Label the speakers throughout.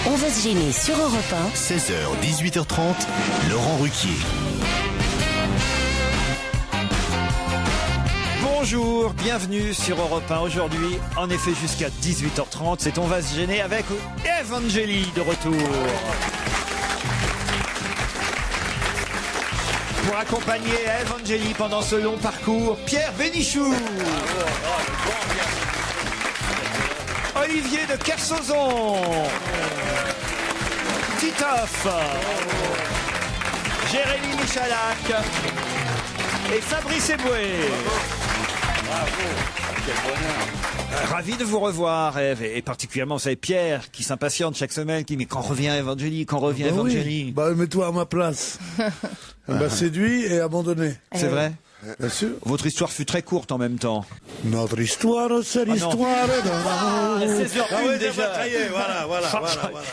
Speaker 1: On va se gêner sur Europe 1.
Speaker 2: 16h, 18h30, Laurent Ruquier.
Speaker 3: Bonjour, bienvenue sur Europe 1. Aujourd'hui, en effet, jusqu'à 18h30, c'est On va se gêner avec Evangélie de retour. Pour accompagner Evangélie pendant ce long parcours, Pierre Bénichou. Olivier de Kersauzon. Titoff. Jérémy Michalak. Et Fabrice Eboué.
Speaker 4: Bravo, quel bonheur.
Speaker 3: Ravi de vous revoir, Eve, et particulièrement, vous savez, Pierre, qui s'impatiente chaque semaine, qui dit, mais quand revient Evangélie, quand revient Evangélie?
Speaker 5: Oui. Bah, mets-toi à ma place. Séduit et abandonné.
Speaker 3: C'est vrai?
Speaker 5: Bien sûr.
Speaker 3: Votre histoire fut très courte en même temps.
Speaker 5: Notre histoire, c'est l'histoire d'un amour.
Speaker 3: 16h01 déjà.
Speaker 5: Ça y est, voilà.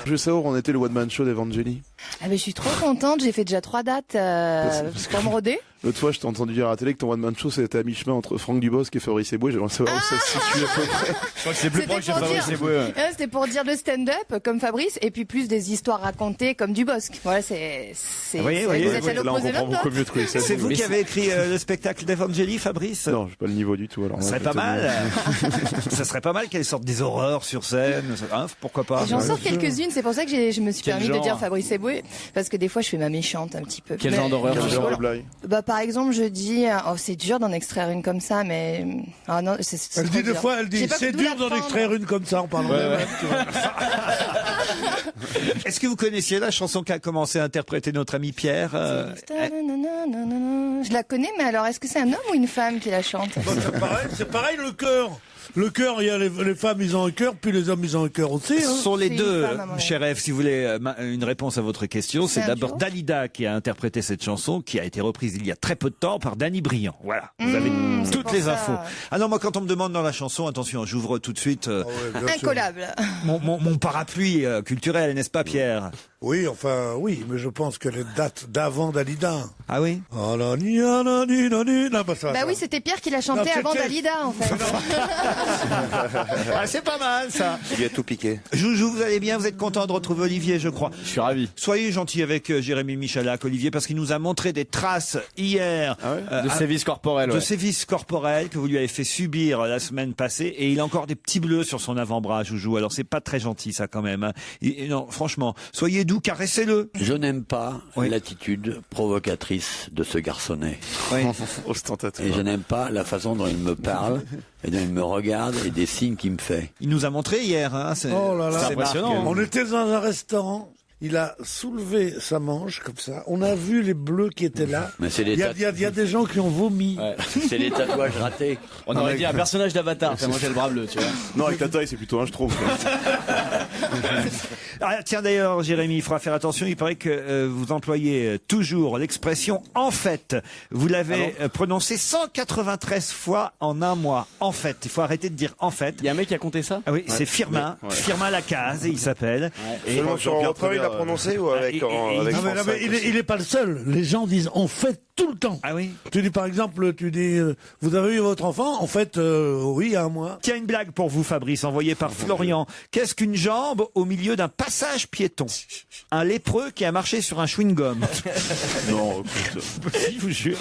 Speaker 6: Je sais où on était le one-man show d'Evangélie.
Speaker 7: Ah ben, je suis trop contente, j'ai fait déjà 3 dates pour me roder.
Speaker 6: L'autre fois, je t'ai entendu dire à la télé que ton one-man show, c'était à mi-chemin entre Franck Dubosc et Fabrice Eboué. J'aimerais savoir où ça se situe à peu près.
Speaker 3: Je crois que c'est plus proche de Fabrice Eboué.
Speaker 7: C'était pour dire le stand-up comme Fabrice et puis plus des histoires racontées comme Dubosc. Voilà, c'est
Speaker 3: voyez,
Speaker 7: vous êtes à
Speaker 6: Là, on
Speaker 7: l'opposé
Speaker 6: comprend
Speaker 7: là-dedans.
Speaker 6: beaucoup mieux de quoi il s'agit.
Speaker 3: C'est vous qui avez écrit le spectacle d'Evangélie, Fabrice?
Speaker 6: Non, j'ai pas le niveau du tout. Alors,
Speaker 3: Ça serait pas mal. Ça serait pas mal qu'elle sorte des horreurs sur scène. Hein, pourquoi pas?
Speaker 7: J'en sors quelques-unes, c'est pour ça que je me suis
Speaker 4: Quel
Speaker 7: permis
Speaker 4: genre
Speaker 7: de dire Fabrice Eboué, parce que des fois je fais ma méchante un petit peu.
Speaker 4: Quel
Speaker 7: Mais-
Speaker 4: genre d'horreur?
Speaker 6: Quel genre de blague?
Speaker 7: Bah par exemple je dis, oh c'est dur d'en extraire une comme ça, mais ah non c'est
Speaker 5: Elle
Speaker 7: trop
Speaker 5: dit des
Speaker 7: dur.
Speaker 5: fois, elle
Speaker 7: J'ai
Speaker 5: dit,
Speaker 7: pas
Speaker 5: c'est
Speaker 7: pu
Speaker 5: dur
Speaker 7: la
Speaker 5: d'en
Speaker 7: prendre.
Speaker 5: extraire une comme ça en parlant d'elle. Tu vois.
Speaker 3: Est-ce que vous connaissiez la chanson qu'a commencé à interpréter notre ami Pierre?
Speaker 7: Je la connais, mais alors est-ce que c'est un homme ou une femme qui la chante?
Speaker 5: Bon, c'est pareil le cœur. Le cœur, il y a les femmes, ils ont un cœur, puis les hommes, ils ont un cœur aussi.
Speaker 3: Ce
Speaker 5: Hein.
Speaker 3: sont les
Speaker 7: C'est
Speaker 3: deux,
Speaker 7: une femme, à mon avis.
Speaker 3: cher Ève, si vous voulez une réponse à votre question. C'est
Speaker 7: C'est un
Speaker 3: d'abord
Speaker 7: duo
Speaker 3: Dalida qui a interprété cette chanson, qui a été reprise il y a très peu de temps par Danny Briand. Voilà, vous avez
Speaker 7: c'est
Speaker 3: toutes
Speaker 7: pour
Speaker 3: les
Speaker 7: ça.
Speaker 3: infos. Ah non, moi quand on me demande dans la chanson, attention, j'ouvre tout de suite
Speaker 5: Ah ouais, bien sûr.
Speaker 7: Incollable.
Speaker 3: mon parapluie culturel, n'est-ce pas Pierre?
Speaker 5: Oui, enfin, oui, mais je pense que les dates d'avant Dalida.
Speaker 3: Ah oui?
Speaker 5: Oh là, ni, ah, là, ni, là, ni. Non, bah, ça,
Speaker 7: Bah
Speaker 5: ça.
Speaker 7: oui, c'était Pierre qui l'a chanté
Speaker 5: Non,
Speaker 7: avant
Speaker 5: c'était-
Speaker 7: Dalida en fait.
Speaker 3: Ah, c'est pas mal ça.
Speaker 6: Il lui a tout piqué.
Speaker 3: Joujou, vous allez bien? Vous êtes content de retrouver Olivier, je crois.
Speaker 4: Je suis ravi.
Speaker 3: Soyez gentil avec Jérémy Michalak, Olivier, parce qu'il nous a montré des traces hier
Speaker 4: De sévices corporels,
Speaker 3: de
Speaker 4: ouais.
Speaker 3: sévices corporels que vous lui avez fait subir la semaine passée, et il a encore des petits bleus sur son avant-bras, Joujou. Alors c'est pas très gentil ça quand même. Hein. Et non, franchement, soyez doux, caressez-le.
Speaker 8: Je n'aime pas
Speaker 3: Oui.
Speaker 8: l'attitude provocatrice de ce garçonnet.
Speaker 3: Oui.
Speaker 6: Ostentatoire.
Speaker 8: Et je n'aime pas la façon dont il me parle, et dont il me regarde, et des signes qu'il me fait.
Speaker 3: Il nous a montré hier. Hein.
Speaker 5: Oh là là.
Speaker 3: c'est
Speaker 4: impressionnant,
Speaker 3: marquant.
Speaker 5: On était dans un restaurant. Il a soulevé sa manche comme ça. On a vu les bleus qui étaient là.
Speaker 8: Mais c'est
Speaker 5: Il
Speaker 8: les,
Speaker 5: y a des gens qui ont vomi.
Speaker 4: Ouais.
Speaker 8: c'est les tatouages ratés.
Speaker 4: On aurait dit un personnage d'Avatar, fait manger le bras bleu, tu vois.
Speaker 6: Non, avec ta taille, c'est plutôt un schtroumpf.
Speaker 3: Ah, tiens d'ailleurs, Jérémy, il faudra faire attention. Il paraît que vous employez toujours l'expression « en fait ». Vous l'avez prononcé 193 fois en un mois. En fait, il faut arrêter de dire « en fait
Speaker 4: Il y a un mec qui a compté ça? ».
Speaker 3: Ah oui, c'est Firmin,
Speaker 6: ouais.
Speaker 3: Firmin Lacaze, il s'appelle.
Speaker 6: Et
Speaker 9: Seulement sur Europe 1, il l'a prononcé ou avec,
Speaker 3: et-
Speaker 9: avec
Speaker 5: Non, mais
Speaker 9: France 5 aussi.
Speaker 5: il est pas le seul. Les gens disent on fait tout le temps.
Speaker 3: Ah oui.
Speaker 5: Tu dis par exemple, vous avez eu votre enfant? En fait, oui, il y a un mois.
Speaker 3: Tiens, une blague pour vous, Fabrice, envoyée par Florian. Qu'est-ce qu'une jambe au milieu d'un passage piéton? Un lépreux qui a marché sur un chewing-gum.
Speaker 6: Non, écoute.
Speaker 3: Je vous jure.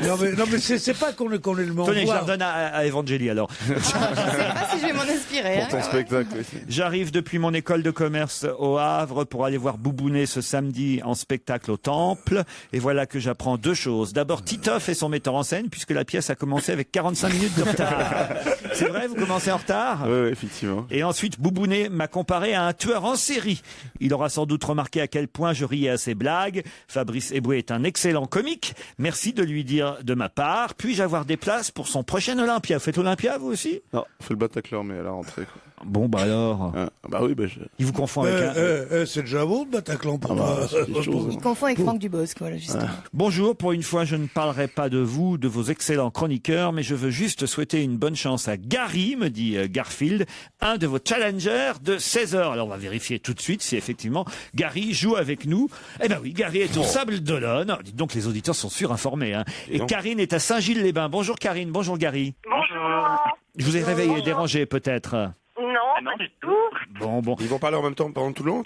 Speaker 5: Non mais c'est pas qu'on est le met en
Speaker 3: Tenez, je la
Speaker 5: voix.
Speaker 3: redonne à Evangélie alors.
Speaker 7: Je sais pas si je vais m'en inspirer.
Speaker 6: Pour ton
Speaker 7: hein.
Speaker 6: spectacle aussi.
Speaker 3: J'arrive depuis mon école de commerce au Havre pour aller voir Boubounet ce samedi en spectacle au Temple. Et voilà que j'apprends 2 choses. D'abord, Titoff est son metteur en scène puisque la pièce a commencé avec 45 minutes de retard. C'est vrai, vous commencez en retard?
Speaker 6: Ouais, effectivement.
Speaker 3: Et ensuite, Boubounet m'a comparé à un tueur en série. Il aura sans doute remarqué à quel point je riais à ses blagues. Fabrice Eboué est un excellent comique. Merci de lui dire de ma part. Puis-je avoir des places pour son prochain Olympia? Vous faites Olympia, vous aussi?
Speaker 6: Non, on fait le Bataclan, mais à la rentrée, quoi.
Speaker 3: Bon, bah alors.
Speaker 6: Ah, bah oui, bah
Speaker 3: Il vous confond avec un...
Speaker 5: C'est déjà beau, le Bataclan pour
Speaker 6: Ah
Speaker 5: moi.
Speaker 6: bah, c'est quelque chose.
Speaker 7: Il confond avec Franck Dubosc, voilà, justement.
Speaker 3: Bonjour, pour une fois, je ne parlerai pas de vous, de vos excellents chroniqueurs, mais je veux juste souhaiter une bonne chance à Gary, me dit Garfield, un de vos challengers de 16h. Alors, on va vérifier tout de suite si effectivement Gary joue avec nous. Eh ben oui, Gary est au Sable d'Olonne. Dites donc, les auditeurs sont surinformés. Hein. Et Karine est à Saint-Gilles-les-Bains. Bonjour Karine, bonjour Gary.
Speaker 10: Bonjour.
Speaker 3: Je vous ai réveillé, dérangé peut-être.
Speaker 10: Non, non, du tout.
Speaker 3: Bon.
Speaker 6: Ils vont parler en même temps pendant tout le long.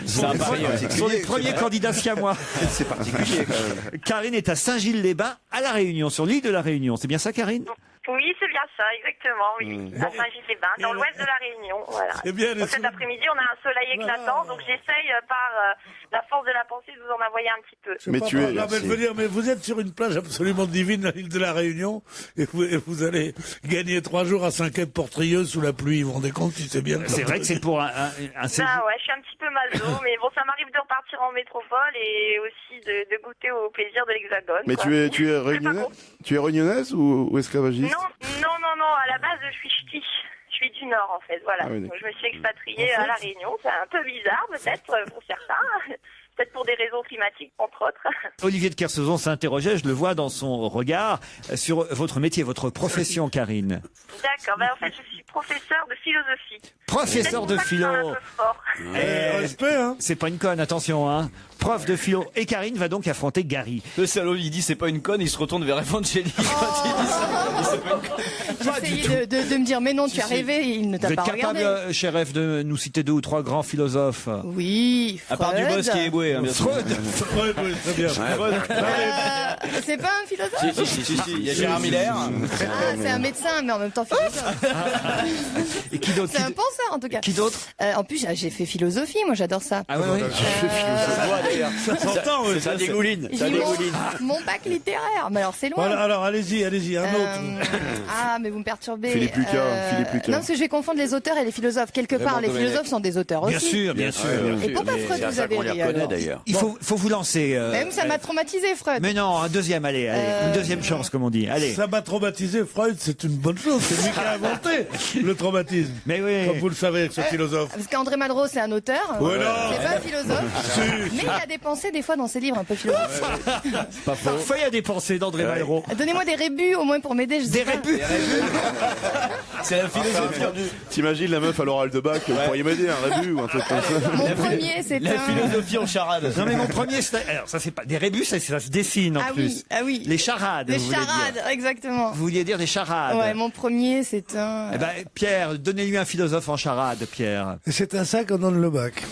Speaker 4: C'est un pari, ouais.
Speaker 3: Ce sont les premiers candidats siamois.
Speaker 9: C'est particulier quand même.
Speaker 3: Karine est à Saint-Gilles-les-Bains, à La Réunion, sur l'île de La Réunion. C'est bien ça, Karine?
Speaker 10: Oui, c'est bien ça, exactement, oui. À Saint-Gilles-les-Bains, dans l'ouest de la Réunion, voilà.
Speaker 5: C'est bien,
Speaker 10: Donc, cet après-midi, on a un soleil éclatant, donc j'essaye par la force de la pensée de vous en envoyer un petit peu.
Speaker 5: C'est
Speaker 6: Mais
Speaker 5: pas
Speaker 6: tu
Speaker 5: par
Speaker 6: es-
Speaker 5: là, mais je veux dire, mais vous êtes sur une plage absolument divine, l'île de la Réunion, et vous allez gagner 3 jours à Saint-Quay-de-Portrieux sous la pluie. Vous vous rendez compte si c'est bien?
Speaker 3: C'est vrai que c'est pour un séjour.
Speaker 10: Bah ouais, je suis un petit peu mal d'eau, mais bon, ça m'arrive de repartir en métropole et aussi de goûter au plaisir de l'Hexagone.
Speaker 6: Mais
Speaker 10: quoi.
Speaker 6: tu es réunionnaise, tu es réunionnaise ou esclavagiste?
Speaker 10: Non, à la base, je suis ch'ti. Je suis du Nord, en fait, voilà.
Speaker 6: Ah oui,
Speaker 10: Donc, je me suis expatriée à La Réunion. C'est un peu bizarre, peut-être, pour certains. Peut-être pour des raisons climatiques, entre autres.
Speaker 3: Olivier de Kersauzon s'interrogeait, je le vois dans son regard, sur votre métier, votre profession, Karine.
Speaker 10: D'accord, en fait, je suis professeur de philosophie.
Speaker 3: Professeur de philo.
Speaker 10: C'est un peu fort.
Speaker 5: Respect, hein.
Speaker 3: C'est pas une conne, attention, hein. Prof de philo. Et Karine va donc affronter Gary.
Speaker 4: Le salaud, il dit c'est pas une conne, il se retourne vers Evangélie quand il dit ça. Il dit, c'est pas une conne.
Speaker 7: J'essayais de me dire, mais non, tu as rêvé, il ne
Speaker 3: Vous
Speaker 7: t'a
Speaker 3: êtes
Speaker 7: pas
Speaker 3: capable,
Speaker 7: regardé.
Speaker 3: cher F, de nous citer 2 ou 3 grands philosophes?
Speaker 7: Oui,
Speaker 4: À part du
Speaker 7: Freud.
Speaker 4: boss qui est éboué, hein, bien sûr.
Speaker 5: Ouais, très bien.
Speaker 7: C'est pas un philosophe?
Speaker 4: Si, il y a Gérard Miller.
Speaker 7: Ah, c'est un médecin, mais en même temps philosophe.
Speaker 3: Et qui d'autre?
Speaker 7: C'est un penseur, en tout cas.
Speaker 3: Qui d'autre?
Speaker 7: En plus, j'ai fait philosophie, moi j'adore ça.
Speaker 3: Ah ouais.
Speaker 5: Ça s'entend, ouais,
Speaker 8: Ça dégouline.
Speaker 7: J'ai eu mon bac littéraire, mais alors c'est loin.
Speaker 5: Voilà, alors allez-y, un autre.
Speaker 7: Ah, mais vous me perturbez.
Speaker 6: Philippe Lucas.
Speaker 7: Non, parce que je vais confondre les auteurs et les philosophes. Quelque part, les philosophes sont des auteurs aussi.
Speaker 3: Bien sûr.
Speaker 7: Et pourquoi Freud vous avez ri alors?
Speaker 8: d'ailleurs.
Speaker 3: Il faut vous lancer.
Speaker 7: Même ça m'a traumatisé, Freud.
Speaker 3: Mais non, un deuxième, allez, une deuxième chance, comme on dit. Allez.
Speaker 5: Ça m'a traumatisé, Freud, c'est une bonne chose. C'est lui qui a inventé le traumatisme.
Speaker 3: Mais oui.
Speaker 5: Comme vous le savez, avec ce philosophe.
Speaker 7: Parce qu'André Malraux, c'est un auteur.
Speaker 5: Ouais, non.
Speaker 7: C'est pas un philosophe. Mais il a des pensées, des fois, dans ses livres un peu philosophes.
Speaker 3: Parfois, il y a des pensées d'André Malraux.
Speaker 7: Donnez-moi des rébus, au moins, pour m'aider. Je sais
Speaker 3: Des
Speaker 7: pas.
Speaker 3: rébus.
Speaker 4: C'est la philosophie.
Speaker 6: T'imagines la meuf à l'oral de bac, vous pourriez m'aider, un rébut ou un truc comme ça?
Speaker 7: Mon premier, c'est
Speaker 4: La
Speaker 7: un...
Speaker 4: philosophie en charade.
Speaker 3: Non mais mon premier, alors ça c'est pas des rébus, ça se dessine en
Speaker 7: Ah
Speaker 3: plus.
Speaker 7: oui, ah oui.
Speaker 3: Les charades.
Speaker 7: Les
Speaker 3: vous voulez dire.
Speaker 7: charades, exactement.
Speaker 3: Vous vouliez dire des charades.
Speaker 7: Ouais, mon premier, c'est un...
Speaker 3: Eh ben, Pierre, donnez-lui un philosophe en charade, Pierre.
Speaker 5: Et c'est à ça qu'on donne le bac.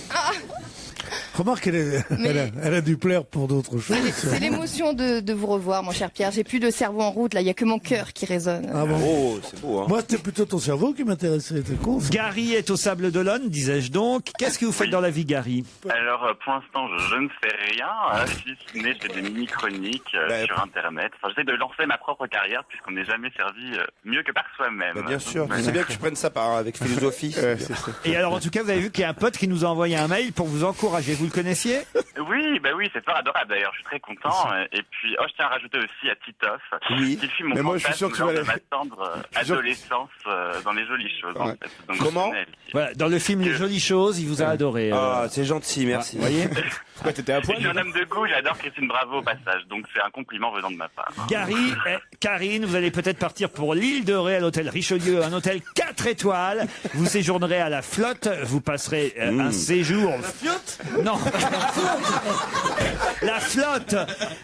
Speaker 5: Remarque, elle a dû plaire pour d'autres choses.
Speaker 7: C'est l'émotion de vous revoir, mon cher Pierre. J'ai plus de cerveau en route, là. Il y a que mon cœur qui résonne.
Speaker 5: Ah bon?
Speaker 9: Oh, c'est beau, hein.
Speaker 5: Moi, c'était plutôt ton cerveau qui m'intéressait. T'es con, ça.
Speaker 3: Gary est au Sable d'Olonne, disais-je donc. Qu'est-ce que vous faites dans la vie, Gary?
Speaker 10: Alors, pour l'instant, je ne fais rien, si ce n'est je fais des mini-chroniques sur Internet. Enfin, j'essaie de lancer ma propre carrière, puisqu'on n'est jamais servi mieux que par soi-même.
Speaker 9: Bah, bien sûr. C'est bien que tu prennes ça avec philosophie.
Speaker 6: C'est ça.
Speaker 3: Et alors, en tout cas, vous avez vu qu'il y a un pote qui nous a envoyé un mail pour vous encourager. Vous le connaissiez?
Speaker 10: Oui, c'est fort adorable d'ailleurs, je suis très content. Et puis, je tiens à rajouter aussi à Titoff,
Speaker 6: Oui.
Speaker 10: qu'il fut mon
Speaker 6: Mais moi, je suis sûr
Speaker 10: fantasme
Speaker 6: que tu
Speaker 10: lors
Speaker 6: vas
Speaker 10: de ma tendre adolescence dans les jolies choses, en
Speaker 6: Ouais.
Speaker 10: fait. Donc,
Speaker 9: Comment
Speaker 3: Voilà, dans le film Les Jolies Choses, il vous a adoré.
Speaker 9: Ah, c'est gentil, merci.
Speaker 3: Vous voyez?
Speaker 4: Quoi, t'étais à
Speaker 10: Et
Speaker 4: poil?
Speaker 10: puis, un homme de goût, j'adore Christine Bravo au passage, donc c'est un compliment venant de ma part.
Speaker 3: Gary et Karine, vous allez peut-être partir pour l'île de Ré à l'hôtel Richelieu, un hôtel 4 étoiles. Vous séjournerez à la Flotte, vous passerez un séjour... La Flotte? Non. La Flotte,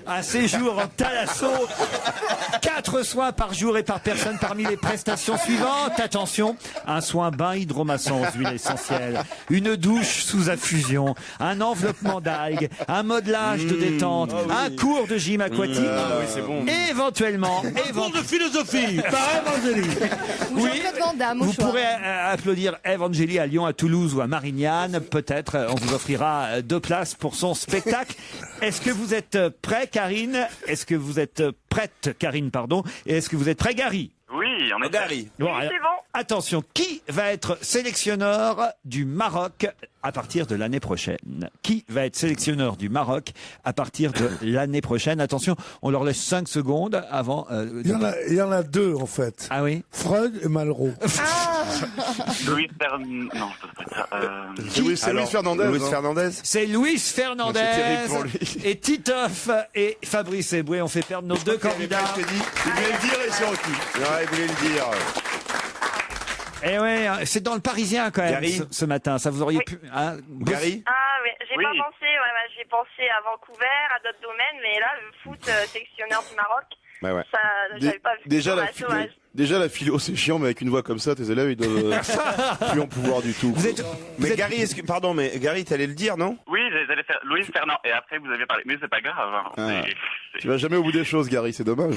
Speaker 3: un séjour en thalasso, 4 soins par jour et par personne parmi les prestations suivantes. Attention, un soin bain hydromassant aux huiles essentielles, une douche sous infusion, un enveloppement d'algues, un modelage de détente, un cours de gym aquatique, et éventuellement,
Speaker 5: Cours de philosophie par Evangélie.
Speaker 7: Ou Jean-Claude Van Damme, au
Speaker 3: vous
Speaker 7: choix.
Speaker 3: pourrez applaudir Evangélie à Lyon, à Toulouse ou à Marignane. Peut-être on vous offrira 2 places pour son spectacle. Est-ce que vous êtes prêt, Karine? Est-ce que vous êtes prête, Karine, pardon? Et est-ce que vous êtes prêt, Gary?
Speaker 10: Oui, on est
Speaker 9: Gary.
Speaker 3: Bon,
Speaker 10: Oui,
Speaker 3: alors,
Speaker 10: c'est bon.
Speaker 3: attention, qui va être sélectionneur du Maroc à partir de l'année prochaine? Qui va être sélectionneur du Maroc à partir de l'année prochaine? Attention, on leur laisse 5 secondes avant...
Speaker 5: Il y en a 2, en fait.
Speaker 3: Ah oui?
Speaker 5: Freud et Malraux.
Speaker 10: Louis Fernandez. Non, je peux pas dire.
Speaker 6: C'est Luis Fernandez.
Speaker 9: Luis
Speaker 6: hein.
Speaker 9: Fernandez.
Speaker 3: C'est Luis Fernandez
Speaker 6: C'est terrible pour lui.
Speaker 3: et Titoff et Fabrice Eboué. On fait perdre nos 2 candidats.
Speaker 6: Je t'ai dit, il voulait le dire et c'est reculé.
Speaker 9: Ouais, il voulait le dire.
Speaker 3: Eh ouais, c'est dans le Parisien quand même
Speaker 9: Gary.
Speaker 3: ce matin. Ça vous auriez pu... Hein,
Speaker 9: Gary.
Speaker 10: Ah, oui, j'ai pas pensé, j'ai pensé à Vancouver, à d'autres domaines, mais là, le foot sélectionneur du Maroc,
Speaker 9: Ouais, ouais.
Speaker 11: Ça, j'avais pas vu.
Speaker 6: Déjà,
Speaker 11: Ouais, dommage.
Speaker 6: Déjà, la philo, c'est chiant, mais avec une voix comme ça, tes élèves, ils doivent plus en pouvoir du tout.
Speaker 9: Mais Gary, pardon, mais Gary, t'allais le dire, non?
Speaker 10: Oui, j'allais faire Louise Fernand et après vous avez parlé. Mais c'est pas grave. Hein.
Speaker 6: Ah. Tu vas jamais au bout des choses, Gary, c'est dommage.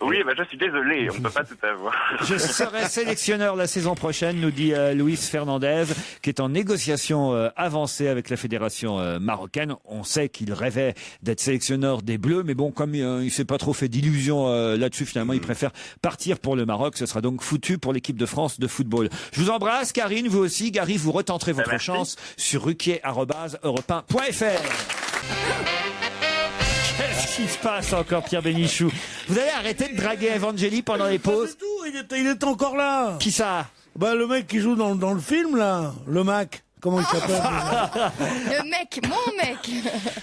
Speaker 10: Oui, bah, je suis désolé, on peut pas tout avoir.
Speaker 3: Je serai sélectionneur la saison prochaine, nous dit Luis Fernandez, qui est en négociation avancée avec la fédération marocaine. On sait qu'il rêvait d'être sélectionneur des Bleus, mais bon, comme il s'est pas trop fait d'illusions là-dessus, finalement, il préfère partir pour le Maroc. Ce sera donc foutu pour l'équipe de France de football. Je vous embrasse, Karine, vous aussi. Gary, vous retenterez votre chance sur ruquier@europe1.fr. Qu'est-ce qui se passe encore, Pierre Bénichou? Vous allez arrêter de draguer Evangélie pendant les pauses?
Speaker 5: Pas du tout, il est encore là.
Speaker 3: Qui ça?
Speaker 5: Bah, le mec qui joue dans le film, là. Le Mac. Comment il s'appelle?
Speaker 7: Le mec, mon mec.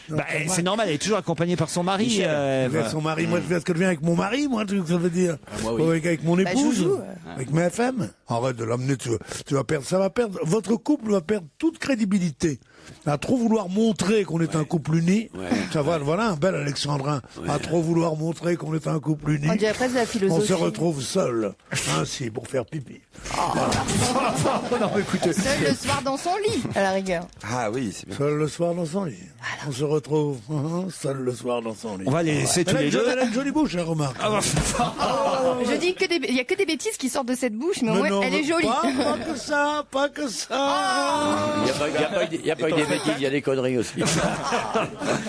Speaker 3: Bah, c'est normal, elle est toujours accompagnée par son mari.
Speaker 5: Avec son mari, moi je fais ce que je viens avec mon mari, moi, tu sais ce que ça veut dire. Avec mon épouse,
Speaker 7: Joujou.
Speaker 5: avec ma femme. Arrête de l'amener, tu vas perdre, ça va perdre, votre couple va perdre toute crédibilité. À trop vouloir montrer qu'on est un couple uni, ça va, voilà un bel alexandrin. À trop vouloir montrer qu'on est un couple uni,
Speaker 7: On dirait presque de la philosophie.
Speaker 5: on se retrouve seul, ainsi, pour faire pipi.
Speaker 3: Non, écoutez.
Speaker 7: Seul le soir dans son lit, à la rigueur.
Speaker 9: Ah oui, c'est bien.
Speaker 5: Seul le soir dans son lit. On se retrouve seul le soir dans son lit.
Speaker 3: On va les laisser tous les deux.
Speaker 5: Elle a une jolie bouche, hein, remarque.
Speaker 7: Je dis il y a que des bêtises qui sortent de cette bouche, mais au moins
Speaker 5: non,
Speaker 7: elle est jolie.
Speaker 5: Pas que ça, pas que ça.
Speaker 8: Il n'y a pas que des bêtises, il y a des conneries aussi.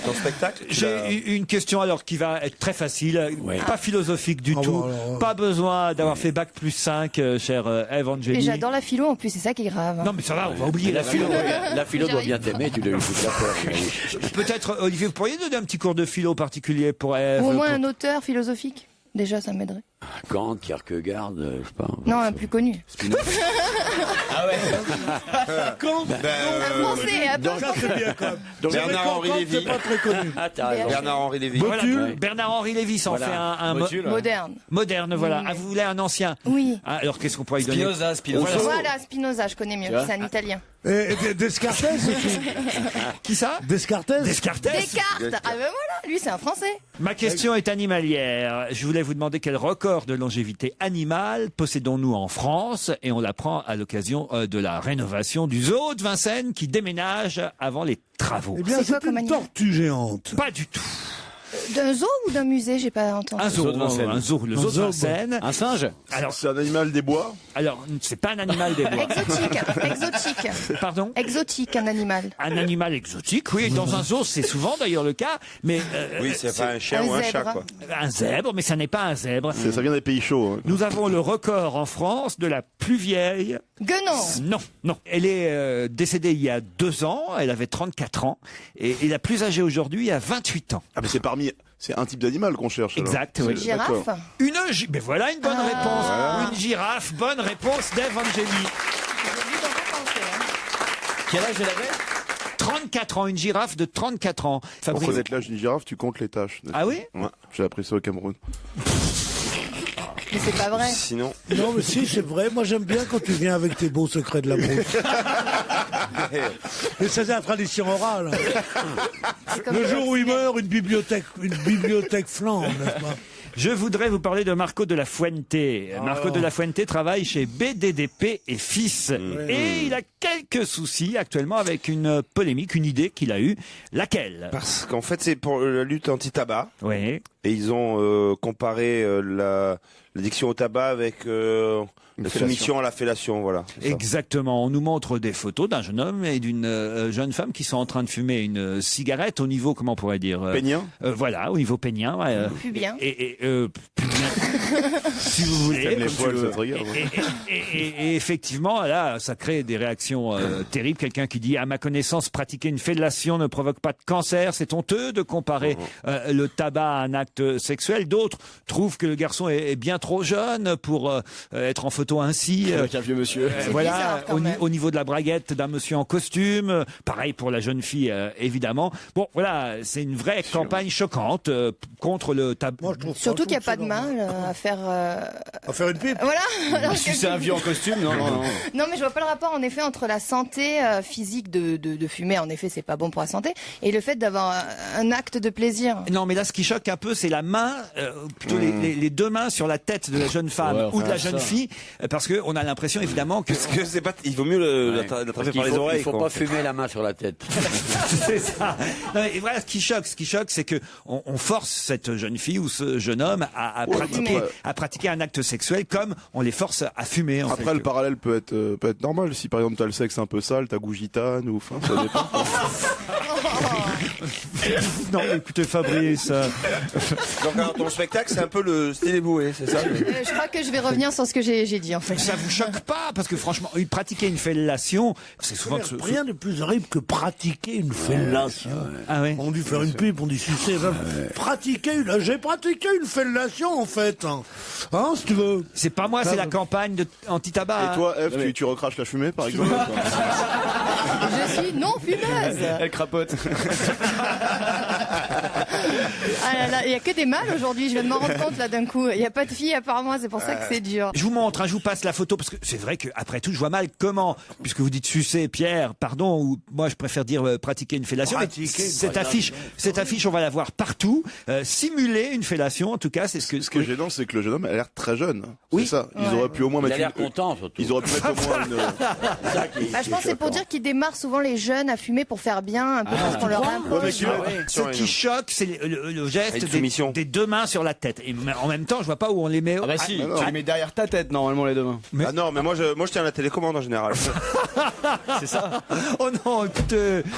Speaker 9: Ton spectacle?
Speaker 3: J'ai une question alors qui va être très facile, pas philosophique du
Speaker 5: Ah
Speaker 3: tout,
Speaker 5: bon, alors,
Speaker 3: pas besoin d'avoir fait bac plus 5, cher Evangélie.
Speaker 7: Et j'adore la philo en plus, c'est ça qui est grave.
Speaker 3: Non mais ça va, on va oublier
Speaker 8: La philo,
Speaker 3: philo.
Speaker 8: la philo doit bien t'aimer, tu dois lui foutre la peur.
Speaker 3: Peut-être, Olivier, vous pourriez donner un petit cours de philo particulier pour Ève?
Speaker 7: Ou au moins un auteur philosophique. Déjà, ça m'aiderait.
Speaker 8: Kant, Kierkegaard, je sais pas.
Speaker 7: Non, un plus connu.
Speaker 8: Ah ouais.
Speaker 7: Un français, un peu.
Speaker 5: Ça, c'est bien quand même.
Speaker 9: Bernard-Henri Lévy.
Speaker 5: C'est pas très connu.
Speaker 8: Ah, t'as raison.
Speaker 9: Bernard-Henri Lévy.
Speaker 3: Voilà,
Speaker 5: Motul.
Speaker 3: Bernard-Henri Lévy s'en
Speaker 8: Voilà.
Speaker 3: fait un
Speaker 7: Moderne.
Speaker 3: moderne, voilà. Ah, vous voulez un ancien?
Speaker 7: Oui.
Speaker 3: Ah, alors qu'est-ce qu'on pourrait lui donner?
Speaker 4: Spinoza.
Speaker 7: Voilà, Spinoza, je connais mieux. C'est un italien.
Speaker 5: Et Descartes aussi.
Speaker 3: Qui ça?
Speaker 5: Descartes.
Speaker 3: Descartes.
Speaker 7: Descartes. Ah ben voilà, lui c'est un français.
Speaker 3: Ma question est animalière. Je voulais vous demander quel record de longévité animale possédons-nous en France, et on l'apprend à l'occasion de la rénovation du zoo de Vincennes qui déménage avant les travaux.
Speaker 5: Eh bien,
Speaker 7: C'est quoi
Speaker 5: c'est
Speaker 7: comme
Speaker 5: une
Speaker 7: animal
Speaker 5: tortue géante.
Speaker 3: Pas du tout.
Speaker 7: D'un zoo ou d'un musée, j'ai pas entendu.
Speaker 3: Un zoo,
Speaker 4: zoo de Vincennes.
Speaker 3: un zoo, le zoo de Vincennes.
Speaker 4: Un singe?
Speaker 3: Alors,
Speaker 6: C'est un animal des bois.
Speaker 3: c'est pas un animal des bois.
Speaker 7: Exotique, exotique.
Speaker 3: Pardon?
Speaker 7: Exotique, un animal.
Speaker 3: Un animal exotique, oui. Dans un zoo, c'est souvent d'ailleurs le cas. Mais
Speaker 9: Oui, c'est pas un chien
Speaker 7: Un
Speaker 9: ou un
Speaker 7: zèbre.
Speaker 9: chat, quoi.
Speaker 3: un zèbre, mais ça n'est pas un zèbre.
Speaker 6: Ça vient des pays chauds. Hein.
Speaker 3: Nous avons le record en France de la plus vieille.
Speaker 7: Guenon.
Speaker 3: Non. Elle est décédée il y a 2 ans. Elle avait 34 ans. Et la plus âgée aujourd'hui a 28 ans.
Speaker 6: Ah, mais c'est un type d'animal qu'on cherche. alors.
Speaker 3: Exact, oui.
Speaker 7: Girafe.
Speaker 6: D'accord.
Speaker 3: Mais voilà une bonne réponse. Une girafe, bonne réponse d'Evangélie.
Speaker 4: Quel âge elle avait?
Speaker 3: 34 ans, une girafe de 34 ans.
Speaker 6: Pour
Speaker 3: Fabrice.
Speaker 6: connaître l'âge d'une girafe, tu comptes les tâches.
Speaker 3: Ah oui?
Speaker 6: Ouais, j'ai appris ça au Cameroun.
Speaker 7: Mais c'est pas vrai.
Speaker 9: Sinon,
Speaker 5: Non, mais si, c'est vrai. Moi, j'aime bien quand tu viens avec tes beaux secrets de la brousse. Et ça, c'est la tradition orale.
Speaker 7: Comme
Speaker 5: Le jour où il meurt, une bibliothèque flambe, n'est-ce pas?
Speaker 3: Je voudrais vous parler de Marco de la Fuente. Marco de la Fuente travaille chez BDDP et Fils. Et il a quelques soucis actuellement avec une polémique, une idée qu'il a eue. Laquelle?
Speaker 9: parce qu'en fait, c'est pour la lutte anti-tabac.
Speaker 3: Oui.
Speaker 9: Et ils ont comparé l'addiction au tabac avec la soumission à la fellation, voilà. c'est ça.
Speaker 3: Exactement. On nous montre des photos d'un jeune homme et d'une jeune femme qui sont en train de fumer une cigarette au niveau, comment on pourrait dire?
Speaker 6: Pénien.
Speaker 3: Voilà, au niveau pénien.
Speaker 7: Plus bien.
Speaker 3: Si vous voulez.
Speaker 6: T'aimes les
Speaker 3: comme tu
Speaker 6: poils,
Speaker 3: veux.
Speaker 6: ça te regarde.
Speaker 3: Et effectivement, là, ça crée des réactions terribles. Quelqu'un qui dit, à ma connaissance, pratiquer une fellation ne provoque pas de cancer. C'est honteux de comparer le tabac à un acte sexuel. D'autres trouvent que le garçon est bien trop jeune pour être en photo ainsi.
Speaker 4: Avec un vieux monsieur.
Speaker 3: Voilà,
Speaker 7: bizarre, quand même.
Speaker 3: au niveau de la braguette d'un monsieur en costume. Pareil pour la jeune fille, évidemment. Bon, voilà, c'est une vraie campagne choquante contre le tabac.
Speaker 5: Moi, je trouve
Speaker 7: Surtout
Speaker 5: je
Speaker 7: qu'il n'y a
Speaker 5: trouve
Speaker 7: pas de
Speaker 5: que c'est
Speaker 7: main mal à faire.
Speaker 5: À faire une pipe.
Speaker 7: Voilà.
Speaker 4: C'est un vieux en costume, non.
Speaker 7: Non, mais je vois pas le rapport en effet entre la santé physique de fumer. En effet, c'est pas bon pour la santé, et le fait d'avoir un acte de plaisir.
Speaker 3: Non, mais là, ce qui choque un peu, c'est la main, plutôt les deux mains sur la tête de la jeune femme ou de la jeune fille, parce que on a l'impression évidemment que.
Speaker 9: Parce que c'est pas, il vaut mieux l'attraper par les oreilles.
Speaker 8: Il faut pas fumer la main sur la tête.
Speaker 3: C'est ça. Non, et voilà, ce qui choque, c'est que on force cette jeune fille ou ce jeune homme à pratiquer un acte sexuel comme on les force à fumer.
Speaker 6: Après, le parallèle peut être normal. Si par exemple t'as le sexe un peu sale, t'as goût gitane ou enfin, ça dépend.
Speaker 3: Non, écoutez Fabrice.
Speaker 9: Donc alors, ton spectacle, c'est un peu le style éboué, c'est ça?
Speaker 7: Je crois que je vais revenir sur ce que j'ai dit en fait.
Speaker 3: Ça vous choque pas? Parce que franchement, pratiquer une fellation, c'est souvent...
Speaker 5: Rien de plus horrible que pratiquer une fellation.
Speaker 3: Ah ouais.
Speaker 5: On dit faire une pipe, on dit sucer. J'ai pratiqué une fellation en fait. Hein, si tu veux.
Speaker 3: C'est pas moi, c'est la campagne anti-tabac.
Speaker 6: Et toi, Eve, tu recraches la fumée par exemple?
Speaker 7: Je suis non fumeuse.
Speaker 4: Elle crapote.
Speaker 7: Ah là là, il y a que des mâles aujourd'hui, je viens de m'en rendre compte là d'un coup. Il y a pas de filles à part moi, c'est pour ça que c'est dur.
Speaker 3: Je vous montre, je vous passe la photo parce que c'est vrai que après tout, je vois mal comment, puisque vous dites sucer, Pierre, pardon, ou moi je préfère dire pratiquer une fellation. Cette affiche, on va la voir partout. Simuler une fellation, en tout cas, c'est ce que.
Speaker 6: Ce qui est gênant, c'est que le jeune homme a l'air très jeune.
Speaker 3: Oui.
Speaker 6: C'est ça. Ils auraient pu au moins mettre.
Speaker 8: Il a l'air content surtout.
Speaker 6: Ils auraient pu mettre au moins une.
Speaker 7: Je pense que c'est pour dire qu'ils démarrent souvent les jeunes à fumer pour faire bien, un peu parce qu'on leur impose.
Speaker 3: Ce qui choque, c'est le geste des deux mains sur la tête. Et en même temps, je vois pas où on les met.
Speaker 4: Ah bah si, tu les mets derrière ta tête normalement les deux mains.
Speaker 9: Ah non, mais moi je tiens à la télécommande en général.
Speaker 4: C'est ça.
Speaker 3: Oh non, écoute.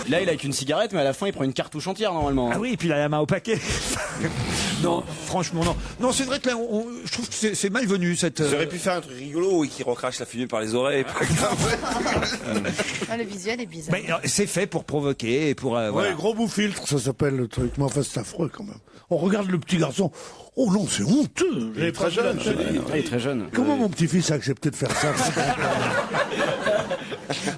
Speaker 4: Là, il a qu'une cigarette, mais à la fin, il prend une cartouche entière normalement.
Speaker 3: Ah oui, et puis il a la main au paquet. Non, franchement, non. Non, c'est vrai que là, je trouve que c'est malvenu cette.
Speaker 9: J'aurais pu faire un truc rigolo qui recrache la fumée par les oreilles.
Speaker 7: Le visuel est bizarre.
Speaker 3: Mais c'est fait pour provoquer et pour. Voilà.
Speaker 5: Gros bout filtre, ça s'appelle le truc. Mais enfin, c'est affreux quand même. On regarde le petit garçon. Oh non, c'est honteux.
Speaker 6: Il est très jeune.
Speaker 4: Il est très jeune.
Speaker 5: Comment mon petit-fils a accepté de faire ça?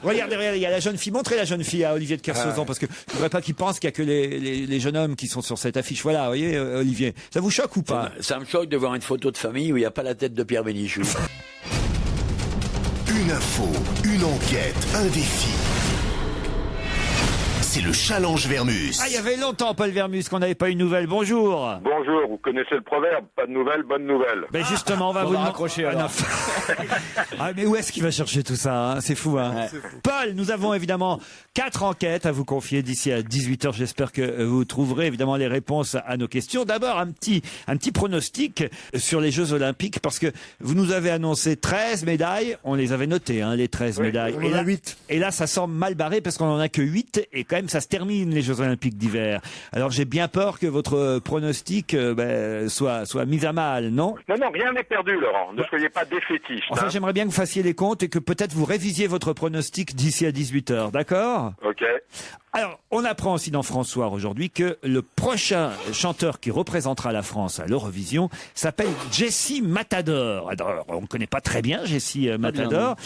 Speaker 3: Regardez, il y a la jeune fille. Montrez la jeune fille à Olivier de Kersauzon, parce que je voudrais pas qu'il pense qu'il y a que les jeunes hommes qui sont sur cette affiche. Voilà, vous voyez, Olivier. Ça vous choque ou pas?
Speaker 8: Ça me choque de voir une photo de famille où il n'y a pas la tête de Pierre Bénichou.
Speaker 2: Une info, une enquête, un défi. C'est le challenge Vermus.
Speaker 3: Ah, il y avait longtemps, Paul Vermus, qu'on n'avait pas une nouvelle. Bonjour.
Speaker 11: Bonjour, vous connaissez le proverbe, pas de nouvelles, bonne nouvelle.
Speaker 3: Ben justement, on va vous
Speaker 4: raccrocher.
Speaker 3: Ah, mais où est-ce qu'il va chercher tout ça, hein? C'est fou, hein. Ouais. Paul, nous avons évidemment 4 enquêtes à vous confier d'ici à 18h. J'espère que vous trouverez évidemment les réponses à nos questions. D'abord, un petit pronostic sur les Jeux Olympiques, parce que vous nous avez annoncé 13 médailles. On les avait notées, hein, les 13 médailles.
Speaker 5: On en a 8.
Speaker 3: Et là, ça semble mal barré parce qu'on en a que 8 et quand même, ça se termine les Jeux Olympiques d'hiver. Alors, j'ai bien peur que votre pronostic soit mis à mal, non?
Speaker 11: Non, rien n'est perdu, Laurent. Ne soyez pas défaitiste.
Speaker 3: Enfin, j'aimerais bien que vous fassiez les comptes et que peut-être vous révisiez votre pronostic d'ici à 18h, d'accord?
Speaker 11: Ok.
Speaker 3: Alors, on apprend aussi dans François aujourd'hui que le prochain chanteur qui représentera la France à l'Eurovision s'appelle Jessie Matador. Alors, on ne connaît pas très bien Jessie Matador.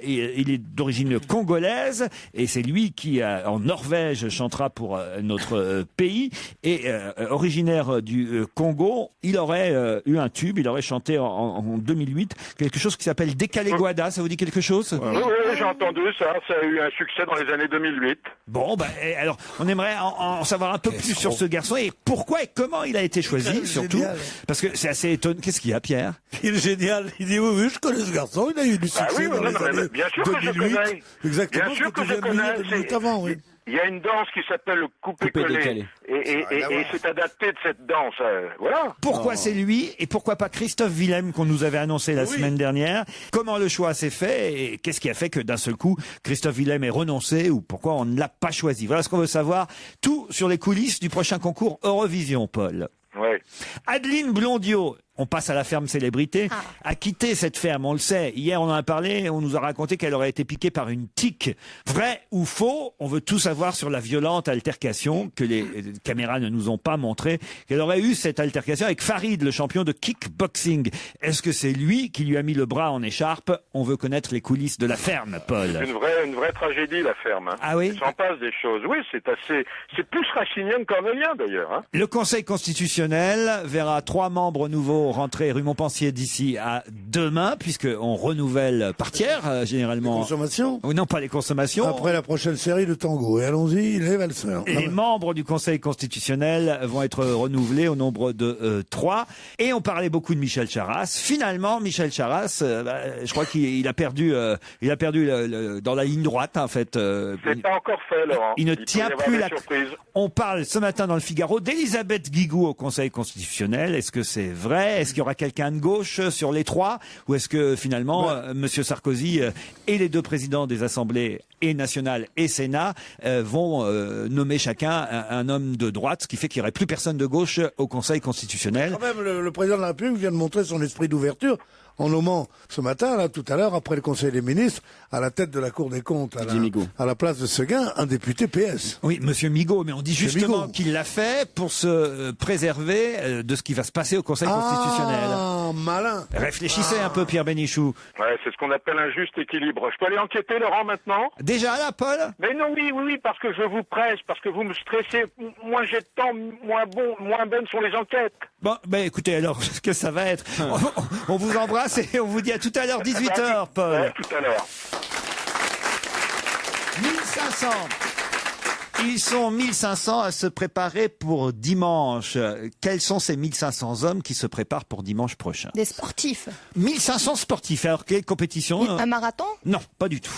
Speaker 3: Il est d'origine congolaise et c'est lui qui, en Norvège, chantera pour notre pays. Et originaire du Congo, il aurait eu un tube, il aurait chanté en 2008 quelque chose qui s'appelle Décalé Guada. Ça vous dit quelque chose?
Speaker 11: Oui, j'ai entendu ça. Ça a eu un succès dans les années 2008.
Speaker 3: Bon, alors, on aimerait en savoir un peu plus sur ce garçon et pourquoi et comment il a été choisi, surtout.
Speaker 5: Génial.
Speaker 3: Parce que c'est assez étonnant. Qu'est-ce qu'il y a, Pierre?
Speaker 5: Il est génial. Il dit oui, je connais ce garçon. Il a eu du succès dans les années
Speaker 11: bien sûr
Speaker 5: 2008.
Speaker 11: que je connais.
Speaker 5: Exactement.
Speaker 11: Bien sûr que je
Speaker 5: tu viens de dire 2 minutes avant, oui.
Speaker 11: Il y a une danse qui s'appelle le coupé-collé. Et c'est adapté de cette danse. Voilà.
Speaker 3: Pourquoi c'est lui et pourquoi pas Christophe Willem qu'on nous avait annoncé la semaine dernière? Comment le choix s'est fait et qu'est-ce qui a fait que d'un seul coup Christophe Willem ait renoncé ou pourquoi on ne l'a pas choisi? Voilà ce qu'on veut savoir. Tout sur les coulisses du prochain concours Eurovision, Paul.
Speaker 11: Ouais.
Speaker 3: Adeline Blondiot, on passe à la ferme célébrité, a quitté cette ferme, on le sait. Hier, on en a parlé, on nous a raconté qu'elle aurait été piquée par une tique. Vrai ou faux? On veut tout savoir sur la violente altercation que les caméras ne nous ont pas montré, qu'elle aurait eu cette altercation avec Farid, le champion de kickboxing. Est-ce que c'est lui qui lui a mis le bras en écharpe? On veut connaître les coulisses de la ferme, Paul.
Speaker 11: C'est une vraie tragédie, la ferme. Hein.
Speaker 3: Ah oui?
Speaker 11: Il s'en passe des choses. Oui, c'est plus racinien que cornélien, d'ailleurs. Hein.
Speaker 3: Le Conseil constitutionnel verra 3 membres nouveaux faut rentrer rue Montpensier d'ici à demain, puisqu'on renouvelle par tiers, généralement.
Speaker 5: Consommation.
Speaker 3: Oh, non, pas les consommations.
Speaker 5: Après la prochaine série de tango. Et allons-y, les valseurs.
Speaker 3: Les membres du Conseil constitutionnel vont être renouvelés au nombre de 3. Et on parlait beaucoup de Michel Charasse. Finalement, Michel Charasse, je crois qu'il a perdu, dans la ligne droite, en fait.
Speaker 11: C'est pas encore fait, Laurent.
Speaker 3: Il ne tient plus la... On parle ce matin dans le Figaro d'Elisabeth Guigou au Conseil constitutionnel. Est-ce que c'est vrai? Est-ce qu'il y aura quelqu'un de gauche sur les 3? Ou est-ce que finalement, Monsieur Sarkozy et les 2 présidents des assemblées et nationale et Sénat vont nommer chacun un homme de droite, ce qui fait qu'il n'y aurait plus personne de gauche au Conseil constitutionnel.
Speaker 5: Quand même, le président de la République vient de montrer son esprit d'ouverture en nommant ce matin, là, tout à l'heure, après le Conseil des ministres, à la tête de la Cour des comptes, à la place de Seguin, un député PS.
Speaker 3: Oui, Monsieur Migaud, mais on dit justement qu'il l'a fait pour se préserver de ce qui va se passer au Conseil constitutionnel.
Speaker 5: Ah, malin.
Speaker 3: Réfléchissez un peu, Pierre Bénichou.
Speaker 11: Ouais, c'est ce qu'on appelle un juste équilibre. Je peux aller enquêter, Laurent, maintenant?
Speaker 3: Déjà là, Paul?
Speaker 11: Mais non, oui, parce que je vous presse, parce que vous me stressez. Moins j'ai de temps, moins bonnes sont les enquêtes.
Speaker 3: Bon, ben écoutez, alors, ce que ça va être, on vous embrasse et on vous dit à tout à l'heure, 18h, Paul.
Speaker 11: Ouais, tout à l'heure.
Speaker 3: 1500. Ils sont 1500 à se préparer pour dimanche. Quels sont ces 1500 hommes qui se préparent pour dimanche prochain?
Speaker 7: Des sportifs.
Speaker 3: 1500 sportifs. Alors, quelle compétition?
Speaker 7: Un marathon?
Speaker 3: Non, pas du tout.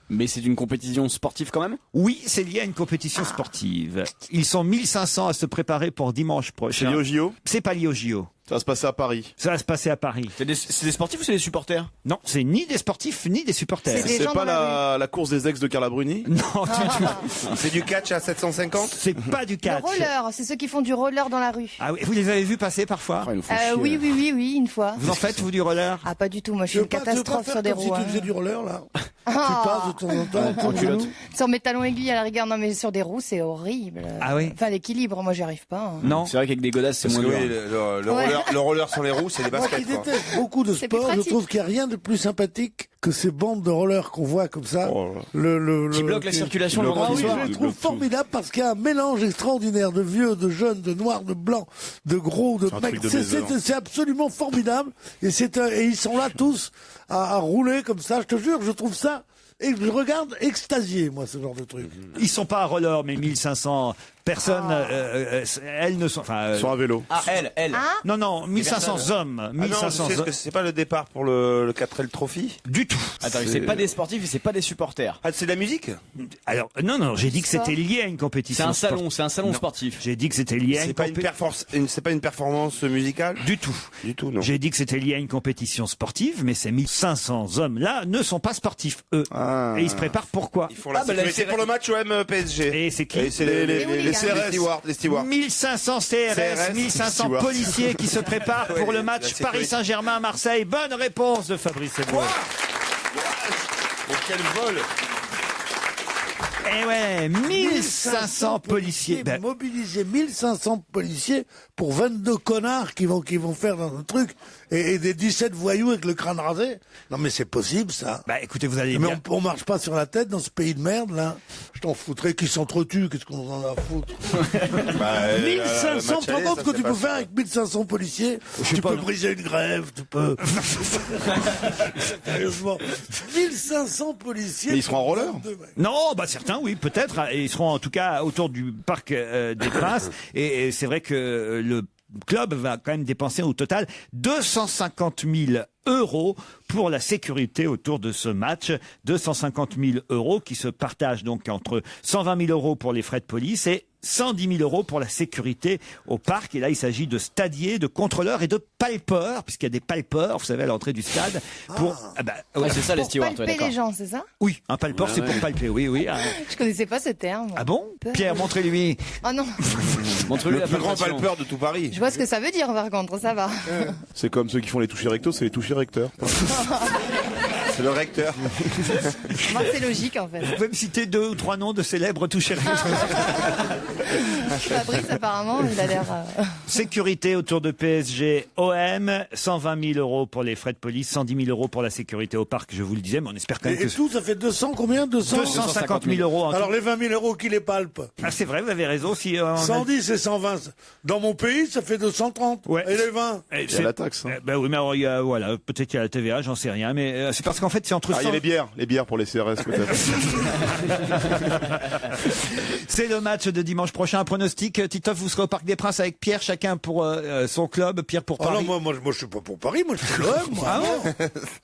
Speaker 4: Mais c'est une compétition sportive quand même?
Speaker 3: Oui, c'est lié à une compétition sportive. Ils sont 1500 à se préparer pour dimanche prochain.
Speaker 6: C'est lié au JO?
Speaker 3: C'est pas lié au JO.
Speaker 6: Ça va se passer à Paris.
Speaker 3: Ça va se passer à Paris.
Speaker 4: C'est des sportifs ou c'est des supporters?
Speaker 3: Non, c'est ni des sportifs ni des supporters.
Speaker 6: C'est pas la course des ex de Carla Bruni?
Speaker 3: Non, du tout.
Speaker 9: C'est du catch à 750?
Speaker 3: C'est pas du catch.
Speaker 7: Le roller, c'est ceux qui font du roller dans la rue.
Speaker 3: Ah oui, vous les avez vus passer parfois?
Speaker 7: Oui, une fois.
Speaker 3: Vous en faites, vous, du roller?
Speaker 7: Ah, pas du tout. Moi, je suis une catastrophe sur des roues.
Speaker 5: Si tu faisais du roller, là. Tu passes de temps en temps.
Speaker 4: En culotte.
Speaker 7: Sur mes talons aiguilles à la rigueur, non, mais sur des roues, c'est horrible.
Speaker 3: Ah oui?
Speaker 7: Enfin, l'équilibre, moi, j'y arrive pas.
Speaker 3: Non.
Speaker 4: C'est vrai qu'avec des godasses, c'est moins dur.
Speaker 9: Le roller sans les roues, c'est les
Speaker 5: Moi
Speaker 9: baskets.
Speaker 5: qui déteste beaucoup de sport, je trouve qu'il n'y a rien de plus sympathique que ces bandes de rollers qu'on voit comme ça.
Speaker 4: Qui bloquent la circulation le vendredi soir.
Speaker 5: Je les trouve formidables parce qu'il y a un mélange extraordinaire de vieux, de jeunes, de noirs, de blancs, de gros, de mecs. C'est absolument formidable. Et ils sont là tous à rouler comme ça. Je te jure, je trouve ça. Et je regarde extasié, moi, ce genre de truc.
Speaker 3: Ils sont pas à roller, mais 1500 personnes, elles ne sont...
Speaker 6: Ils sont à vélo.
Speaker 4: Ah, elles.
Speaker 3: Non, 1500 hommes. 1500 hommes.
Speaker 9: C'est pas le départ pour le 4L Trophy?
Speaker 3: Du tout.
Speaker 4: Attends, c'est pas des sportifs et c'est pas des supporters.
Speaker 9: Ah, c'est de la musique?
Speaker 3: Alors, non, j'ai dit que c'était lié à une compétition.
Speaker 4: C'est un salon sportif.
Speaker 3: J'ai dit que c'était lié à
Speaker 9: C'est pas une performance musicale?
Speaker 3: Du tout.
Speaker 9: Du tout, non.
Speaker 3: J'ai dit que c'était lié à une compétition sportive, mais ces 1500 hommes-là ne sont pas sportifs, eux. Et ils se préparent pourquoi?
Speaker 9: Ils font la sécurité pour le match OM PSG.
Speaker 3: Et c'est qui?
Speaker 9: C'est les CRS. Les stewards.
Speaker 3: 1500 CRS, 1500 policiers qui se préparent pour le match Paris Saint-Germain-Marseille. Bonne réponse de Fabrice Eboué.
Speaker 9: Quel vol!
Speaker 3: Eh ouais, 1500 policiers.
Speaker 5: Mobiliser 1500 policiers pour 22 connards qui vont faire dans un truc et des 17 voyous avec le crâne rasé. Non mais c'est possible ça.
Speaker 3: Bah écoutez, vous allez
Speaker 5: mais
Speaker 3: bien.
Speaker 5: on marche pas sur la tête dans ce pays de merde là. Je t'en foutrais qu'ils s'entretuent, qu'est-ce qu'on en a à foutre? 1500, tu te rends compte ce que tu peux faire avec 1500 policiers? Tu peux briser une grève, tu peux... Sérieusement. 1500 policiers...
Speaker 6: Mais ils seront en roller?
Speaker 3: Non, bah certains, oui, peut-être. Ils seront en tout cas autour du Parc des Princes. Et c'est vrai que le club va quand même dépenser au total 250 000 € pour la sécurité autour de ce match. 250 000 € qui se partagent donc entre 120 000 € pour les frais de police et 110 000 € pour la sécurité au parc. Et là, il s'agit de stadiers, de contrôleurs et de palpeurs, puisqu'il y a des palpeurs, vous savez, à l'entrée du stade.
Speaker 4: C'est ça les stewards,
Speaker 7: pour palper les gens, c'est ça?
Speaker 3: Oui, un palpeur, c'est pour palper, oui.
Speaker 7: Je connaissais pas ce terme.
Speaker 3: Ah bon? Pierre, montrez-lui.
Speaker 7: Oh non.
Speaker 4: Montre-lui
Speaker 9: le plus grand palpeur de tout Paris.
Speaker 7: Je vois ce que ça veut dire, par contre, ça va.
Speaker 6: C'est comme ceux qui font les touchés rectos, c'est les touchés recteurs.
Speaker 9: C'est le recteur.
Speaker 7: Moi, c'est logique en fait.
Speaker 3: Vous pouvez me citer 2 ou 3 noms de célèbres touchés
Speaker 7: Fabrice, apparemment, il a l'air.
Speaker 3: Sécurité autour de PSG, OM, 120 000 euros pour les frais de police, 110 000 euros pour la sécurité au parc, je vous le disais, mais on espère quand même
Speaker 5: Et
Speaker 3: que...
Speaker 5: tout, ça fait 200 combien
Speaker 3: 250 000 euros en tout.
Speaker 5: Alors les 20 000 euros qui les palpent.
Speaker 3: Ah, c'est vrai, vous avez raison. Si,
Speaker 5: 110 et 120. Dans mon pays, ça fait 230.
Speaker 3: Ouais.
Speaker 5: Et les 20
Speaker 6: Il y a la taxe.
Speaker 3: Ben oui, mais alors, il y a, voilà, peut-être qu'il y a la TVA, j'en sais rien, mais c'est parce qu'en fait, c'est entre
Speaker 6: Ah, il y a les bières pour les CRS peut-être.
Speaker 3: C'est le match de dimanche prochain. Un pronostic, Titoff, vous serez au Parc des Princes avec Pierre, chacun pour son club. Pierre pour Paris.
Speaker 5: non, moi je suis pas pour Paris, moi je suis l'OM.
Speaker 3: Ah
Speaker 5: non.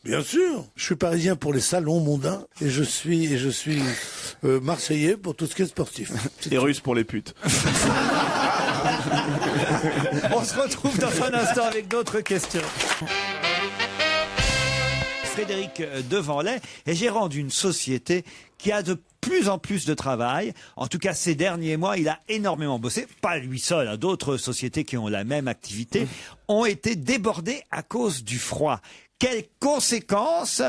Speaker 5: Bien sûr. Je suis parisien pour les salons mondains et je suis marseillais pour tout ce qui est sportif.
Speaker 6: Et russe pour les putes.
Speaker 3: On se retrouve dans un instant avec d'autres questions. Frédéric Devanlay est gérant d'une société qui a de plus en plus de travail. En tout cas, ces derniers mois, il a énormément bossé. Pas lui seul, hein. D'autres sociétés qui ont la même activité ont été débordées à cause du froid. Quelles conséquences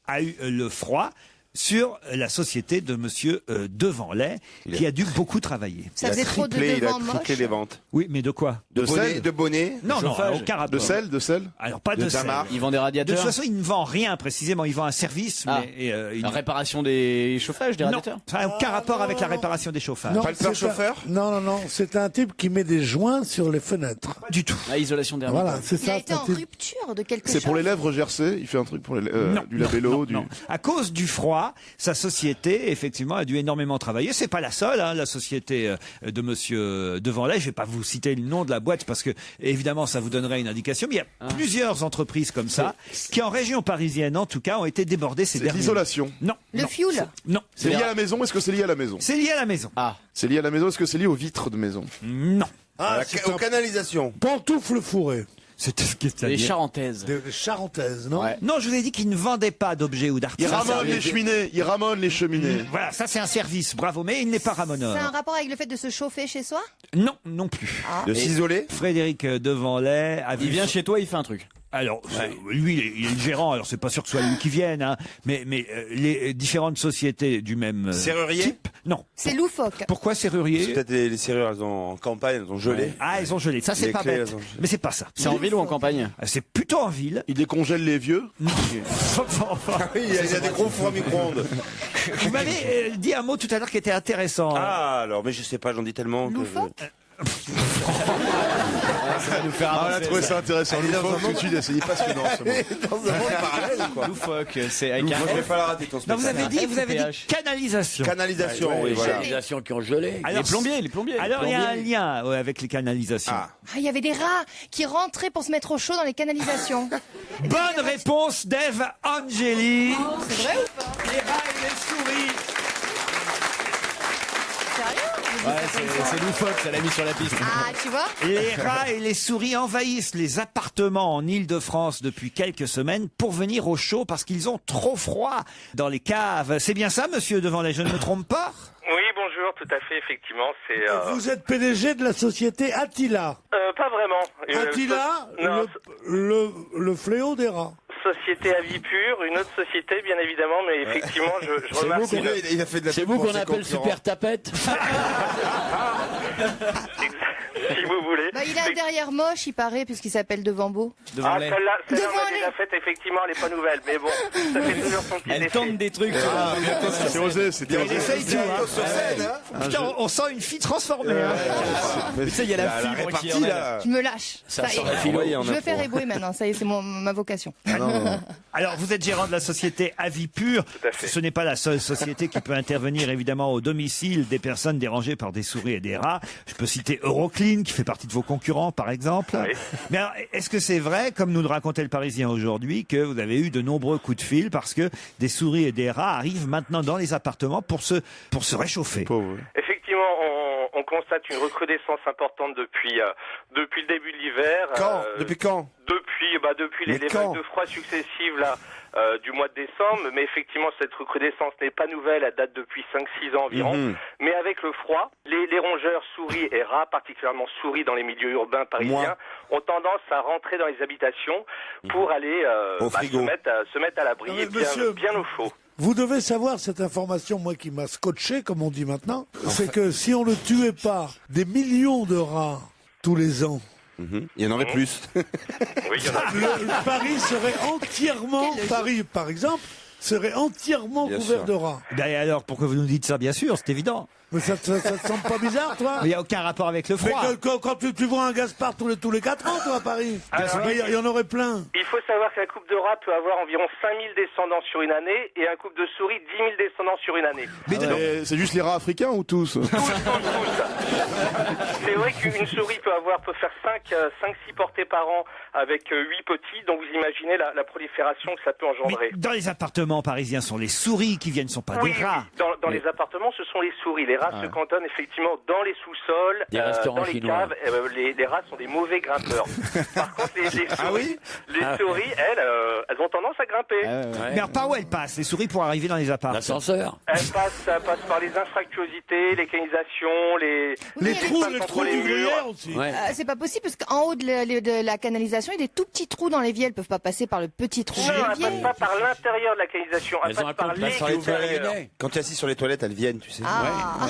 Speaker 3: a eu le froid sur la société de monsieur Devanlay, qui a dû beaucoup travailler?
Speaker 7: Ça faisait trop de
Speaker 9: Il a
Speaker 7: devant
Speaker 9: triplé
Speaker 7: moche.
Speaker 9: les ventes.
Speaker 3: Oui, mais de quoi?
Speaker 9: De bonnet.
Speaker 3: Non, non,
Speaker 4: chauffage.
Speaker 3: aucun rapport.
Speaker 6: De sel.
Speaker 3: Alors, pas de sel.
Speaker 9: Tamar.
Speaker 4: Ils vendent des
Speaker 3: De
Speaker 4: radiateurs.
Speaker 3: toute façon, il ne vend rien précisément. Il vend un service,
Speaker 4: Ah.
Speaker 3: mais
Speaker 4: La réparation des chauffages, des
Speaker 3: non,
Speaker 4: radiateurs.
Speaker 3: ça n'a aucun rapport avec la réparation des chauffages.
Speaker 9: Pas le peur chauffeur.
Speaker 5: Non, c'est un type qui met des joints sur les fenêtres.
Speaker 3: Pas du tout.
Speaker 4: La isolation thermique.
Speaker 5: Voilà, c'est
Speaker 7: Il a
Speaker 5: ça.
Speaker 7: été
Speaker 5: c'est un
Speaker 7: en
Speaker 5: type-
Speaker 7: rupture de quelque chose.
Speaker 6: C'est pour les lèvres gercées. Il fait un truc pour les
Speaker 3: Non,
Speaker 6: du labello.
Speaker 3: non. À cause du froid, sa société, effectivement, a dû énormément travailler. C'est pas la seule, hein, la société de monsieur Devanlay. Je vais pas vous citer le nom de la boîte parce que, évidemment, ça vous donnerait une indication. Mais il y a plusieurs entreprises comme ça qui, en région parisienne, en tout cas, ont été débordées ces
Speaker 6: C'est
Speaker 3: derniers
Speaker 6: l'isolation.
Speaker 3: mois. Non.
Speaker 7: Le
Speaker 3: non,
Speaker 7: fioul.
Speaker 3: Non.
Speaker 6: C'est lié à la maison. Est-ce que c'est lié à la maison?
Speaker 3: C'est lié à la maison.
Speaker 4: Ah.
Speaker 6: C'est lié à la maison. Est-ce que c'est lié aux vitres de maison?
Speaker 3: Non.
Speaker 9: Aux canalisations.
Speaker 5: Pantoufle fourrée.
Speaker 3: C'était ce qui est à
Speaker 4: Les
Speaker 3: dire.
Speaker 4: charentaises.
Speaker 5: Des charentaises, non?
Speaker 4: Ouais.
Speaker 3: Non, je vous ai dit qu'ils ne vendaient pas d'objets ou
Speaker 6: Il
Speaker 3: d'articles.
Speaker 6: ramone les cheminées. Il ramone les cheminées.
Speaker 3: Voilà, ça c'est un service, bravo, mais il n'est pas ramoneur.
Speaker 7: C'est un rapport avec le fait de se chauffer chez soi?
Speaker 3: Non, non plus.
Speaker 9: De s'isoler.
Speaker 3: Frédéric Devanlay a vu...
Speaker 4: Il vient chez toi, il fait un truc.
Speaker 3: Alors, lui, il est le gérant, alors c'est pas sûr que ce soit lui qui vienne, hein, mais les différentes sociétés du même
Speaker 9: Serrurier.
Speaker 3: type, non.
Speaker 7: C'est loufoque.
Speaker 3: Pourquoi serrurier?
Speaker 9: Peut-être les serrures, elles ont en campagne, elles ont gelé.
Speaker 3: Ah, elles ont gelé. Ça, c'est
Speaker 9: Les
Speaker 3: pas
Speaker 9: clés,
Speaker 3: bête.
Speaker 9: elles ont gelé.
Speaker 3: Mais c'est pas ça.
Speaker 4: C'est en ville ou en campagne?
Speaker 3: C'est plutôt en ville.
Speaker 6: Il décongèle les vieux.
Speaker 9: Oui, il y a des gros fours à micro-ondes.
Speaker 3: Vous m'avez dit un mot tout à l'heure qui était intéressant.
Speaker 9: Ah, alors, mais je sais pas, j'en dis tellement. que je-
Speaker 7: Loufoque.
Speaker 4: Ça va nous faire
Speaker 6: Ah, on a
Speaker 4: avancer.
Speaker 6: trouvé ça intéressant.
Speaker 9: Elle est dans
Speaker 6: Loufoque,
Speaker 9: un
Speaker 6: tout de suite, c'est passionnant ce mot.
Speaker 9: Dans un monde parallèle, quoi.
Speaker 4: Loufoque, c'est avec
Speaker 9: Moi, je
Speaker 4: un
Speaker 9: vais pas la rater ton
Speaker 3: Non, vous
Speaker 9: spectacle.
Speaker 3: avez dit
Speaker 4: FPH.
Speaker 3: canalisation.
Speaker 9: Canalisation, oui,
Speaker 8: Les
Speaker 9: voilà.
Speaker 8: canalisations qui ont gelé.
Speaker 3: Alors,
Speaker 4: Les plombiers.
Speaker 3: Alors, il y a un lien avec les canalisations.
Speaker 9: Ah.
Speaker 7: Ah, il y avait des rats qui rentraient pour se mettre au chaud dans les canalisations.
Speaker 3: Bonne réponse d'Eve Angeli.
Speaker 7: C'est vrai ou pas?
Speaker 3: Les rats et les souris.
Speaker 7: Sérieux?
Speaker 4: Ouais, c'est loufoque, ça l'a mis sur la piste.
Speaker 7: Ah, tu vois?
Speaker 3: Les rats et les souris envahissent les appartements en Île-de-France depuis quelques semaines pour venir au chaud parce qu'ils ont trop froid dans les caves. C'est bien ça, monsieur Devanlay, je ne me trompe pas?
Speaker 11: Oui, bonjour, tout à fait, effectivement, c'est...
Speaker 5: Vous êtes PDG de la société Attila.
Speaker 11: Pas vraiment.
Speaker 5: Attila,
Speaker 11: Non,
Speaker 5: le fléau des rats.
Speaker 11: société à vie pure, une autre société, bien évidemment, mais effectivement, je remarque...
Speaker 9: C'est vrai, il a fait de la
Speaker 8: C'est
Speaker 9: pub
Speaker 8: vous
Speaker 9: pour
Speaker 8: qu'on
Speaker 9: ses
Speaker 8: appelle
Speaker 9: concurrents.
Speaker 8: super tapette.
Speaker 11: si vous voulez.
Speaker 7: Bah, il a un derrière moche, il paraît, puisqu'il s'appelle Devambeau.
Speaker 11: Ah, celle-là, on
Speaker 7: Devant
Speaker 11: l'a
Speaker 7: les-
Speaker 11: déjà faite, effectivement, elle est pas nouvelle, mais bon, ça fait toujours son petit
Speaker 4: Elle
Speaker 11: effet.
Speaker 4: tente des trucs.
Speaker 6: C'est osé, c'était
Speaker 3: Il
Speaker 6: osé.
Speaker 3: essaye tout, hein.
Speaker 9: Sur scène, hein.
Speaker 3: Putain, on sent une fille transformée. hein.
Speaker 4: Tu sais, il y a la fibre qui
Speaker 9: répartie,
Speaker 4: en elle.
Speaker 9: là.
Speaker 7: Je me lâche.
Speaker 8: Ça
Speaker 7: y est.
Speaker 8: sent la philo.
Speaker 7: Je veux faire ébouer maintenant, ça y est, c'est ma vocation.
Speaker 3: Alors, vous êtes gérant de la société Avis Pur.
Speaker 11: à fait.
Speaker 3: Ce n'est pas la seule société qui peut intervenir, évidemment, au domicile des personnes dérangées par des souris et des rats. Je peux citer Euroclean, qui fait partie de vos concurrents, par exemple.
Speaker 11: Oui.
Speaker 3: Mais alors, est-ce que c'est vrai, comme nous le racontait le Parisien aujourd'hui, que vous avez eu de nombreux coups de fil parce que des souris et des rats arrivent maintenant dans les appartements pour se réchauffer?
Speaker 6: Pauvre.
Speaker 11: Effectivement, on constate une recrudescence importante depuis le début de l'hiver.
Speaker 9: Quand Depuis quand
Speaker 11: Depuis les
Speaker 9: Mais quand
Speaker 11: vagues de froid successives là, du mois de décembre. Mais effectivement, cette recrudescence n'est pas nouvelle, elle date depuis 5-6 ans environ.
Speaker 9: Mhm.
Speaker 11: Mais avec avec le froid, les rongeurs, souris et rats, particulièrement souris dans les milieux urbains parisiens, ont tendance à rentrer dans les habitations pour aller se mettre à l'abri et bien au chaud.
Speaker 5: Vous devez savoir cette information, moi qui m'a scotché, comme on dit maintenant, c'est que si on ne tuait pas des millions de rats tous les ans,
Speaker 9: il y en aurait plus.
Speaker 11: Oui, il y en a.
Speaker 5: Paris serait entièrement, Paris par exemple, serait entièrement couvert de rats.
Speaker 3: Ben et alors, pourquoi vous nous dites ça? Bien sûr, c'est évident.
Speaker 5: Mais ça te semble pas bizarre, toi?
Speaker 3: Il n'y a aucun rapport avec le froid.
Speaker 5: Mais quand tu vois un Gaspard tous les 4 ans, toi, à Paris, il y en aurait plein.
Speaker 11: Il faut savoir qu'un couple de rats peut avoir environ 5000 descendants sur une année et un couple de souris 10 000 descendants sur une année.
Speaker 6: Mais c'est juste les rats africains ou tous?
Speaker 11: Tous. C'est vrai qu'une souris peut faire 5-6 portées par an avec 8 petits, donc vous imaginez la prolifération que ça peut engendrer.
Speaker 3: Mais dans les appartements parisiens, sont les souris qui viennent, ne sont pas des rats.
Speaker 11: Dans les appartements, ce sont les souris. Les rats se cantonnent effectivement dans les sous-sols, dans les caves. Les rats sont des mauvais grimpeurs. Par contre, les souris, elles ont tendance à grimper.
Speaker 3: Mais alors, par où elles passent, les souris, pour arriver dans les appartements?
Speaker 8: L'ascenseur.
Speaker 11: Ça passe par les infractuosités, les canalisations, les
Speaker 5: trous du gruyère aussi.
Speaker 7: C'est pas possible parce qu'en haut de la canalisation, il y a des tout petits trous dans l'évier. Elles peuvent pas passer par le petit trou
Speaker 11: Non,
Speaker 7: de
Speaker 11: elles
Speaker 7: l'évier.
Speaker 11: passent pas par l'intérieur de la canalisation. Elles passent par l'extérieur.
Speaker 9: Quand tu es assis sur les toilettes, elles viennent, tu sais.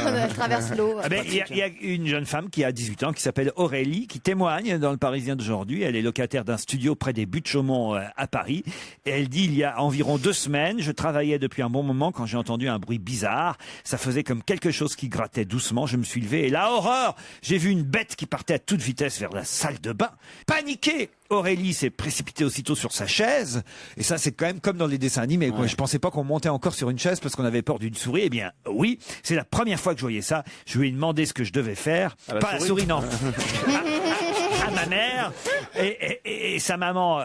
Speaker 7: Elles traversent l'eau.
Speaker 3: Il y a une jeune femme qui a 18 ans qui s'appelle Aurélie, qui témoigne dans le Parisien d'aujourd'hui. Elle est locataire d'un studio près des Buttes-Chaumont à Paris. Et elle dit, il y a environ 2 semaines, je travaillais depuis un bon moment quand j'ai entendu un bruit bizarre. Ça faisait comme quelque chose qui grattait doucement. Je me suis levé et la horreur! J'ai vu une bête qui partait à toute vitesse vers la salle de bain. Paniquée! Aurélie s'est précipitée aussitôt sur sa chaise. Et ça, c'est quand même comme dans les dessins animés. Quoi. Je pensais pas qu'on montait encore sur une chaise parce qu'on avait peur d'une souris. Eh bien, oui, c'est la première fois que je voyais ça. Je lui ai demandé ce que je devais faire. Pas la souris, non. À ma mère. Et sa maman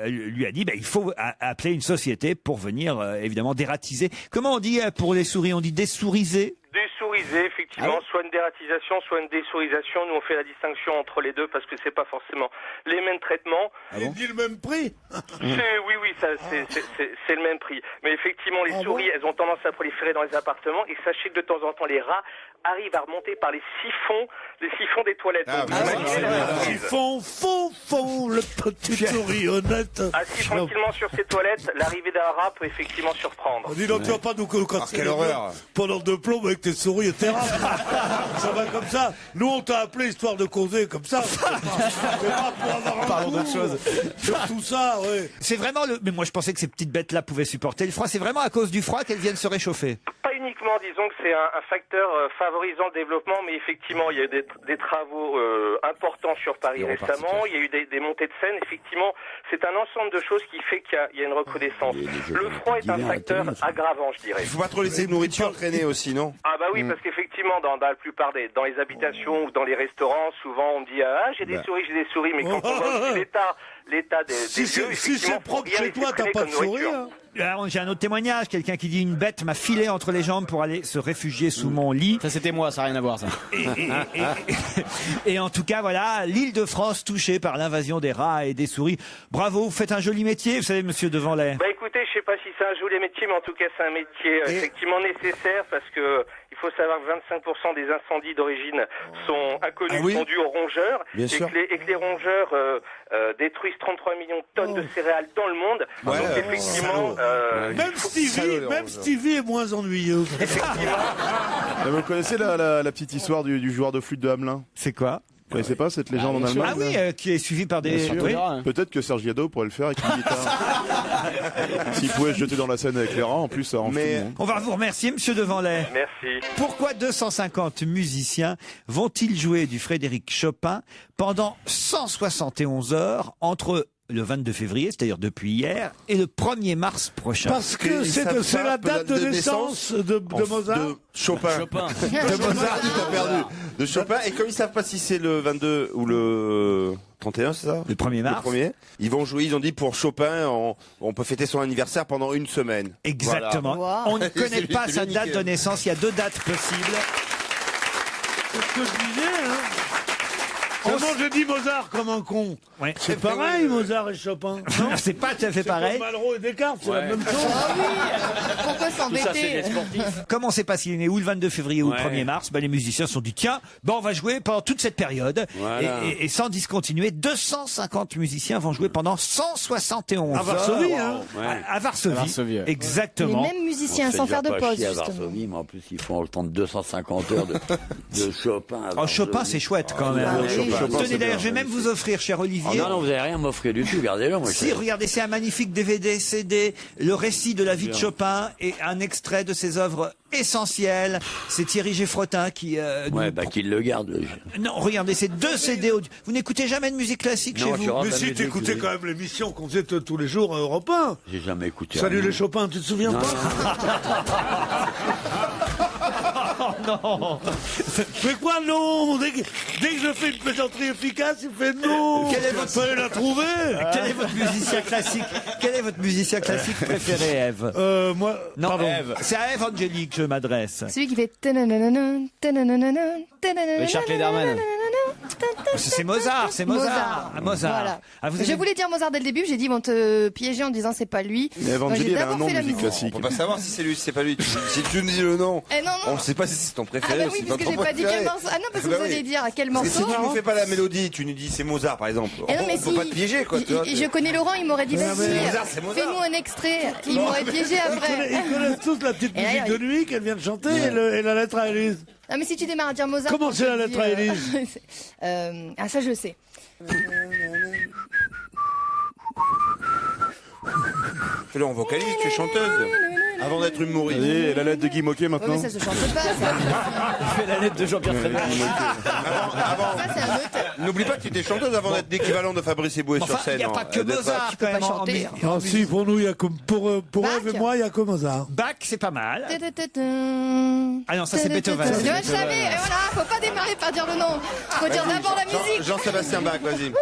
Speaker 3: lui a dit, il faut appeler une société pour venir, évidemment, dératiser. Comment on dit pour les souris? On dit déssouriser?
Speaker 11: Désouriser, effectivement, soit une dératisation, soit une désourisation. Nous, on fait la distinction entre les deux parce que c'est pas forcément les mêmes traitements.
Speaker 5: Il dit le même prix?
Speaker 11: Oui, c'est le même prix. Mais effectivement, les souris, elles ont tendance à proliférer dans les appartements. Et sachez que de temps en temps, les rats arrivent à remonter par les siphons des toilettes.
Speaker 5: Siphon, le petit souris honnête.
Speaker 11: Assis tranquillement sur ces toilettes, l'arrivée d'un rat peut effectivement surprendre.
Speaker 5: Dis donc, tu vas pas nous casser
Speaker 9: quelle horreur.
Speaker 5: pendant 2 plombs avec tes souris et tes rats. Ça va comme ça. Nous, on t'a appelé histoire de causer comme ça. C'est pas pour avoir un
Speaker 6: Parlons d'autre chose.
Speaker 5: Sur tout ça, ouais.
Speaker 3: C'est vraiment mais moi, je pensais que ces petites bêtes-là pouvaient supporter le froid. C'est vraiment à cause du froid qu'elles viennent se réchauffer.
Speaker 11: Pas uniquement, disons que c'est un facteur favorisant le développement, mais effectivement, il y a eu des travaux importants sur Paris récemment. Il y a eu des montées de scène. Effectivement, c'est un ensemble de choses qui fait qu'il y a une recrudescence. Le froid est un facteur aggravant, je dirais.
Speaker 9: Il faut pas trop laisser de nourriture traîner aussi, non?
Speaker 11: Ah bah oui, parce qu'effectivement, dans la plupart dans les habitations ou dans les restaurants, souvent on me dit j'ai des souris, mais quand on voit aussi l'état des lieux,
Speaker 5: si c'est propre chez toi, t'as pas de souris, hein.
Speaker 3: Alors, j'ai un autre témoignage, quelqu'un qui dit une bête m'a filé entre les jambes pour aller se réfugier sous mon lit.
Speaker 4: Ça, c'était moi, ça n'a rien à voir, ça.
Speaker 3: Et en tout cas, voilà, l'Île-de-France touchée par l'invasion des rats et des souris. Bravo, vous faites un joli métier, vous savez, monsieur Devanlay.
Speaker 11: Bah écoutez, je sais pas si c'est un joli métier, mais en tout cas, c'est un métier effectivement nécessaire parce que il faut savoir que 25% des incendies d'origine sont inconnus, sont dus aux rongeurs, et que les rongeurs détruisent 33 millions de tonnes de céréales dans le monde. Donc effectivement,
Speaker 5: même Stevie est moins ennuyeux.
Speaker 6: Vous connaissez la petite histoire du joueur de flûte de Hamelin?
Speaker 3: C'est quoi?
Speaker 6: Vous connaissez pas cette légende en Allemagne?
Speaker 3: Ah oui, qui est suivie par des...
Speaker 6: Oui. Peut-être que Serge Gaido pourrait le faire avec une guitare. S'il pouvait se jeter dans la Seine avec les rats, en plus, ça arrange tout le monde.
Speaker 3: On va vous remercier, monsieur Devanlay.
Speaker 11: Merci.
Speaker 3: Pourquoi 250 musiciens vont-ils jouer du Frédéric Chopin pendant 171 heures entre le 22 février, c'est-à-dire depuis hier, et le 1er mars prochain?
Speaker 5: Parce que c'est la date de naissance de Mozart.
Speaker 9: De Chopin. De Mozart, tu t'as perdu. De Chopin. Et comme ils savent pas si c'est le 22 ou le 31, c'est ça?
Speaker 3: Le 1er mars.
Speaker 9: Le 1er. Ils vont jouer, ils ont dit pour Chopin, on peut fêter son anniversaire pendant 1 semaine.
Speaker 3: Exactement.
Speaker 7: Voilà.
Speaker 3: On ne connaît pas sa date de naissance, il y a 2 dates possibles.
Speaker 5: C'est ce que je disais, hein. Moi, je dis Mozart comme un con.
Speaker 3: Ouais.
Speaker 5: C'est pareil, Mozart et Chopin.
Speaker 3: Non, c'est pas tout à fait pareil.
Speaker 5: Comme Malraux et Descartes, c'est la même chose.
Speaker 7: Ah oui. Pourquoi
Speaker 4: Tout ça, c'est
Speaker 7: s'embêter
Speaker 4: des sportifs.
Speaker 3: Comme on ne sait pas s'il est né ou le 22 février ou le 1er mars, les musiciens se sont dit tiens, on va jouer pendant toute cette période.
Speaker 8: Voilà.
Speaker 3: Et sans discontinuer, 250 musiciens vont jouer pendant 171
Speaker 5: À Varsovie,
Speaker 3: heures.
Speaker 5: hein.
Speaker 3: À Varsovie.
Speaker 4: Varsovie, ouais.
Speaker 7: Les
Speaker 3: Exactement.
Speaker 7: mêmes musiciens
Speaker 8: On fait
Speaker 7: sans
Speaker 8: déjà
Speaker 7: faire de
Speaker 8: pas
Speaker 7: pause
Speaker 8: chier à
Speaker 7: justement.
Speaker 8: Varsovie, mais en plus, ils font autant de 250 heures de Chopin. à
Speaker 3: Oh, Chopin,
Speaker 8: Varsovie.
Speaker 3: c'est chouette quand même.
Speaker 7: Ah, oui.
Speaker 6: Chopin,
Speaker 3: Tenez
Speaker 6: c'est
Speaker 3: d'ailleurs,
Speaker 6: bien.
Speaker 3: je vais même vous offrir, cher
Speaker 8: Oh,
Speaker 3: Olivier.
Speaker 8: non, vous n'allez rien m'offrir du tout, gardez-le. Moi,
Speaker 3: Si, regardez, c'est un magnifique DVD, CD, le récit de la vie de Chopin et un extrait de ses œuvres essentielles. C'est Thierry Geffrotin qui...
Speaker 8: Ouais, qu'il le garde.
Speaker 3: Non, regardez, c'est 2 CD audio. Vous n'écoutez jamais de musique classique
Speaker 8: Non,
Speaker 3: chez
Speaker 8: tu
Speaker 3: vous
Speaker 8: rentres
Speaker 5: Mais
Speaker 8: la
Speaker 5: si,
Speaker 8: musique,
Speaker 5: t'écoutais
Speaker 8: oui.
Speaker 5: quand même l'émission qu'on faisait tous les jours à Europe 1.
Speaker 8: J'ai jamais écouté.
Speaker 5: Salut
Speaker 8: rien.
Speaker 5: les Chopins, tu te souviens pas?
Speaker 3: Non.
Speaker 5: Mais quoi non? Dès que je fais une plaisanterie efficace, il fait non.
Speaker 3: Quel est votre-
Speaker 5: Fallait la trouver.
Speaker 3: Quel est votre musicien classique Quel est votre musicien classique préféré, Ève?
Speaker 5: Moi,
Speaker 3: Non,
Speaker 5: pardon.
Speaker 3: Ève. C'est à Ève Angélique que je m'adresse.
Speaker 7: Celui qui fait tananana, tananana, tananana,
Speaker 4: Richard Klederman.
Speaker 3: C'est Mozart, c'est Mozart. Ah, Mozart.
Speaker 7: Voilà.
Speaker 3: Ah, vous
Speaker 7: Je
Speaker 3: aimez-
Speaker 7: voulais dire Mozart dès le début, j'ai dit, ils vont te piéger en disant c'est pas lui.
Speaker 6: Mais
Speaker 7: Moi,
Speaker 6: Evangélie,
Speaker 7: j'ai
Speaker 6: elle a un
Speaker 7: d'abord
Speaker 6: nom
Speaker 7: fait
Speaker 6: de
Speaker 7: la
Speaker 6: musique
Speaker 7: musique.
Speaker 6: classique.
Speaker 9: On peut pas savoir si c'est lui, si c'est pas lui. Si tu nous dis le nom,
Speaker 7: Eh non,
Speaker 9: on
Speaker 7: non.
Speaker 9: ne sait pas si c'est ton
Speaker 7: Ah
Speaker 9: préféré
Speaker 7: bah
Speaker 9: ou
Speaker 7: oui,
Speaker 9: si
Speaker 7: parce
Speaker 9: c'est
Speaker 7: que
Speaker 9: pas
Speaker 7: j'ai
Speaker 9: ton
Speaker 7: pas dit
Speaker 9: préféré.
Speaker 7: quel morceau. Ah non, parce que
Speaker 9: Bah
Speaker 7: vous
Speaker 9: oui.
Speaker 7: allez dire à quel
Speaker 9: Parce que
Speaker 7: morceau.
Speaker 9: si tu nous fais pas la mélodie, tu nous dis c'est Mozart par exemple.
Speaker 7: Eh non, mais
Speaker 9: On peut
Speaker 7: si.
Speaker 9: pas te piéger quoi. tu vois.
Speaker 7: Je connais Laurent, il m'aurait dit
Speaker 5: Mais
Speaker 7: vas-y,
Speaker 9: Mozart, c'est Mozart.
Speaker 7: fais-nous un extrait. Il m'aurait piégé après.
Speaker 5: Ils connaissent tous la petite
Speaker 7: Et là,
Speaker 5: musique de nuit qu'elle vient de chanter et la lettre à Élise.
Speaker 7: Non, mais si tu démarres à dire Mozart.
Speaker 5: Comment
Speaker 7: je
Speaker 5: c'est
Speaker 7: te
Speaker 5: la
Speaker 7: dis,
Speaker 5: lettre à Élise
Speaker 7: Ah, ça, je sais.
Speaker 9: Fais-le en vocaliste, tu es chanteuse. Avant d'être humoriste.
Speaker 6: Et la lettre de Guy Moquet
Speaker 7: Ouais,
Speaker 6: maintenant.
Speaker 7: mais ça se chante pas. Ça,
Speaker 4: Fait la lettre de Jean-Pierre Frémaux.
Speaker 7: ça c'est un autre.
Speaker 9: N'oublie pas que tu étais chanteuse avant d'être l'équivalent de Fabrice Eboué sur
Speaker 3: Enfin, il
Speaker 9: scène.
Speaker 3: n'y a pas que
Speaker 9: D'être-
Speaker 3: Mozart
Speaker 7: peux
Speaker 3: quand
Speaker 7: pas
Speaker 3: même en
Speaker 7: chanter.
Speaker 3: musique.
Speaker 5: Ah si, pour nous, il y a comme pour
Speaker 7: Bach.
Speaker 5: Ève et moi, il y a que Mozart.
Speaker 3: Bach, c'est pas mal.
Speaker 7: Ah
Speaker 3: non, ça, c'est Beethoven.
Speaker 7: Je savais, et voilà, faut pas démarrer par dire le nom. Faut dire d'abord la musique.
Speaker 9: Jean-Sébastien Bach, vas-y.
Speaker 7: Et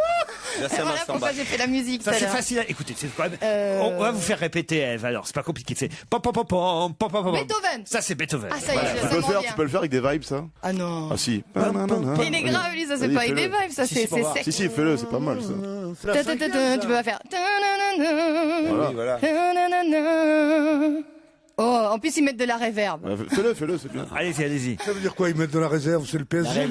Speaker 9: Jean-Sébastien
Speaker 7: voilà pourquoi
Speaker 9: Bach.
Speaker 7: j'ai fait la musique.
Speaker 3: Ça,
Speaker 7: tout à
Speaker 3: c'est
Speaker 7: l'heure.
Speaker 3: facile. Écoutez, c'est quand même. On va vous faire répéter, Ève. Alors, c'est pas compliqué. C'est pom pom pom pom pom pom pom.
Speaker 7: Beethoven.
Speaker 3: Ça, c'est Beethoven.
Speaker 7: Ah, ça y est,
Speaker 3: Voilà.
Speaker 7: je
Speaker 6: Tu peux le
Speaker 7: sens
Speaker 6: faire,
Speaker 7: bien.
Speaker 6: tu peux le faire avec des vibes, ça?
Speaker 7: Ah non.
Speaker 6: Ah si.
Speaker 7: Mais il est grave, lui, ça c'est
Speaker 6: Vas-y,
Speaker 7: pas avec des
Speaker 6: fais-le.
Speaker 7: vibes, ça c'est sec.
Speaker 6: Si, si, fais-le, c'est pas mal, ça.
Speaker 5: C'est la cinquième,
Speaker 7: Tu peux pas faire.
Speaker 9: Oui, voilà.
Speaker 7: Oh, en plus ils mettent de la réverb.
Speaker 6: Fais-le, c'est bien.
Speaker 3: Allez-y, allez-y.
Speaker 5: Ça veut dire quoi? Ils mettent de la réserve, c'est le PSG.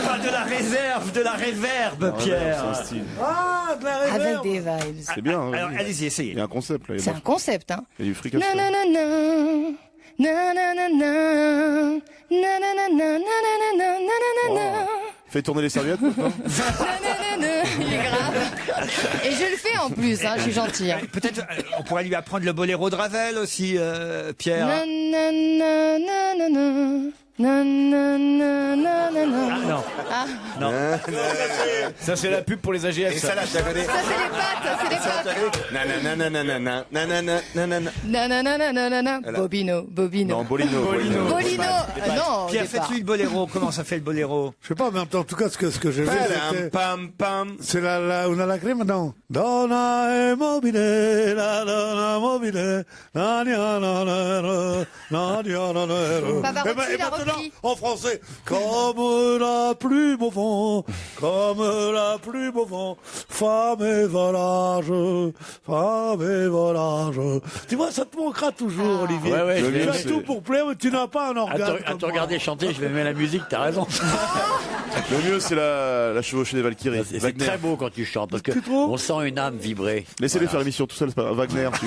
Speaker 3: Pas de la réserve, de la réverbe, Pierre.
Speaker 6: C'est un style.
Speaker 5: Ah, de la réserve.
Speaker 7: Avec des vibes.
Speaker 6: C'est bien. hein,
Speaker 3: Alors,
Speaker 6: vas-y.
Speaker 3: allez-y,
Speaker 6: Il
Speaker 3: essayez.
Speaker 6: y a un concept, là. Il y
Speaker 7: C'est
Speaker 6: a
Speaker 7: un concept, hein.
Speaker 6: du fric à se faire.
Speaker 7: Nananana, nananana, nananana, nananana,
Speaker 6: Fais tourner les serviettes, maintenant.
Speaker 7: nananana. Il est grave. Et je le fais en plus, hein, je suis gentil. Hein.
Speaker 3: Peut-être on pourrait lui apprendre le boléro de Ravel aussi, Pierre.
Speaker 7: Nanana, nanana, nanana, nanana.
Speaker 3: Ah non.
Speaker 7: Ah,
Speaker 3: Non.
Speaker 4: Ça, c'est la pub pour les AGF.
Speaker 9: Et ça là, tu as connu.
Speaker 7: ça c'est les pattes, c'est les pattes.
Speaker 9: Nanana, nanana, nanana.
Speaker 7: Nanana, nanana. Bobino, Bobino.
Speaker 6: Non, Bolino.
Speaker 7: Bolino. Non, au
Speaker 3: Pierre,
Speaker 7: départ.
Speaker 3: faites-lui le boléro. Comment ça fait le boléro?
Speaker 5: Je sais pas, mais en tout cas, ce que j'ai vu,
Speaker 9: Padam,
Speaker 5: c'était...
Speaker 9: pam, pam.
Speaker 5: C'est la una lacrime, non? Donna e mobile, la donna mobile, na nia na na na nia na na.
Speaker 7: Pavarotti
Speaker 5: Et
Speaker 7: l'a
Speaker 5: maintenant,
Speaker 7: repris.
Speaker 5: en français, comme la plume au vent, comme la plume au vent, femme et volage, femme et volage. Tu vois, ça te manquera toujours, Olivier.
Speaker 8: Ouais, ouais,
Speaker 5: tu
Speaker 8: je vais-
Speaker 5: as tout pour plaire, mais tu n'as pas un organe.
Speaker 8: À
Speaker 5: comme
Speaker 8: te
Speaker 5: moi.
Speaker 8: regarder chanter, je vais mettre la musique, t'as raison.
Speaker 6: Le mieux, c'est la chevauchée des Valkyries.
Speaker 8: C'est
Speaker 6: Wagner.
Speaker 8: très beau quand tu chantes, parce que
Speaker 5: Tu trouves
Speaker 8: on sent une âme vibrer.
Speaker 6: Laissez-les faire l'émission tout seul, c'est pas grave. Wagner, tu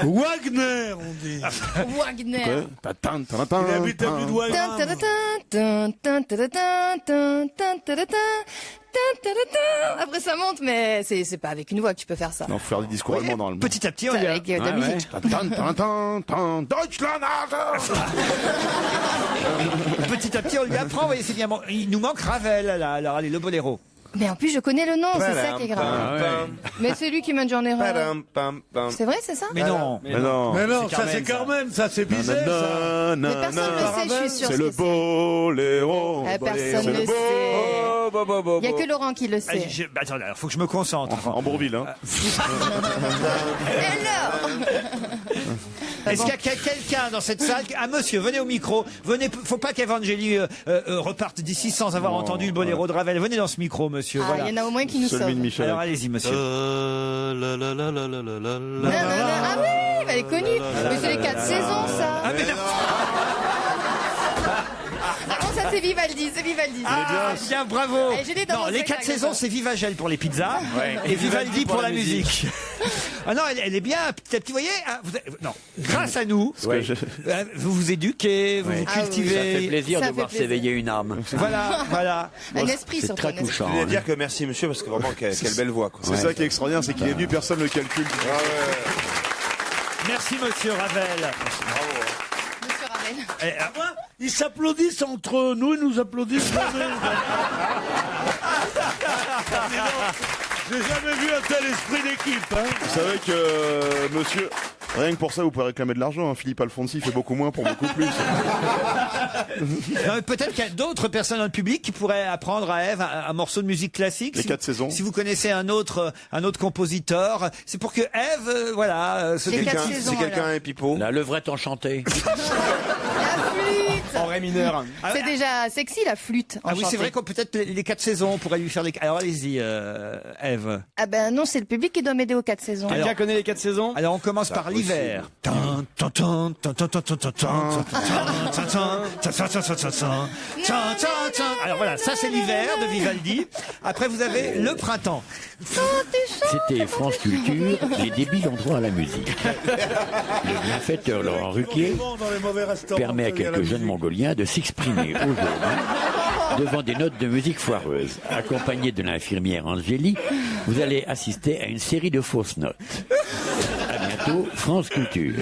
Speaker 5: Wagner, on dit.
Speaker 7: Wagner.
Speaker 5: Il habite à plus de Wagner.
Speaker 7: Tan, tan, tan, tan, tan, tan, tan, tan, tan, tan, tan, tan. Après ça monte, mais c'est pas avec une voix que tu peux faire ça.
Speaker 6: Non, faut faire des discours allemands normalement.
Speaker 3: Petit à petit, on
Speaker 7: C'est
Speaker 3: lui a...
Speaker 7: avec de la musique.
Speaker 6: Deutschland!
Speaker 3: Petit à petit, on lui apprend. Vous voyez, c'est bien. Bon, il nous manque Ravel, là. Alors, allez, le boléro.
Speaker 7: Mais en plus, je connais le nom, c'est ça qui est grave.
Speaker 9: Pam,
Speaker 7: Mais c'est lui qui m'a dit en erreur.
Speaker 9: pam, pam, pam.
Speaker 7: C'est vrai, c'est ça?
Speaker 3: Mais non.
Speaker 6: Mais non.
Speaker 5: Mais non,
Speaker 4: C'est
Speaker 5: ça
Speaker 4: Carmen,
Speaker 5: c'est
Speaker 4: ça.
Speaker 5: Carmen, ça c'est bizarre. Ça.
Speaker 7: Mais personne ne le sait, je suis sûre.
Speaker 6: C'est le boléro.
Speaker 7: Eh, personne
Speaker 6: C'est
Speaker 7: ne le
Speaker 6: le
Speaker 7: sait.
Speaker 9: Oh, bo, bo, bo,
Speaker 7: Il n'y a
Speaker 9: bo.
Speaker 7: que Laurent qui le
Speaker 3: Ah,
Speaker 7: sait.
Speaker 3: bah, attendez, alors, faut que je me concentre.
Speaker 6: En Bourville, hein.
Speaker 7: Et alors
Speaker 3: Est-ce qu'il y a quelqu'un dans cette salle? Un monsieur, venez au micro. Venez, faut pas qu'Evangélie reparte d'ici sans avoir entendu le boléro de Ravel. Venez dans ce micro, monsieur.
Speaker 7: Ah,
Speaker 3: Voilà.
Speaker 7: il y en a au moins qui nous sauvent.
Speaker 3: Alors allez-y, monsieur.
Speaker 7: Ah oui, elle est connue. Mais c'est les 4 saisons, ça.
Speaker 3: Ah, mais non.
Speaker 7: Non, ça c'est Vivaldi, c'est Vivaldi.
Speaker 3: Ah, bien, bravo.
Speaker 7: Allez, j'ai des dans
Speaker 3: Non,
Speaker 7: mon
Speaker 3: les
Speaker 7: spectacle,
Speaker 3: 4 saisons, c'est Vivagel pour les pizzas et Vivaldi pour la musique. Ah non, elle est bien. Petit, vous voyez, hein, non, grâce à nous, vous vous éduquez, vous vous cultivez.
Speaker 8: Ça fait plaisir
Speaker 7: Ça
Speaker 8: de
Speaker 7: fait
Speaker 8: voir
Speaker 7: plaisir.
Speaker 8: s'éveiller une âme.
Speaker 3: Voilà.
Speaker 7: Un esprit
Speaker 8: C'est
Speaker 7: surtout.
Speaker 8: très
Speaker 7: un esprit.
Speaker 8: touchant.
Speaker 9: Je voulais
Speaker 8: hein.
Speaker 9: dire que merci monsieur parce que vraiment quelle belle voix. Quoi.
Speaker 6: C'est ça qui est extraordinaire, c'est qu'il est venu, personne ne le calcule.
Speaker 3: Merci, monsieur Ravel.
Speaker 7: Monsieur Ravel.
Speaker 5: Ils s'applaudissent entre nous, ils nous applaudissent jamais. J'ai jamais vu un tel esprit d'équipe. Hein.
Speaker 6: Vous savez que, monsieur, rien que pour ça, vous pouvez réclamer de l'argent. Hein. Philippe Alfonsi fait beaucoup moins pour beaucoup plus.
Speaker 3: Non, mais peut-être qu'il y a d'autres personnes dans le public qui pourraient apprendre à Ève un morceau de musique classique.
Speaker 6: Les
Speaker 3: Si
Speaker 6: 4
Speaker 3: vous-
Speaker 6: saisons.
Speaker 3: Si vous connaissez un autre compositeur, c'est pour que Ève, voilà, se
Speaker 7: Les
Speaker 3: déclare.
Speaker 7: 4 saisons,
Speaker 9: Si quelqu'un
Speaker 7: alors.
Speaker 9: est pipeau.
Speaker 8: La levrette enchantée.
Speaker 7: La flûte.
Speaker 4: En ré mineur.
Speaker 7: C'est déjà sexy la flûte.
Speaker 3: Ah oui, c'est vrai qu'on peut-être les 4 saisons, on pourrait lui faire des. Alors allez-y, Ève.
Speaker 7: Ah ben non, c'est le public qui doit m'aider aux 4 saisons.
Speaker 4: Quelqu'un connaît les 4 saisons?
Speaker 3: Alors on commence par l'hiver. Alors voilà, ça c'est l'hiver de Vivaldi. Après vous avez le printemps.
Speaker 8: C'était France Culture, les débiles ont droit à la musique. Le bienfaiteur Laurent Ruquier
Speaker 5: Dans les mauvais restaurants,
Speaker 8: permet à
Speaker 5: il y a la
Speaker 8: quelques jeunes
Speaker 5: musique.
Speaker 8: Mongoliens de s'exprimer aujourd'hui devant des notes de musique foireuses. Accompagné de l'infirmière Angélie, vous allez assister à une série de fausses notes. À bientôt, France Culture.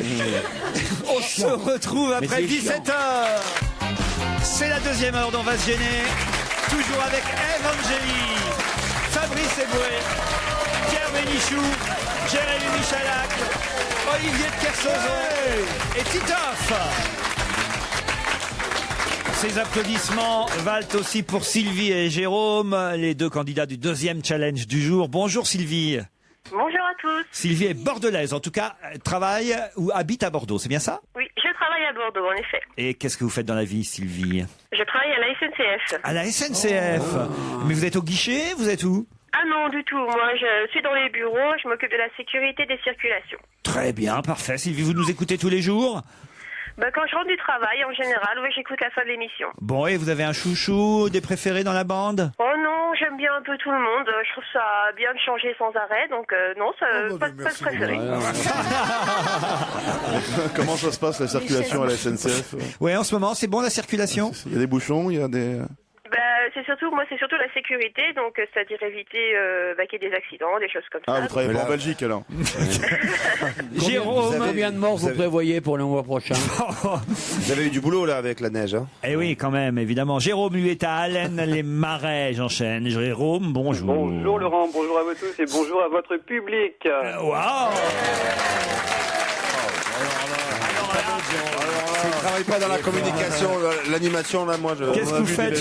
Speaker 3: On se retrouve
Speaker 8: Mais
Speaker 3: après
Speaker 8: c'est chiant.
Speaker 3: 17h. C'est la deuxième heure dont on va se gêner. Toujours avec Ève Angélie, Fabrice Eboué, Pierre Bénichou, Jérémy Michalak, Olivier de Kersauzon et Titoff. Ces applaudissements valent aussi pour Sylvie et Jérôme, les deux candidats du deuxième challenge du jour. Bonjour Sylvie.
Speaker 12: Bonjour à tous.
Speaker 3: Sylvie est bordelaise, en tout cas, elle travaille ou habite à Bordeaux, c'est bien ça?
Speaker 12: Oui, je travaille à Bordeaux, en effet.
Speaker 3: Et qu'est-ce que vous faites dans la vie, Sylvie?
Speaker 12: Je travaille à la SNCF.
Speaker 3: À la SNCF. Mais vous êtes au guichet? Vous êtes où?
Speaker 12: Ah non, du tout. Moi, je suis dans les bureaux. Je m'occupe de la sécurité des circulations.
Speaker 3: Très bien, parfait. Sylvie, vous nous écoutez tous les jours?
Speaker 12: Quand je rentre du travail, en général, oui, j'écoute la fin de l'émission.
Speaker 3: Bon, et vous avez un chouchou, des préférés dans la bande?
Speaker 12: Oh non, j'aime bien un peu tout le monde. Je trouve ça bien de changer sans arrêt. Donc non, ça, pas de préféré.
Speaker 6: Comment ça se passe la circulation à la SNCF?
Speaker 3: Ouais, en ce moment, c'est bon la circulation?
Speaker 6: Il y a des bouchons, il y a des...
Speaker 12: C'est surtout la sécurité, donc c'est-à-dire éviter qu'il y ait des accidents, des choses comme ça.
Speaker 6: Ah, vous travaillez pas en Belgique alors?
Speaker 3: Jérôme,
Speaker 8: Combien de morts vous prévoyez pour le mois prochain?
Speaker 9: Vous avez eu du boulot là avec la neige. Hein?
Speaker 3: Eh oui, quand même, évidemment. Jérôme, lui, est à Allen-les-Marais. J'enchaîne. Jérôme, bonjour.
Speaker 13: Bonjour Laurent, bonjour à vous tous et bonjour à votre public.
Speaker 3: Waouh!
Speaker 9: Je ne travaille pas dans la communication, l'animation là, moi je...
Speaker 3: Qu'est-ce que vous faites?
Speaker 6: À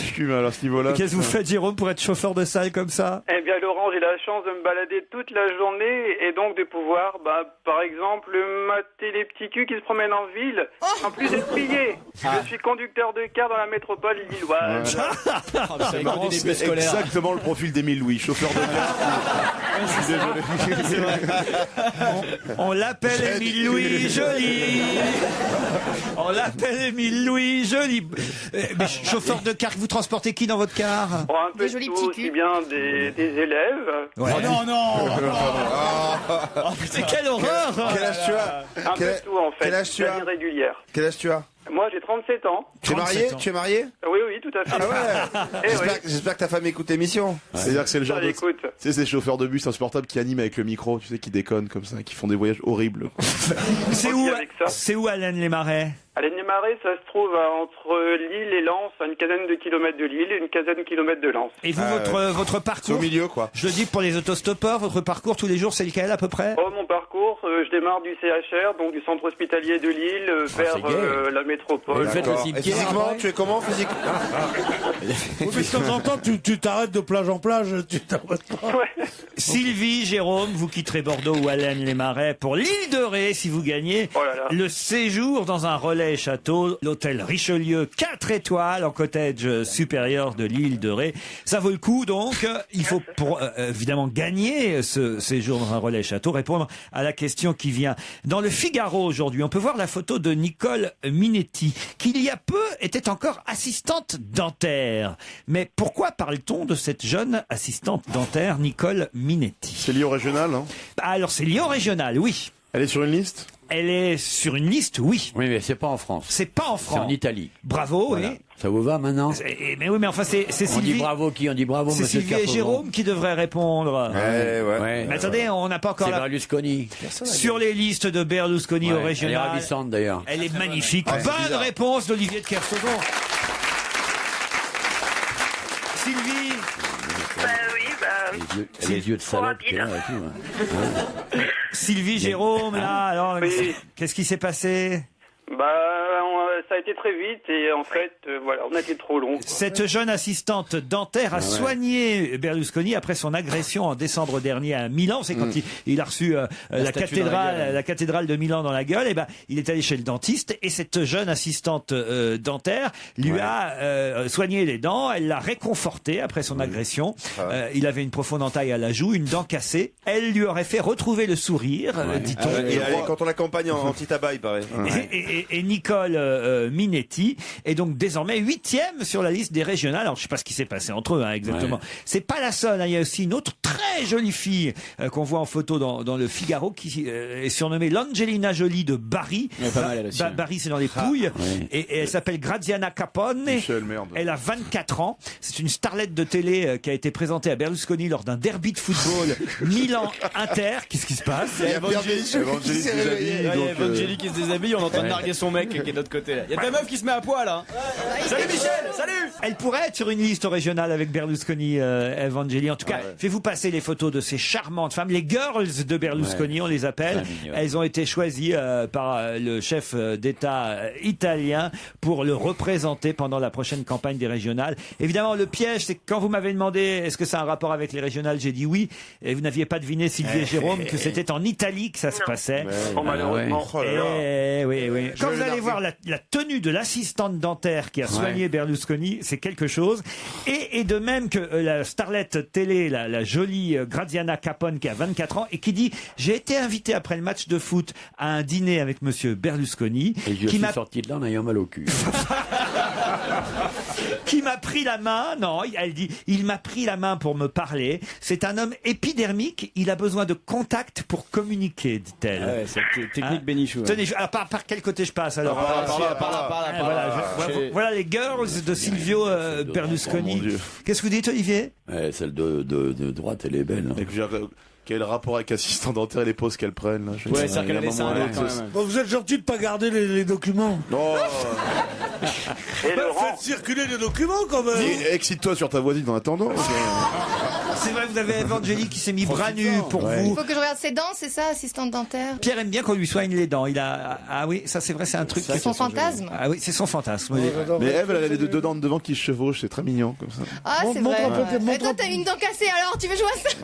Speaker 6: ce niveau-là.
Speaker 3: Qu'est-ce que vous faites, Jérôme, pour être chauffeur de salle comme ça?
Speaker 13: Eh bien Laurent, j'ai la chance de me balader toute la journée et donc de pouvoir, par exemple, mater les petits culs qui se promènent en ville, en plus d'être payé. Je suis conducteur de car dans la métropole lilloise.
Speaker 6: C'est exactement le profil d'Émile Louis, chauffeur de car. Je suis désolé.
Speaker 3: On l'appelle Émile Louis Joly. On l'appelle Émile Louis Joly. Mais chauffeur de car, vous transportez qui dans votre car?
Speaker 13: Un peu de tout, aussi bien des élèves.
Speaker 3: Ouais. Oh non, non. Oh, putain, quelle horreur!
Speaker 9: Quel âge tu as?
Speaker 13: Un peu de tout en fait.
Speaker 9: Quel âge tu as?
Speaker 13: Régulière.
Speaker 9: Quel âge tu as?
Speaker 13: Moi j'ai 37 ans.
Speaker 9: Tu es marié? Tu es marié?
Speaker 13: Oui, oui, tout à fait.
Speaker 9: Ah ouais. J'espère que ta femme écoute l'émission.
Speaker 6: C'est-à-dire que c'est le genre de...
Speaker 13: Écoute.
Speaker 6: Tu sais, ces chauffeurs de bus insupportables qui animent avec le micro, tu sais, qui déconnent comme ça, qui font des voyages horribles.
Speaker 3: C'est où Allen-les-Marais?
Speaker 13: Allen-les-Marais, ça se trouve entre Lille et Lens, à une quinzaine de kilomètres de Lille et une quinzaine de kilomètres de Lens.
Speaker 3: Et vous, votre parcours?
Speaker 9: C'est au milieu, quoi.
Speaker 3: Je le dis pour les autostoppeurs, votre parcours tous les jours, c'est lequel à peu près?
Speaker 13: Oh, mon parcours, course. Je démarre du CHR, donc du centre hospitalier de Lille, vers la métropole.
Speaker 9: Et physiquement, tu es comment physiquement?
Speaker 5: Oui, mais de temps en temps, tu t'arrêtes de plage en plage, tu t'arrêtes pas.
Speaker 3: Sylvie, Jérôme, vous quitterez Bordeaux ou Allen-les-Marais pour l'île de Ré si vous gagnez le séjour dans un relais château, l'hôtel Richelieu 4 étoiles en cottage supérieur de l'île de Ré. Ça vaut le coup donc. Il faut évidemment gagner ce séjour dans un relais château, répondre à la question qui vient. Dans le Figaro aujourd'hui, on peut voir la photo de Nicole Minetti, qui il y a peu était encore assistante dentaire. Mais pourquoi parle-t-on de cette jeune assistante dentaire, Nicole Minetti?
Speaker 6: C'est lié au régional, hein?
Speaker 3: Alors c'est lié au régional, oui.
Speaker 6: Elle est sur une liste?
Speaker 3: Elle est sur une liste, oui.
Speaker 8: Oui, mais c'est pas en France.
Speaker 3: C'est pas en France.
Speaker 8: C'est en Italie.
Speaker 3: Bravo,
Speaker 8: Voilà.
Speaker 3: oui.
Speaker 8: Ça vous va maintenant?
Speaker 3: Mais oui, mais enfin c'est Sylvie.
Speaker 8: On dit bravo qui? On dit bravo,
Speaker 3: c'est
Speaker 8: monsieur
Speaker 3: Sylvie et Jérôme qui devraient répondre.
Speaker 8: Ouais.
Speaker 3: Mais attendez, on n'a pas encore
Speaker 8: C'est Berlusconi.
Speaker 3: sur les listes de Berlusconi au régional.
Speaker 8: Elle est ravissante d'ailleurs.
Speaker 3: Elle est magnifique.
Speaker 8: Ah, c'est
Speaker 3: Bonne
Speaker 8: bizarre.
Speaker 3: réponse d'Olivier de Kersauzon. Sylvie.
Speaker 8: Elle a les yeux de salope. Et tout, hein.
Speaker 3: Sylvie, Jérôme, là, alors, qu'est-ce qui s'est passé?
Speaker 13: Ça a été très vite et en fait, voilà, on a été trop long.
Speaker 3: Cette jeune assistante dentaire a soigné Berlusconi après son agression en décembre dernier à Milan. C'est quand il a reçu la cathédrale de Milan dans la gueule. Et ben, il est allé chez le dentiste et cette jeune assistante dentaire lui a soigné les dents. Elle l'a réconforté après son agression. Il avait une profonde entaille à la joue, une dent cassée. Elle lui aurait fait retrouver le sourire, dit-on.
Speaker 9: Et quand on l'accompagne en anti-tabac, il paraît.
Speaker 3: Et Nicole Minetti est donc désormais 8e sur la liste des régionales. Alors je sais pas ce qui s'est passé entre eux exactement. C'est pas la seule, hein. Il y a aussi une autre très jolie fille qu'on voit en photo dans le Figaro qui est surnommée l'Angelina Jolie de Bari.
Speaker 4: Pas mal, elle aussi.
Speaker 3: Bari, c'est dans les Pouilles. Et elle s'appelle Graziana Capone. Elle a 24 ans. C'est une starlette de télé qui a été présentée à Berlusconi lors d'un derby de football Milan-Inter. Qu'est-ce qui se passe?
Speaker 4: Il y a Evangélie qui se déshabille, on est en train de narguer son mec qui est de l'autre côté. Il y a ta meuf qui se met à poil, hein. Salut Michel, salut.
Speaker 3: Elle pourrait être sur une liste régionale avec Berlusconi, Evangélie. En tout cas, je vais vous passer les photos de ces charmantes femmes, les girls de Berlusconi, on les appelle. Elles ont été choisies par le chef d'État italien pour le représenter pendant la prochaine campagne des régionales. Évidemment, le piège, c'est que quand vous m'avez demandé est-ce que ça a un rapport avec les régionales, j'ai dit oui. Et vous n'aviez pas deviné, Sylvie et Jérôme, que c'était en Italie que ça se passait.
Speaker 13: Malheureusement.
Speaker 3: Oui. Quand vous allez voir la tenue de l'assistante dentaire qui a soigné Berlusconi, c'est quelque chose. Et de même que la starlette télé, la jolie Graziana Capone qui a 24 ans et qui dit j'ai été invité après le match de foot à un dîner avec monsieur Berlusconi.
Speaker 8: Et je suis sorti de là en ayant mal au cul.
Speaker 3: Qui m'a pris la main, non, elle dit, il m'a pris la main pour me parler. C'est un homme épidermique, il a besoin de contact pour communiquer, dit-elle.
Speaker 4: Ouais, c'est technique Bénichou.
Speaker 3: Tenez, alors par quel côté je passe alors? Voilà les girls de Silvio Berlusconi. Qu'est-ce que vous dites, Olivier?
Speaker 8: Celle de droite, elle est belle.
Speaker 6: Quel rapport avec assistant dentaire et les pauses qu'elles prennent là,
Speaker 4: c'est-à-dire qu'elle a laissé un quand même.
Speaker 5: Bon, vous êtes gentil de pas garder les documents.
Speaker 6: Non.
Speaker 5: Faites circuler les documents quand même.
Speaker 6: Excite-toi sur ta voisine en attendant.
Speaker 3: C'est vrai, vous avez Evangélie qui s'est mis bras nus pour vous.
Speaker 7: Il faut que je regarde ses dents, c'est ça, assistante dentaire?
Speaker 3: Pierre aime bien qu'on lui soigne les dents. Ah oui, ça c'est vrai, c'est un truc.
Speaker 7: C'est son fantasme.
Speaker 3: Ah oui, c'est son fantasme.
Speaker 6: Mais Eve, elle a les deux dents de devant qui se chevauchent, c'est très mignon comme ça.
Speaker 7: Ah, c'est vrai. Et toi, t'as une dent cassée, alors tu veux jouer à ça?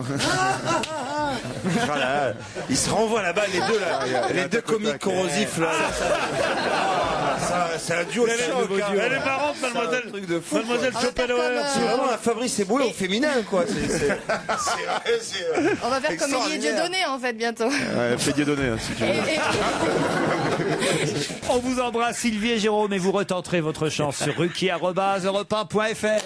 Speaker 9: Voilà. Ils se renvoient là-bas, les deux là. Les deux comiques corrosifs là. C'est un duo de choc.
Speaker 5: Elle est marrante, mademoiselle. Mademoiselle Schopenhauer.
Speaker 9: C'est vraiment un Fabrice Eboué au féminin, quoi.
Speaker 7: On va faire comme Elie Dieudonné, en fait, bientôt.
Speaker 6: Ouais, fais Dieudonné, si tu veux.
Speaker 3: On vous embrasse, Sylvie et Jérôme, et vous retenterez votre chance sur ruquier@europe1.fr.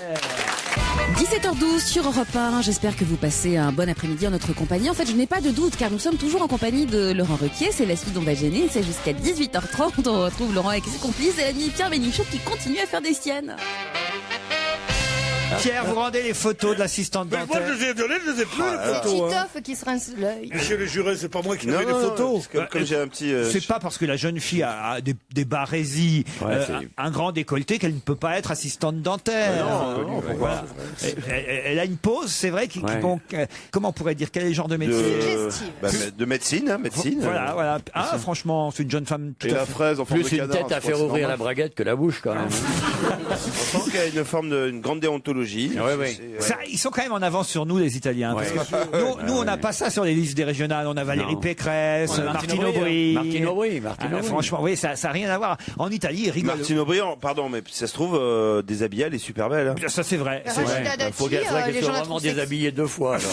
Speaker 1: 17h12 sur Europe 1. J'espère que vous passez un bon après-midi en notre compagnie. En fait, je n'ai pas de doute car nous sommes toujours en compagnie de Laurent Ruquier. C'est la suite d'On va gêner. C'est jusqu'à 18h30. On retrouve Laurent avec ses complices et l'ami Pierre Bénichou qui continue à faire des siennes.
Speaker 3: Pierre, vous rendez les photos de l'assistante
Speaker 5: Mais
Speaker 3: dentaire.
Speaker 5: moi, je les ai données, je les ai plus, les
Speaker 7: C'est
Speaker 5: photos. hein.
Speaker 7: Titoff qui se rince l'œil.
Speaker 5: Monsieur le juré, c'est pas moi qui
Speaker 9: Non,
Speaker 5: fais les
Speaker 9: non,
Speaker 5: photos.
Speaker 9: comme j'ai un petit.
Speaker 3: C'est pas parce que la jeune fille a des barésies, un grand décolleté qu'elle ne peut pas être assistante dentaire.
Speaker 9: Non, pourquoi
Speaker 3: Elle a une pose, c'est vrai, comment on pourrait dire, quel est le genre de métier
Speaker 9: de médecine, hein, médecine.
Speaker 3: Voilà. Ah, franchement, c'est une jeune femme tout
Speaker 6: Et
Speaker 3: à
Speaker 6: la
Speaker 3: fait.
Speaker 6: fraise en forme
Speaker 8: Plus
Speaker 6: de
Speaker 8: une
Speaker 6: canard.
Speaker 8: tête à faire ouvrir la braguette que la bouche, quand même.
Speaker 9: On sent qu'il y a une forme une grande déontologie.
Speaker 3: Ça, ils sont quand même en avance sur nous, les Italiens. Parce que nous, on n'a pas ça sur les listes des régionales. On a Valérie Pécresse, Martine Aubry.
Speaker 8: Martine Aubry.
Speaker 3: Franchement, oui, ça n'a rien à voir. En Italie, ils rigolent.
Speaker 9: Martine Aubry, pardon, mais ça se trouve, déshabillée, elle est super belle. Hein.
Speaker 3: Ça, c'est vrai.
Speaker 7: Rachida Dati,
Speaker 8: Faut qu'elle
Speaker 7: les
Speaker 8: soit
Speaker 7: gens la
Speaker 8: vraiment
Speaker 7: trouvent sexy.
Speaker 8: déshabillée 2 fois. Alors.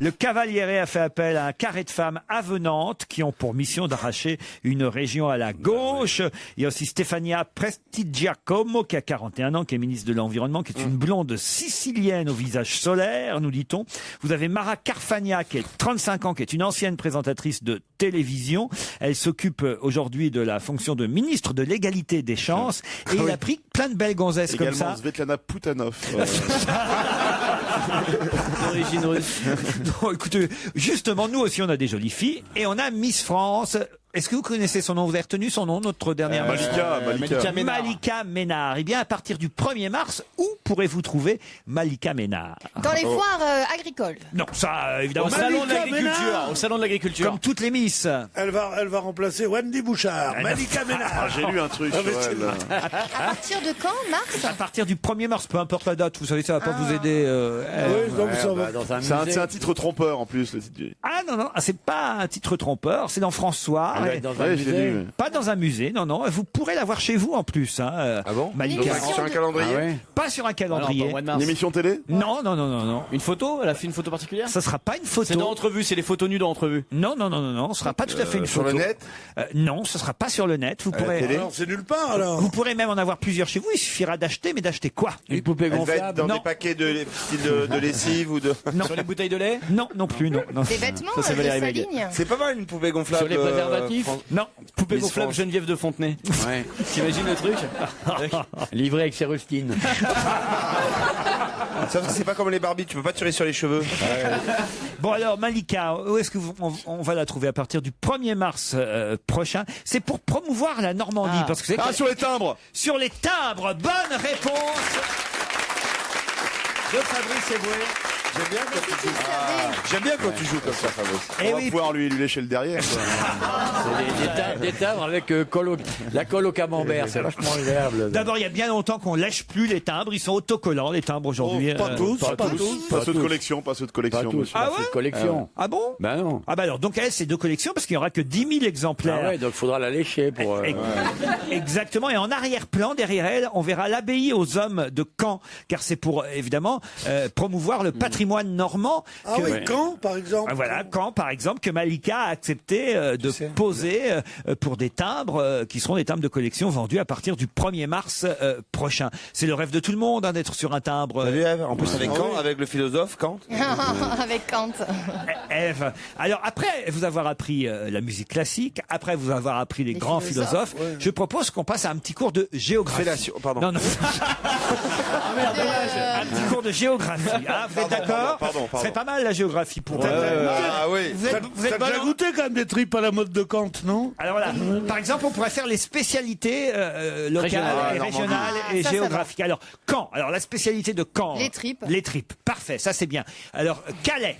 Speaker 3: Le Cavaliere a fait appel à un carré de femmes avenantes qui ont pour mission d'arracher une région à la gauche. Il y a aussi Stefania Prestigiacomo qui a 41 ans, qui est ministre de l'Environnement, qui est une blonde sicilienne au visage solaire, nous dit-on. Vous avez Mara Carfagna qui est 35 ans, qui est une ancienne présentatrice de télévision. Elle s'occupe aujourd'hui de la fonction de ministre de l'égalité des chances. Et il a pris plein de belles gonzesses comme ça.
Speaker 6: Également Svetlana Poutanov.
Speaker 4: D'origine russe.
Speaker 3: Non, écoutez, justement, nous aussi, on a des jolies filles. Et on a Miss France. Est-ce que vous connaissez son nom? Vous avez retenu son nom, notre dernière
Speaker 6: Malika
Speaker 4: Ménard.
Speaker 3: Malika Ménard. Eh bien, à partir du 1er mars, où pourrez-vous trouver Malika Ménard?
Speaker 7: Dans les foires agricoles.
Speaker 3: Non, ça, évidemment.
Speaker 4: Au salon de
Speaker 5: Malika
Speaker 4: l'agriculture.
Speaker 5: Ménard.
Speaker 4: Au salon de l'agriculture.
Speaker 3: Comme toutes les Miss.
Speaker 5: Elle va remplacer Wendy Bouchard. Malika Ménard.
Speaker 6: J'ai lu un truc sur elle.
Speaker 7: À partir de quand, Mars
Speaker 3: À partir du 1er mars, peu importe la date, vous savez, ça va pas vous aider.
Speaker 5: Oui, donc ça va.
Speaker 8: Dans un
Speaker 6: C'est
Speaker 8: musée.
Speaker 6: un titre trompeur en plus. Le titre.
Speaker 3: Ah non, c'est pas un titre trompeur, c'est dans François.
Speaker 8: Elle va être dans un
Speaker 6: Ouais, j'ai
Speaker 8: musée.
Speaker 6: lu.
Speaker 3: Pas dans un musée, non. Vous pourrez la voir chez vous en plus. Hein,
Speaker 8: Ah bon
Speaker 3: Malika.
Speaker 7: L'émission
Speaker 9: Sur un
Speaker 7: de-
Speaker 9: calendrier.
Speaker 8: Ah ouais.
Speaker 3: Pas sur un
Speaker 4: Alors,
Speaker 3: calendrier.
Speaker 4: au mois de
Speaker 6: Une
Speaker 4: mars.
Speaker 6: émission télé?
Speaker 3: Non.
Speaker 4: Une photo? Elle a fait une photo particulière?
Speaker 3: Ça sera pas une photo.
Speaker 4: C'est dans Entrevue, c'est les photos nues dans Entrevue.
Speaker 3: Non, ce sera pas tout à fait une
Speaker 9: Sur
Speaker 3: photo.
Speaker 9: le net.
Speaker 3: Non, ce sera pas sur le net. Vous pourrez.
Speaker 9: télé.
Speaker 5: Alors, c'est nulle part, alors.
Speaker 3: Vous pourrez même en avoir plusieurs chez vous. Il suffira d'acheter, mais d'acheter quoi?
Speaker 8: Une poupée
Speaker 9: Elle va être
Speaker 8: gonflable.
Speaker 9: dans
Speaker 3: Non.
Speaker 9: des paquets de lessive ou de.
Speaker 3: Non.
Speaker 4: Sur les bouteilles de lait?
Speaker 3: Non plus, non.
Speaker 7: Des vêtements
Speaker 4: Ça, c'est
Speaker 7: de
Speaker 4: Valérie
Speaker 7: sa
Speaker 4: Maguet.
Speaker 7: ligne.
Speaker 9: C'est pas mal une poupée gonflable.
Speaker 8: Sur les préservatifs.
Speaker 3: Non.
Speaker 4: Poupée
Speaker 9: Miss
Speaker 4: gonflable
Speaker 9: France.
Speaker 4: Geneviève de Fontenay.
Speaker 8: Ouais.
Speaker 4: T'imagines le truc?
Speaker 8: Livré avec ses rustines.
Speaker 9: Sauf que c'est pas comme les Barbies, tu peux pas tirer sur les cheveux.
Speaker 3: Bon alors Malika, où est-ce que on va la trouver à partir du 1er mars prochain? C'est pour promouvoir la Normandie parce que c'est
Speaker 6: Sur les timbres.
Speaker 3: sur les timbres. Bonne réponse de Fabrice Eboué.
Speaker 9: J'aime bien quand tu joues. J'aime bien quand tu joues comme ça, Fabrice.
Speaker 3: Eh
Speaker 6: On va
Speaker 3: oui.
Speaker 6: pouvoir lui lécher le derrière. quoi.
Speaker 8: C'est des timbres avec la colle au camembert. C'est vachement agréable.
Speaker 3: D'abord, il y a bien longtemps qu'on lèche plus les timbres. Ils sont autocollants, les timbres aujourd'hui.
Speaker 5: Pas tous, pas tous.
Speaker 6: Pas ceux de collection, pas ceux de
Speaker 8: Pas
Speaker 6: collection.
Speaker 8: tous.
Speaker 6: monsieur.
Speaker 3: Ah
Speaker 8: pas
Speaker 3: ouais
Speaker 8: fait de collection.
Speaker 3: Ah bon?
Speaker 8: Ben non.
Speaker 3: Ah bah alors, donc elle, c'est deux collections parce qu'il n'y aura que 10 000 exemplaires.
Speaker 8: Ah ouais, donc il faudra la lécher pour.
Speaker 3: Exactement. Et en arrière-plan, derrière elle, on verra l'abbaye aux hommes de Caen, car c'est pour, évidemment, promouvoir le patrimoine normand.
Speaker 5: Ah oui, quand, par exemple?
Speaker 3: Ah, voilà, Caen, par exemple, que Malika a accepté de poser pour des timbres qui seront des timbres de collection vendus à partir du 1er mars prochain. C'est le rêve de tout le monde hein, d'être sur un timbre.
Speaker 9: T'as vu, Ève En plus, avec Kant, avec le philosophe Kant.
Speaker 7: Avec Kant.
Speaker 3: Ève. Alors après vous avoir appris la musique classique, après vous avoir appris les grands philosophes, je propose qu'on passe à un petit cours de géographie.
Speaker 9: Fellation, pardon.
Speaker 3: Non. Un petit cours de géographie. Ah, vous êtes d'accord?
Speaker 9: Pardon.
Speaker 3: C'est pas mal la géographie pour
Speaker 9: Ah oui.
Speaker 3: Vous êtes
Speaker 5: T'as
Speaker 3: bon,
Speaker 5: déjà
Speaker 3: non
Speaker 5: goûté quand même des tripes à la mode de Kant, non?
Speaker 3: Alors voilà, par exemple, on pourrait faire les spécialités locales et régionales et
Speaker 7: ça
Speaker 3: géographiques. Alors, Caen, alors la spécialité de Caen.
Speaker 7: Les tripes.
Speaker 3: Les tripes, parfait, ça c'est bien. Alors, Calais.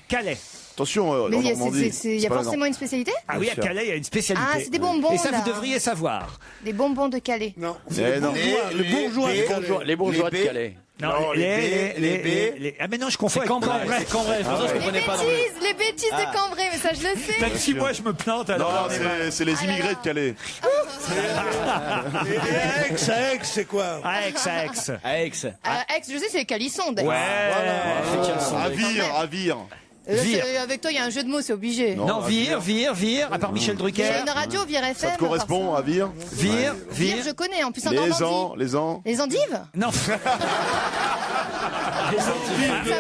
Speaker 6: Attention,
Speaker 7: Mais
Speaker 6: en
Speaker 7: il y a,
Speaker 6: Normandie.
Speaker 7: il y a
Speaker 6: pas la
Speaker 7: forcément une spécialité?
Speaker 3: Ah oui, à Calais, il y a une spécialité.
Speaker 7: Ah, c'est des bonbons,
Speaker 3: Et ça,
Speaker 7: là.
Speaker 3: vous devriez savoir.
Speaker 7: Des bonbons de Calais.
Speaker 5: Non.
Speaker 6: Eh non.
Speaker 5: Les bourgeois de Calais.
Speaker 8: Les bourgeois de
Speaker 9: Les
Speaker 8: Calais.
Speaker 3: Non,
Speaker 9: les
Speaker 3: Ah mais non, je confonds avec
Speaker 4: Cambrai,
Speaker 3: Cambrai.
Speaker 4: c'est Cambrai. C'est pour ça que je comprenais pas.
Speaker 7: Les bêtises de Cambrai, mais ça je le sais.
Speaker 3: Même si moi je me plante
Speaker 6: Non,
Speaker 3: alors.
Speaker 6: c'est les immigrés de Calais.
Speaker 5: Et Aix, c'est quoi?
Speaker 3: À Aix.
Speaker 4: À Aix.
Speaker 7: Aix, je sais, c'est les calissons d'ailleurs.
Speaker 6: À Vire.
Speaker 7: Avec toi, il y a un jeu de mots, c'est obligé.
Speaker 3: Non, Vire, à part Michel
Speaker 7: Il y
Speaker 3: Drucker.
Speaker 7: a une radio, Vire FM.
Speaker 6: Ça te correspond à Vire?
Speaker 3: Vire.
Speaker 7: Vire, je connais, en plus en
Speaker 6: Les
Speaker 7: Normandie.
Speaker 6: ans.
Speaker 7: Les endives?
Speaker 3: Non.
Speaker 7: Ça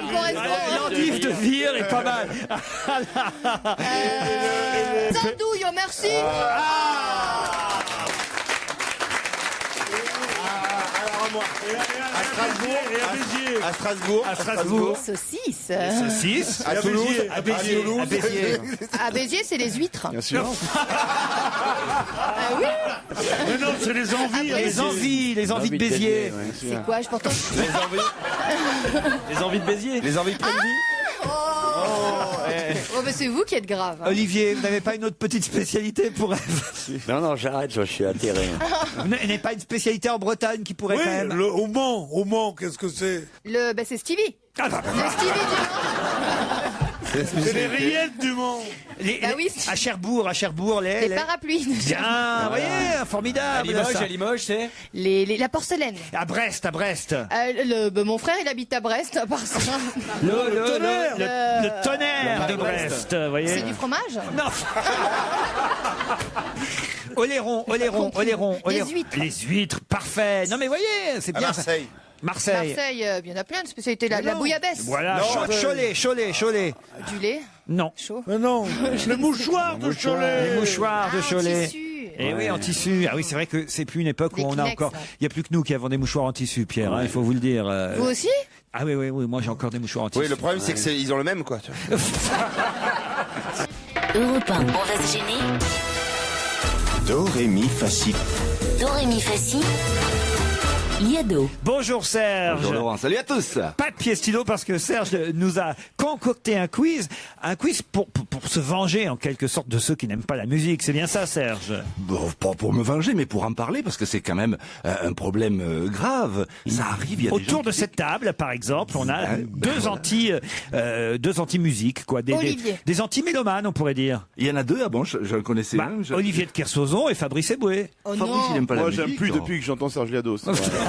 Speaker 7: me correspond.
Speaker 3: L'endive de Vire est pas mal.
Speaker 7: Sandouille, oh, merci.
Speaker 9: moi. À Strasbourg.
Speaker 3: Et à Béziers.
Speaker 9: À Strasbourg.
Speaker 3: À Strasbourg.
Speaker 7: Saucisse.
Speaker 3: Saucisse.
Speaker 9: À Toulouse.
Speaker 3: À Béziers. À Béziers.
Speaker 7: À Béziers, c'est les huîtres.
Speaker 6: Bien sûr.
Speaker 7: Ah oui.
Speaker 3: Mais non, c'est les envies.
Speaker 4: Les envies de Béziers.
Speaker 7: C'est quoi, je pourtant.
Speaker 4: Les envies de Béziers.
Speaker 9: Les envies de pleine vie.
Speaker 7: Oh, mais c'est vous qui êtes grave. hein.
Speaker 4: Olivier, vous n'avez pas une autre petite spécialité pour elle?
Speaker 8: Non, j'arrête, je suis atterré.
Speaker 4: Vous n'avez pas une spécialité en Bretagne qui pourrait
Speaker 5: Oui,
Speaker 4: quand même...
Speaker 5: au Mans, qu'est-ce que c'est?
Speaker 7: C'est Stevie.
Speaker 3: Ah, bah,
Speaker 7: Le Stevie
Speaker 5: C'est les rillettes du Mans.
Speaker 7: Bah oui.
Speaker 4: À Cherbourg, les
Speaker 7: parapluies.
Speaker 4: Bien, vous voyez, formidable. À Limoges, c'est
Speaker 7: La porcelaine.
Speaker 4: À Brest.
Speaker 7: Mon frère, il habite à Brest, à part ça.
Speaker 3: Le tonnerre de Brest, vous voyez.
Speaker 7: C'est du fromage?
Speaker 3: Non.
Speaker 4: Oléron.
Speaker 7: Les huîtres.
Speaker 3: Les huîtres, parfait. Non mais voyez, c'est bien.
Speaker 9: Marseille.
Speaker 7: Marseille, il y en a plein de spécialités. La bouillabaisse.
Speaker 3: Voilà.
Speaker 4: Cholet.
Speaker 7: Du lait.
Speaker 3: Non.
Speaker 7: Chaud.
Speaker 5: Mais non, les mouchoirs de Cholet.
Speaker 3: Les mouchoirs de Cholet.
Speaker 7: En tissu.
Speaker 3: Et oui, en tissu. Ah oui, c'est vrai que c'est plus une époque où
Speaker 7: Les
Speaker 3: on a
Speaker 7: Kleenex,
Speaker 3: encore.
Speaker 7: là.
Speaker 3: Il n'y a plus que nous qui avons des mouchoirs en tissu, Pierre. Il faut vous le dire.
Speaker 7: Vous aussi?
Speaker 3: Ah oui, moi j'ai encore des mouchoirs en tissu.
Speaker 9: Oui, le problème c'est que ils ont le même quoi. Tu vois.
Speaker 14: Europe 1, on va se gêner.
Speaker 2: Do, ré, mi, fa, si.
Speaker 14: Do, ré, mi, fa, si. Liado.
Speaker 3: Bonjour Serge.
Speaker 15: Bonjour Laurent, salut à tous.
Speaker 3: Pas de pied stylo parce que Serge nous a concocté un quiz pour se venger en quelque sorte de ceux qui n'aiment pas la musique. C'est bien ça, Serge?
Speaker 15: Bon, pas pour me venger, mais pour en parler, parce que c'est quand même un problème grave. Ça arrive, il y a des gens
Speaker 3: autour de cette table, par exemple, on a deux anti-musique, quoi, des anti-mélomanes, on pourrait dire.
Speaker 15: Il y en a deux, ah bon, je connaissais un.
Speaker 3: Olivier de Kersauzon et Fabrice Eboué.
Speaker 7: Oh
Speaker 15: Fabrice, il n'aime pas la musique.
Speaker 6: Moi, j'aime plus depuis que j'entends Serge Liado.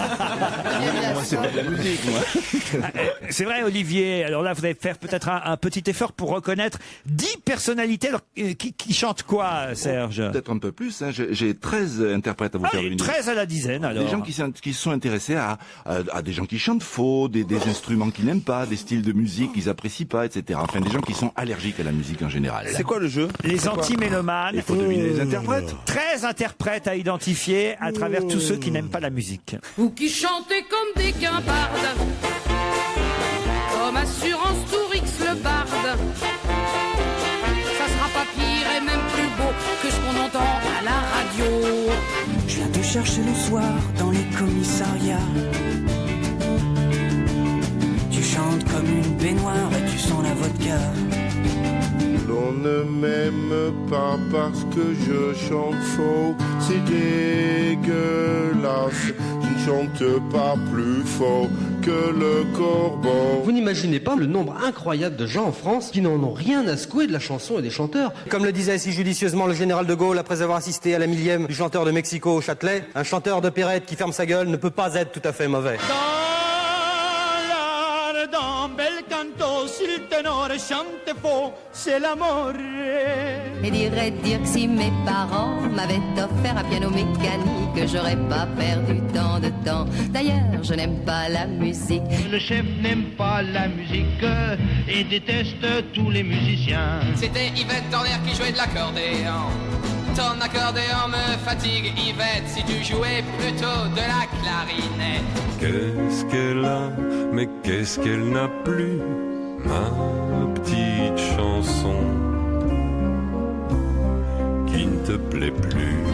Speaker 15: Moi, c'est pas de la musique, moi.
Speaker 3: C'est vrai, Olivier. Alors là, vous allez faire peut-être un petit effort pour reconnaître 10 personnalités. Alors, qui chantent quoi, Serge?
Speaker 15: Peut-être un peu plus. Hein. J'ai 13 interprètes à vous faire une
Speaker 3: 13 à la dizaine, alors.
Speaker 15: Des gens qui se sont intéressés à des gens qui chantent faux, des instruments qu'ils n'aiment pas, des styles de musique qu'ils apprécient pas, etc. Enfin, des gens qui sont allergiques à la musique en général.
Speaker 9: C'est quoi le jeu?
Speaker 3: Les anti-mélomanes.
Speaker 15: Il faut deviner les interprètes.
Speaker 3: 13 interprètes à identifier à travers tous ceux qui n'aiment pas la musique.
Speaker 16: Vous qui chantez comme des guimbardes, comme Assurance Tourix le barde, ça sera pas pire et même plus beau que ce qu'on entend à la radio.
Speaker 17: Je viens te chercher le soir dans les commissariats. Tu chantes comme une baignoire et tu sens la vodka.
Speaker 18: On ne m'aime pas parce que je chante faux, c'est dégueulasse. Je ne chante pas plus faux que le corbeau.
Speaker 19: Vous n'imaginez pas le nombre incroyable de gens en France qui n'en ont rien à secouer de la chanson et des chanteurs. Comme le disait si judicieusement le général de Gaulle après avoir assisté à la 1000e du chanteur de Mexico au Châtelet, un chanteur d'opérette qui ferme sa gueule ne peut pas être tout à fait mauvais.
Speaker 20: Dans bel canto, si le ténor chante faux, c'est l'amour.
Speaker 21: Et dire que si mes parents m'avaient offert un piano mécanique, j'aurais pas perdu tant de temps. D'ailleurs, je n'aime pas la musique.
Speaker 20: Le chef n'aime pas la musique et déteste tous les musiciens.
Speaker 22: C'était Yvette Torner qui jouait de l'accordéon. Ton accordéon me fatigue, Yvette, si tu jouais plutôt de la clarinette.
Speaker 23: Qu'est-ce qu'elle a, mais qu'est-ce qu'elle n'a plus, ma petite chanson qui ne te plaît plus.
Speaker 20: La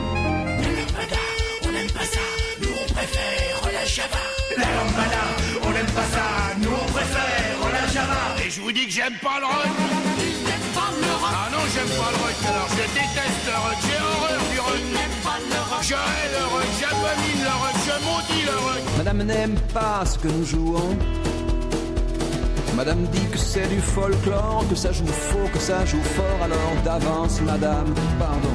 Speaker 20: lambada, on n'aime pas ça, nous on préfère la java. La lambada, on n'aime pas ça, nous on préfère la java. Et je vous dis que j'aime pas le rock. Ah non, j'aime pas le rock, alors je déteste le rock, j'ai horreur du rock. Je hais le rock, j'abomine le rock, je maudis le rock.
Speaker 24: Madame n'aime pas ce que nous jouons. Madame dit que c'est du folklore, que ça joue faux, que ça joue fort, alors d'avance, madame, pardon.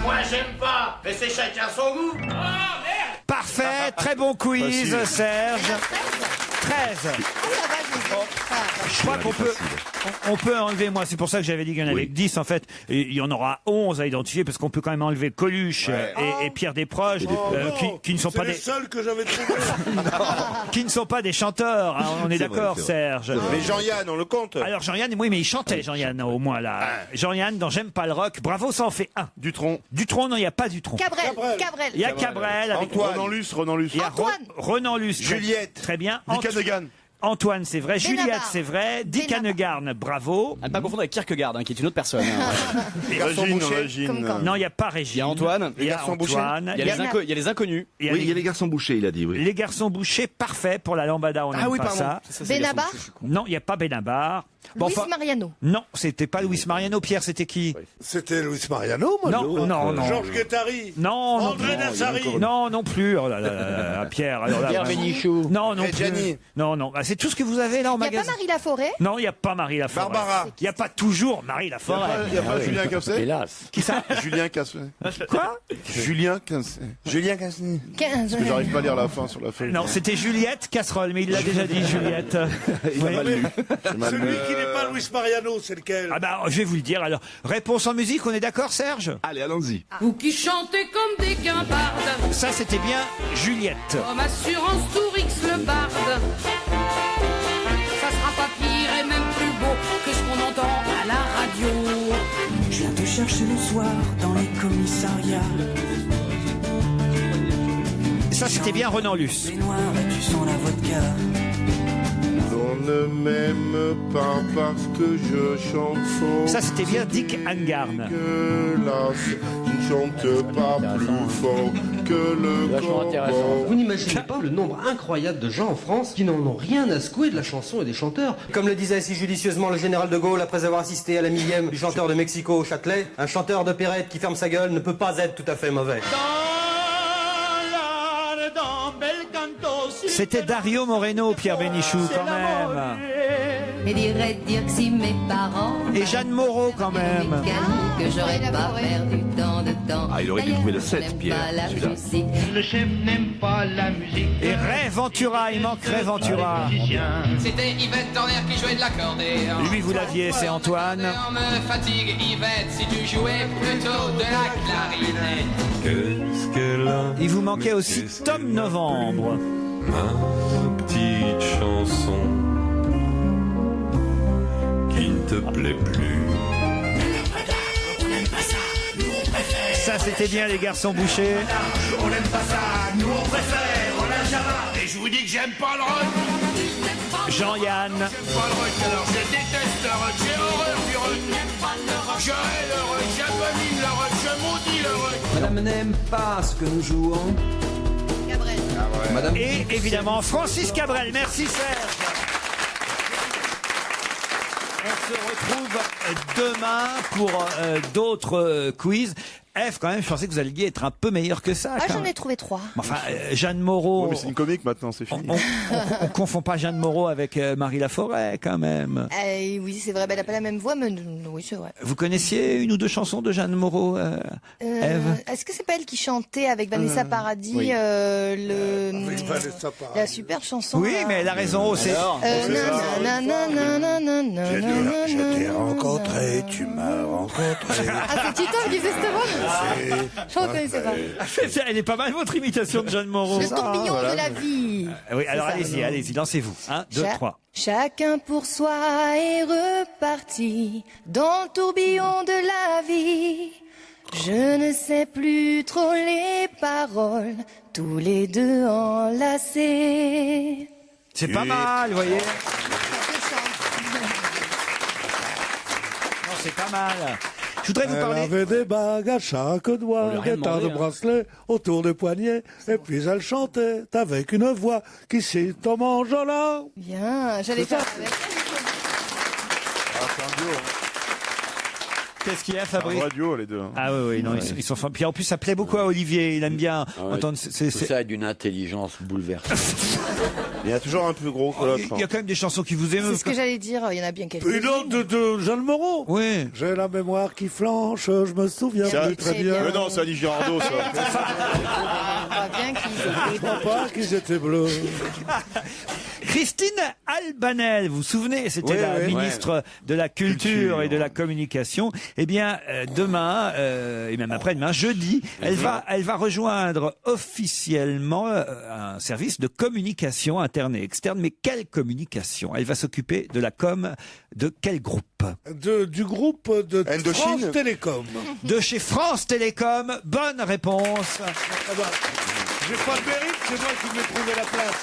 Speaker 20: Moi j'aime pas, mais c'est chacun son goût. Oh merde!
Speaker 3: Parfait, très bon quiz, Serge. 13. Je crois On peut enlever, moi, c'est pour ça que j'avais dit qu'il y en avait que 10, en fait. Et il y en aura 11 à identifier, parce qu'on peut quand même enlever Coluche et Pierre Desproges, qui ne sont pas
Speaker 5: les
Speaker 3: des...
Speaker 5: seuls que j'avais trouvés.
Speaker 3: qui ne sont pas des chanteurs, hein, on est d'accord,
Speaker 9: vrai.
Speaker 3: Serge.
Speaker 9: Mais Jean-Yann, on le compte.
Speaker 3: Alors Jean-Yann, oui, mais il chantait Jean-Yann au moins là. Jean-Yann dans J'aime pas le rock. Bravo, ça en fait un.
Speaker 6: Dutronc.
Speaker 3: Dutronc, non, il n'y a pas Dutronc.
Speaker 7: Cabrel.
Speaker 3: Il y a Cabrel. Avec
Speaker 6: Renan Luce.
Speaker 3: Il y a Renan Luce.
Speaker 9: Juliette.
Speaker 3: Très bien.
Speaker 6: Dick Hannegan.
Speaker 3: Antoine, c'est vrai.
Speaker 7: Benabar.
Speaker 3: Juliette, c'est vrai. Dick Hannegarn, bravo.
Speaker 4: À ne pas confondre avec Kierkegaard, hein, qui est une autre personne. hein.
Speaker 9: Régine.
Speaker 3: Non, il n'y a pas Régine.
Speaker 4: Il y a Antoine.
Speaker 3: Il y a Antoine.
Speaker 4: Il y a les inconnus.
Speaker 3: Il y a
Speaker 15: Oui, il y a les garçons bouchés, il a dit, oui.
Speaker 3: les garçons bouchés, parfait pour la lambada, on n'aime pas ça.
Speaker 7: Benabar.
Speaker 3: Non, il n'y a pas Benabar. Bon,
Speaker 7: Luis Mariano.
Speaker 3: non, c'était pas Luis Mariano. Pierre, c'était qui?
Speaker 5: C'était Luis Mariano, moi.
Speaker 3: Non, non.
Speaker 5: Georges Guettari.
Speaker 3: Non, non.
Speaker 5: André Nassari.
Speaker 3: Non, non plus. Oh là là là là, Pierre. Alors là,
Speaker 8: Pierre
Speaker 3: vraiment.
Speaker 8: Bénichou.
Speaker 3: Non, non plus.
Speaker 9: Reggiani.
Speaker 3: Non, non. Ah, c'est tout ce que vous avez là en
Speaker 7: Il n'y a pas
Speaker 3: magasin.
Speaker 7: Marie Laforêt.
Speaker 3: Non, il n'y a pas Marie Laforêt.
Speaker 9: Barbara.
Speaker 3: Il n'y a pas toujours Marie Laforêt.
Speaker 6: Il n'y a pas Julien Casset.
Speaker 8: Hélas.
Speaker 3: Qui ça?
Speaker 6: Julien Casset.
Speaker 3: Quoi?
Speaker 6: Julien Casset.
Speaker 9: Julien Cassini.
Speaker 7: 15.
Speaker 6: Parce que j'arrive pas à lire la fin sur la feuille.
Speaker 3: Non, c'était Juliette Casserole, mais il l'a déjà dit, Juliette.
Speaker 6: Il a mal lu.
Speaker 5: Celui qui n'est pas Luis Mariano, c'est lequel?
Speaker 3: Ah bah, je vais vous le dire. Alors, réponse en musique, on est d'accord, Serge?
Speaker 15: Allez, allons-y.
Speaker 16: Vous qui chantez comme des guimbardes,
Speaker 3: Ça, c'était bien Juliette.
Speaker 16: comme Assurance Tourix le barde. Ça sera pas pire et même plus beau que ce qu'on entend à la radio.
Speaker 17: Je viens te chercher le soir dans les commissariats.
Speaker 3: Ça, c'était bien Renan Luce.
Speaker 17: Les noirs et tu sens la vodka.
Speaker 18: On ne m'aime pas parce que je chante faux.
Speaker 3: Ça, c'était bien Dick Hannegarn.
Speaker 18: Que là, je ne chante pas plus fort que le
Speaker 8: Vachement intéressant.
Speaker 18: corbeau.
Speaker 19: Vous n'imaginez pas le nombre incroyable de gens en France qui n'en ont rien à secouer de la chanson et des chanteurs. Comme le disait si judicieusement le général de Gaulle après avoir assisté à la millième du chanteur de Mexico au Châtelet, un chanteur d'opérette qui ferme sa gueule ne peut pas être tout à fait mauvais.
Speaker 3: C'était Dario Moreno, Pierre Bénichou, quand même.
Speaker 21: Et dirait dire que si mes parents
Speaker 3: Et Jeanne Moreau, quand même.
Speaker 21: mécanique, que j'aurais pas perdu tant de temps.
Speaker 15: Ah, il aurait dû trouver le 7, Pierre, celui-là.
Speaker 20: Le chef n'aime pas la musique.
Speaker 3: Et Ray Ventura, il manque Ray Ventura.
Speaker 22: C'était Yvette Torner qui jouait de l'accordéon.
Speaker 3: Lui, vous l'aviez, c'est Antoine.
Speaker 22: On me fatigue, Yvette, si tu jouais plutôt de la clarinette.
Speaker 23: Qu'est-ce qu'elle a?
Speaker 3: Il vous manquait aussi Tom Novembre.
Speaker 23: Ma petite chanson qui ne te plaît plus.
Speaker 20: On n'aime pas ça, nous on préfère.
Speaker 3: Ça, c'était bien les garçons bouchés.
Speaker 20: On n'aime pas ça, nous on préfère. On a Java. Et je vous dis que j'aime pas le rock.
Speaker 3: Jean-Yann.
Speaker 20: J'aime pas le rock, alors je déteste le rock. J'ai horreur du rock. Je hais le rock, j'abomine le rock, je maudis le rock.
Speaker 24: Madame n'aime pas ce que nous jouons.
Speaker 7: Cabrel.
Speaker 24: Madame...
Speaker 3: Et évidemment, Francis Cabrel. Merci Serge. On se retrouve demain pour d'autres quiz. F, quand même, je pensais que vous alliez être un peu meilleur que ça.
Speaker 7: Ah,
Speaker 3: quand
Speaker 7: j'en
Speaker 3: même.
Speaker 7: ai trouvé 3.
Speaker 3: Enfin, Jeanne Moreau.
Speaker 6: Ouais, mais c'est une comique maintenant, c'est fini.
Speaker 3: On confond pas Jeanne Moreau avec Marie Laforêt, quand même.
Speaker 7: Oui, c'est vrai, elle n'a pas la même voix, mais oui, c'est vrai.
Speaker 3: Vous connaissiez une ou deux chansons de Jeanne Moreau, Ève?
Speaker 7: Est-ce que c'est pas elle qui chantait avec Vanessa Paradis
Speaker 3: oui.
Speaker 7: la super chanson
Speaker 3: Oui, mais elle a raison. C'est
Speaker 5: Je t'ai rencontré, tu m'as rencontré.
Speaker 7: Ah, c'est Tito qui faisait cette voix. Je ne reconnaissais pas.
Speaker 3: Elle est pas mal votre imitation de Jeanne Moreau.
Speaker 7: Le tourbillon de la vie.
Speaker 3: Oui,
Speaker 7: C'est
Speaker 3: alors
Speaker 7: ça.
Speaker 3: allez-y, lancez-vous. 1, 2, 3.
Speaker 7: Chacun pour soi est reparti dans le tourbillon de la vie. Je ne sais plus trop les paroles, tous les deux enlacés.
Speaker 3: C'est pas mal, vous voyez. Non, c'est pas mal. Je voudrais vous parler.
Speaker 5: Elle avait des bagues à chaque doigt, des tas de bracelets autour des poignets, et puis elle chantait avec une voix qui s'y tombe en jolant.
Speaker 7: Bien, j'allais faire avec.
Speaker 6: C'est un duo.
Speaker 3: Qu'est-ce qu'il y a,
Speaker 6: C'est un
Speaker 3: Fabrice?
Speaker 6: vrai duo, les deux.
Speaker 3: Ah oui, non, ils sont fins. Puis en plus, ça plaît beaucoup à Olivier. Il aime bien entendre.
Speaker 8: Tout ça est d'une intelligence bouleversante.
Speaker 9: Il y a toujours un plus gros que l'autre.
Speaker 3: Il y a quand même des chansons qui vous
Speaker 7: C'est
Speaker 3: émeuvent.
Speaker 7: ce que j'allais dire, il y en a bien quelques
Speaker 5: Une autre de Jeanne Moreau.
Speaker 3: Oui.
Speaker 5: J'ai la mémoire qui flanche, je me souviens plus très bien.
Speaker 6: Mais non, c'est Ali Girardot, ça.
Speaker 7: On voit bien qu'ils étaient
Speaker 5: Je crois pas qu'ils étaient bleus.
Speaker 3: Christine Albanel, vous vous souvenez, c'était la ministre de la Culture et de la Communication. Eh bien, demain, et même après-demain, jeudi, elle va rejoindre officiellement un service de communication interne et externe. Mais quelle communication? Elle va s'occuper de la com de quel groupe?
Speaker 5: Du groupe de France Télécom.
Speaker 3: De chez France Télécom. Bonne réponse.
Speaker 5: J'ai pas de mérite, c'est moi qui lui ai trouvé la place.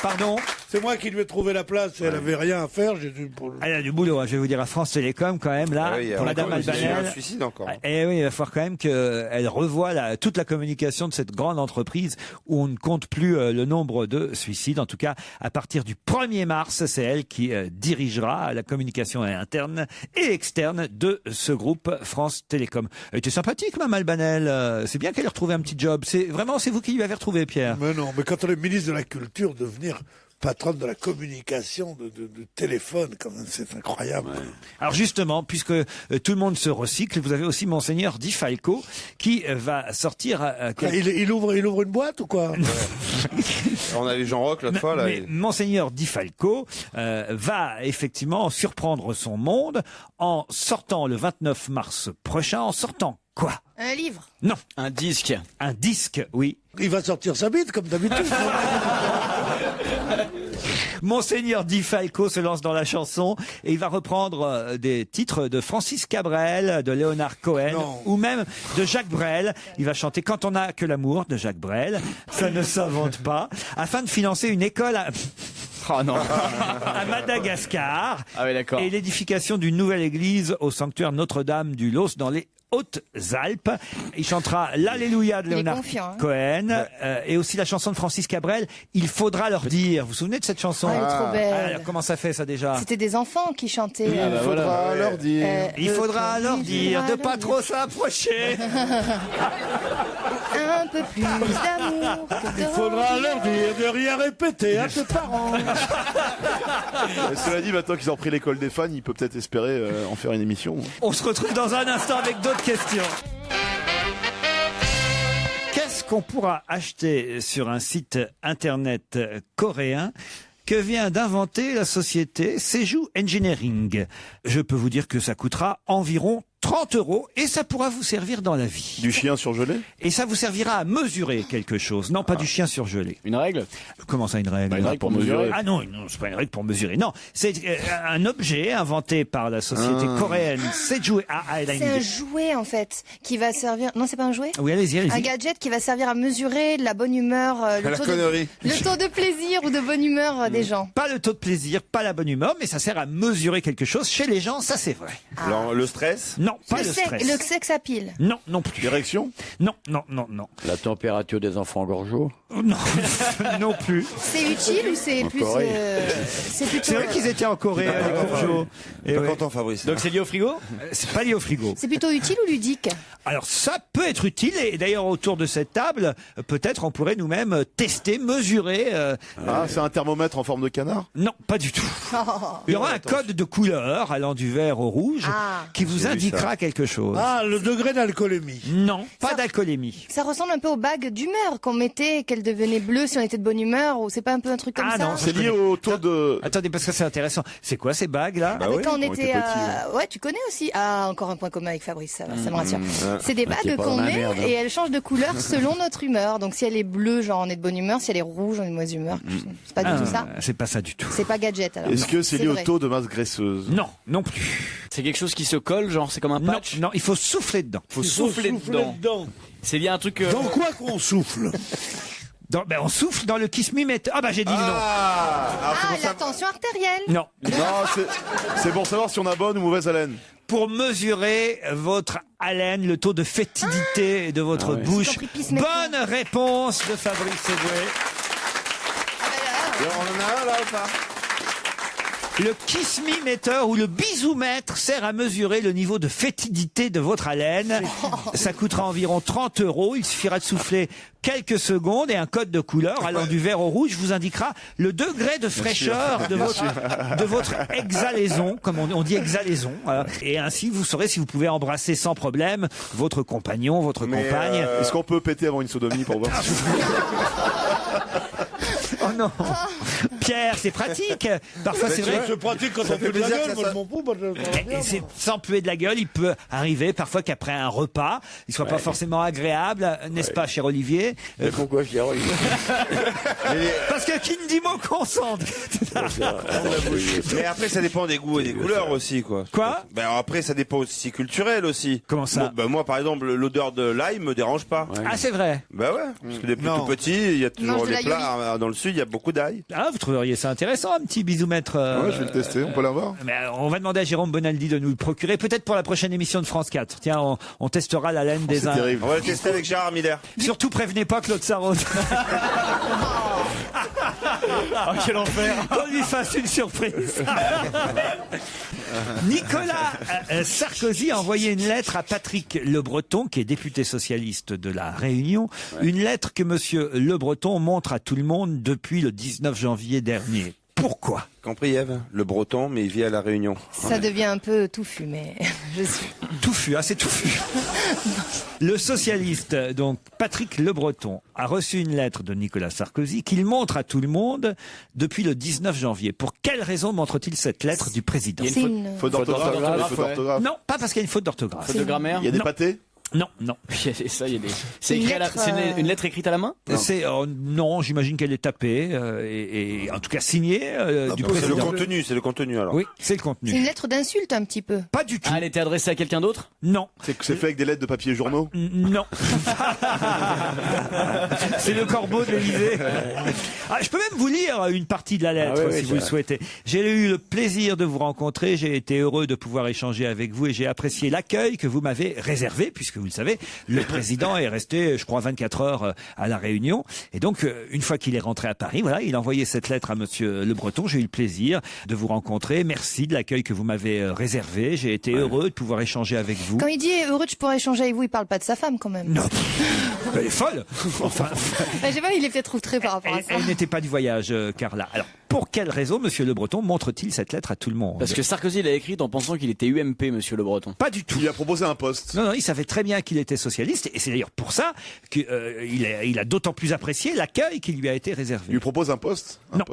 Speaker 3: Pardon?
Speaker 5: C'est moi qui lui ai trouvé la place. Elle avait rien à faire.
Speaker 3: Elle a du boulot, hein, je vais vous dire, à France Télécom quand même là, pour Madame Albanel.
Speaker 9: Il y a un suicide encore.
Speaker 3: Et oui, il va falloir quand même qu'elle revoie toute la communication de cette grande entreprise où on ne compte plus le nombre de suicides. En tout cas, à partir du 1er mars, c'est elle qui dirigera la communication interne et externe de ce groupe France Télécom. Elle était sympathique, Mme Albanel. C'est bien qu'elle ait retrouvé un petit job. C'est vous qui lui avez retrouvé, Pierre.
Speaker 5: Mais non, mais quand on est ministre de la Culture, devenir patronne de la communication de téléphone, quand même, c'est incroyable. Ouais.
Speaker 3: Alors justement, puisque tout le monde se recycle, vous avez aussi Monseigneur Di Falco qui va sortir...
Speaker 5: Il ouvre une boîte ou quoi?
Speaker 9: On a vu Jean-Roch l'autre fois. Là,
Speaker 3: mais Monseigneur Di Falco va effectivement surprendre son monde en sortant le 29 mars prochain, en sortant quoi?
Speaker 7: Un livre.
Speaker 3: Non.
Speaker 4: Un disque.
Speaker 3: Un disque, oui.
Speaker 5: Il va sortir sa bite, comme d'habitude.
Speaker 3: Monseigneur Di Falco se lance dans la chanson et il va reprendre des titres de Francis Cabrel, de Léonard Cohen ou même de Jacques Brel. Il va chanter Quand on n'a que l'amour de Jacques Brel. Ça ne s'invente pas. Afin de financer une école à Madagascar et l'édification d'une nouvelle église au sanctuaire Notre-Dame du Los dans les Hautes-Alpes. Il chantera l'Alléluia de Léonard Cohen et aussi la chanson de Francis Cabrel, Il faudra leur dire. Vous vous souvenez de cette chanson?
Speaker 7: Elle est trop belle.
Speaker 3: Comment ça fait ça déjà?
Speaker 7: C'était des enfants qui chantaient.
Speaker 9: Il faudra leur dire.
Speaker 3: Il faudra leur dire de pas trop s'approcher.
Speaker 7: Un peu plus d'amour.
Speaker 5: Il faudra leur dire de rien répéter à tes parents.
Speaker 6: Cela dit, maintenant qu'ils ont repris l'école des fans, il peut peut-être espérer en faire une émission.
Speaker 3: On se retrouve dans un instant avec d'autres questions. Qu'est-ce qu'on pourra acheter sur un site internet coréen que vient d'inventer la société Seju Engineering? Je peux vous dire que ça coûtera environ 30 € et ça pourra vous servir dans la vie.
Speaker 6: Du chien surgelé?
Speaker 3: Et ça vous servira à mesurer quelque chose. Non, pas du chien surgelé.
Speaker 4: Une règle?
Speaker 3: Comment ça, une règle?
Speaker 4: Une règle pour mesurer.
Speaker 3: Ah non, c'est pas une règle pour mesurer. Non, c'est un objet inventé par la société coréenne Seju.
Speaker 7: C'est un jouet en fait qui va servir. Non, c'est pas un jouet?
Speaker 3: Oui, allez-y.
Speaker 7: Un gadget qui va servir à mesurer la bonne humeur, le taux de plaisir ou de bonne humeur des gens.
Speaker 3: Pas le taux de plaisir, pas la bonne humeur, mais ça sert à mesurer quelque chose chez les gens. Ça, c'est vrai.
Speaker 9: Le stress?
Speaker 3: Non, pas le stress.
Speaker 7: Le sexe à pile?
Speaker 3: Non, non plus.
Speaker 6: L'érection?
Speaker 3: Non.
Speaker 8: La température des enfants gorgeaux?
Speaker 3: Non, non plus.
Speaker 7: C'est utile ou c'est plus... c'est plutôt...
Speaker 3: C'est vrai qu'ils étaient en Corée, les gorgeaux.
Speaker 9: Pas content, Fabrice.
Speaker 4: Donc c'est lié au frigo?
Speaker 3: C'est pas lié au frigo.
Speaker 7: C'est plutôt utile ou ludique?
Speaker 3: Alors ça peut être utile et d'ailleurs autour de cette table, peut-être on pourrait nous-mêmes tester, mesurer.
Speaker 6: C'est un thermomètre en forme de canard?
Speaker 3: Non, pas du tout. Il y aura un code de couleur allant du vert au rouge qui vous indiquera quelque chose.
Speaker 5: Ah, le degré d'alcoolémie?
Speaker 3: Non, pas d'alcoolémie.
Speaker 7: Ça ressemble un peu aux bagues d'humeur qu'on mettait, qu'elles devenaient bleues si on était de bonne humeur, ou c'est pas un peu un truc comme ça?
Speaker 3: Non,
Speaker 6: c'est lié au taux de...
Speaker 3: Attendez, parce que c'est intéressant. C'est quoi ces bagues là?
Speaker 7: Quand on était ouais, tu connais aussi. Ah, encore un point commun avec Fabrice, ça me rassure. C'est des bagues qu'on met et elles changent de couleur selon notre humeur. Donc si elle est bleue, genre on est de bonne humeur, si elle est rouge, on est de mauvaise humeur. C'est pas du tout ça?
Speaker 3: C'est pas ça du tout.
Speaker 7: C'est pas gadget alors.
Speaker 6: Est-ce que c'est lié au taux de masse graisseuse?
Speaker 3: Non, non plus.
Speaker 4: C'est quelque chose qui se colle, genre c'est comme un patch?
Speaker 3: Non, il faut souffler dedans.
Speaker 4: Il faut souffler dedans. C'est bien un truc...
Speaker 5: Dans quoi qu'on souffle?
Speaker 3: On souffle dans le Kiss Me Meter. J'ai dit non.
Speaker 7: La tension artérielle?
Speaker 3: Non.
Speaker 6: Non, c'est pour savoir si on a bonne ou mauvaise haleine.
Speaker 3: Pour mesurer votre haleine, le taux de fétidité de votre bouche. Bonne réponse de Fabrice Eboué.
Speaker 9: On en a un là ou pas?
Speaker 3: Le Kiss Me Meter ou le bisoumètre sert à mesurer le niveau de fétidité de votre haleine. Ça coûtera environ 30 €. Il suffira de souffler quelques secondes et un code de couleur allant du vert au rouge vous indiquera le degré de fraîcheur de votre exhalaison, comme on dit exhalaison. Et ainsi, vous saurez si vous pouvez embrasser sans problème votre compagnon, votre compagne.
Speaker 6: Est-ce qu'on peut péter avant une sodomie pour voir?
Speaker 3: Oh non. Pierre, c'est pratique. Parfois, c'est vrai.
Speaker 5: C'est pratique quand on fait de la gueule, moi je m'en fous.
Speaker 3: Et c'est sans puer de la gueule, il peut arriver parfois qu'après un repas, il soit pas forcément agréable, n'est-ce pas, cher Olivier?
Speaker 8: Mais pourquoi, cher Olivier?
Speaker 3: Parce que qui ne dit mot consent.
Speaker 9: Mais après, ça dépend des goûts et des couleurs aussi, quoi.
Speaker 3: Quoi?
Speaker 9: Ben après, ça dépend aussi culturel aussi.
Speaker 3: Comment ça?
Speaker 9: Moi, par exemple, l'odeur de l'ail me dérange pas.
Speaker 3: Ah, c'est vrai.
Speaker 9: Bah ouais. Parce que depuis tout petit, il y a toujours
Speaker 7: Mange de
Speaker 9: les
Speaker 7: l'ail,
Speaker 9: plats dans le sud, il y a beaucoup d'ail.
Speaker 3: Ah, vous trouveriez ça intéressant, un petit bisoumètre.
Speaker 6: Ouais, je vais le tester, on peut l'avoir.
Speaker 3: Mais on va demander à Jérôme Bonaldi de nous le procurer, peut-être pour la prochaine émission de France 4. Tiens, on testera la laine des uns.
Speaker 9: On va le tester avec Gérard Miller.
Speaker 3: Surtout prévenez pas Claude Sarraute.
Speaker 4: Oh, quel enfer.
Speaker 3: Qu'on lui fasse une surprise. Nicolas Sarkozy a envoyé une lettre à Patrick Le Breton, qui est député socialiste de La Réunion. Une lettre que monsieur Le Breton montre à tout le monde depuis le 19 janvier dernier. Pourquoi?
Speaker 9: Compris, Ève? Le Breton, mais il vit à La Réunion.
Speaker 7: Ça devient un peu touffu, mais je suis...
Speaker 3: Touffu, c'est touffu. Le socialiste, donc Patrick Le Breton, a reçu une lettre de Nicolas Sarkozy qu'il montre à tout le monde depuis le 19 janvier. Pour quelle raison montre-t-il cette lettre du président?
Speaker 7: C'est une...
Speaker 6: Faute d'orthographe.
Speaker 3: Non, pas parce qu'il y a une faute d'orthographe.
Speaker 4: Faute de grammaire?
Speaker 6: Il y a des pâtés?
Speaker 3: Non.
Speaker 4: Ça, il y a des... C'est
Speaker 7: Une
Speaker 4: écrit
Speaker 7: lettre,
Speaker 4: une lettre écrite à la main?
Speaker 3: Non, j'imagine qu'elle est tapée et en tout cas signée du
Speaker 9: C'est
Speaker 3: président.
Speaker 9: le contenu alors.
Speaker 3: Oui, c'est le
Speaker 7: C'est
Speaker 3: contenu.
Speaker 7: une lettre d'insulte un petit peu.
Speaker 3: Pas du tout.
Speaker 4: Ah, elle était adressée à quelqu'un d'autre?
Speaker 3: Non.
Speaker 6: C'est fait avec des lettres de papier journaux?
Speaker 3: Non. C'est le corbeau de l'Élysée. Je peux même vous lire une partie de la lettre si vous le souhaitez. J'ai eu le plaisir de vous rencontrer, j'ai été heureux de pouvoir échanger avec vous et j'ai apprécié l'accueil que vous m'avez réservé, puisque vous le savez, le président est resté, je crois, 24 heures à La Réunion. Et donc, une fois qu'il est rentré à Paris, voilà, il a envoyé cette lettre à monsieur Le Breton. J'ai eu le plaisir de vous rencontrer. Merci de l'accueil que vous m'avez réservé. J'ai été heureux de pouvoir échanger avec vous.
Speaker 7: Quand il dit heureux de pouvoir échanger avec vous, il parle pas de sa femme quand même.
Speaker 3: Non. Elle est folle. Enfin,
Speaker 7: Je sais pas, il est peut-être outré par rapport à ça.
Speaker 3: elle n'était pas du voyage, Carla. Alors, pour quelle raison monsieur Le Breton montre-t-il cette lettre à tout le monde?
Speaker 4: Parce que Sarkozy l'a écrite en pensant qu'il était UMP, monsieur Le Breton.
Speaker 3: Pas du tout.
Speaker 6: Il lui a proposé un poste.
Speaker 3: Non, il savait très bien qu'il était socialiste, et c'est d'ailleurs pour ça qu'il il a d'autant plus apprécié l'accueil qui lui a été réservé.
Speaker 6: Il lui propose un poste?
Speaker 3: Non.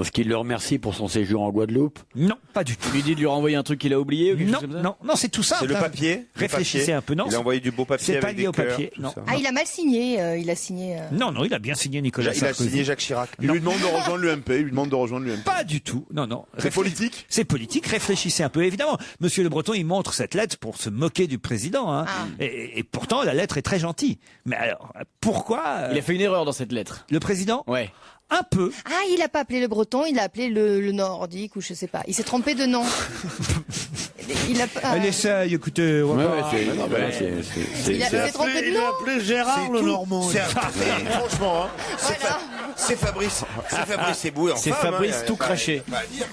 Speaker 8: Est-ce qu'il le remercie pour son séjour en Guadeloupe?
Speaker 3: Non, pas du tout.
Speaker 4: Il lui dit de lui renvoyer un truc qu'il a oublié ou quelque chose comme ça?
Speaker 3: Non, c'est tout simple.
Speaker 9: C'est le
Speaker 3: hein.
Speaker 9: papier.
Speaker 3: Réfléchissez un peu, non?
Speaker 9: Il a envoyé du beau papier.
Speaker 3: C'est pas
Speaker 9: avec
Speaker 3: lié
Speaker 9: des
Speaker 3: au papier,
Speaker 9: cœurs, tout
Speaker 3: non.
Speaker 9: ça.
Speaker 7: Ah, il a mal signé. Il a signé.
Speaker 3: Non, il a bien signé Nicolas
Speaker 9: Il a
Speaker 3: Sarkozy.
Speaker 9: signé Jacques Chirac.
Speaker 6: Il lui demande de rejoindre l'UMP.
Speaker 3: Pas du tout. Non.
Speaker 6: C'est politique?
Speaker 3: C'est politique. Réfléchissez un peu. Évidemment, monsieur Le Breton, il montre cette lettre pour se moquer du président. Hein. Et pourtant, la lettre est très gentille. Mais alors, pourquoi
Speaker 4: Il a fait une erreur dans cette lettre.
Speaker 3: Le président?
Speaker 4: Ouais.
Speaker 3: Un peu.
Speaker 7: Ah, il a pas appelé le breton, il a appelé le nordique ou je sais pas. Il s'est trompé de nom. Il a pas...
Speaker 3: Elle essaye, écoutez. On va pas-
Speaker 7: Il s'est trompé de
Speaker 5: Il a
Speaker 7: nom.
Speaker 5: appelé Gérard le Normand.
Speaker 9: Franchement, c'est Fabrice. C'est Fabrice Eboué en
Speaker 4: C'est
Speaker 9: femme,
Speaker 4: Fabrice
Speaker 9: hein,
Speaker 4: tout craché.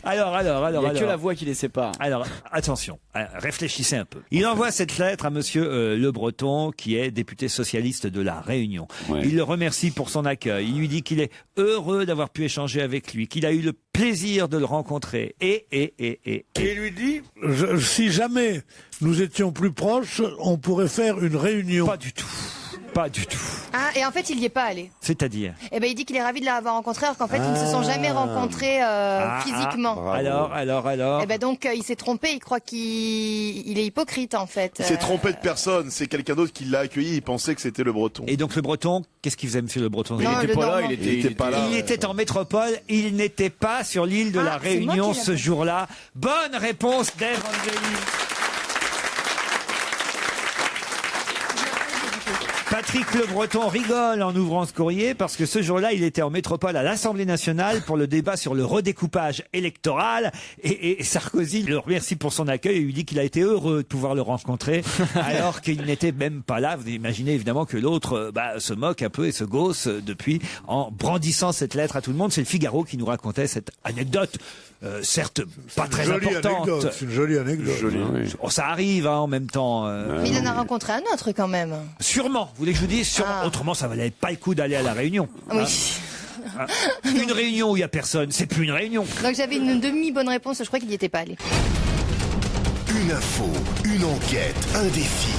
Speaker 3: Alors.
Speaker 4: Il n'y a que la voix qui les sépare.
Speaker 3: Alors, attention, réfléchissez un peu. Il envoie cette lettre à monsieur Le Breton, qui est député socialiste de La Réunion.
Speaker 8: Ouais.
Speaker 3: Il le remercie pour son accueil. Il lui dit qu'il est heureux d'avoir pu échanger avec lui, qu'il a eu le plaisir de le rencontrer. Et.
Speaker 5: Et il lui dit, si jamais nous étions plus proches, on pourrait faire une réunion.
Speaker 3: Pas du tout. Pas du tout.
Speaker 7: Ah, et en fait, il n'y est pas allé.
Speaker 3: C'est-à-dire?
Speaker 7: Eh ben, il dit qu'il est ravi de l'avoir rencontré, alors qu'en fait, ils ne se sont jamais rencontrés physiquement.
Speaker 3: Alors.
Speaker 7: Eh ben, donc, il s'est trompé. Il croit qu'il est hypocrite, en fait.
Speaker 6: Il s'est trompé de personne. C'est quelqu'un d'autre qui l'a accueilli. Il pensait que c'était le Breton.
Speaker 3: Et donc le Breton, qu'est-ce qu'il faisait, monsieur Le Breton?
Speaker 7: Non,
Speaker 4: Il était pas là,
Speaker 7: Normand.
Speaker 4: il était
Speaker 6: pas là.
Speaker 3: Il était en métropole, il n'était pas sur l'île de la
Speaker 7: c'est moi
Speaker 3: Réunion
Speaker 7: qui l'ai
Speaker 3: ce
Speaker 7: pas.
Speaker 3: jour-là. Bonne réponse d'Ève Angeli. Patrick Le Breton rigole en ouvrant ce courrier parce que ce jour-là, il était en métropole à l'Assemblée nationale pour le débat sur le redécoupage électoral et Sarkozy le remercie pour son accueil et lui dit qu'il a été heureux de pouvoir le rencontrer alors qu'il n'était même pas là. Vous imaginez évidemment que l'autre se moque un peu et se gausse depuis en brandissant cette lettre à tout le monde. C'est le Figaro qui nous racontait cette anecdote. Certes, pas très importante.
Speaker 5: C'est une jolie anecdote.
Speaker 3: Oh, ça arrive en même temps.
Speaker 7: Mais il en a rencontré un autre, quand même.
Speaker 3: Sûrement. Vous voulez que je vous dise sûrement. Autrement, ça valait pas le coup d'aller à la Réunion.
Speaker 7: Oui.
Speaker 3: Une réunion où il y a personne, c'est plus une réunion.
Speaker 7: Donc, j'avais une demi-bonne réponse. Je crois qu'il n'y était pas allé.
Speaker 2: Une info, une enquête, un défi.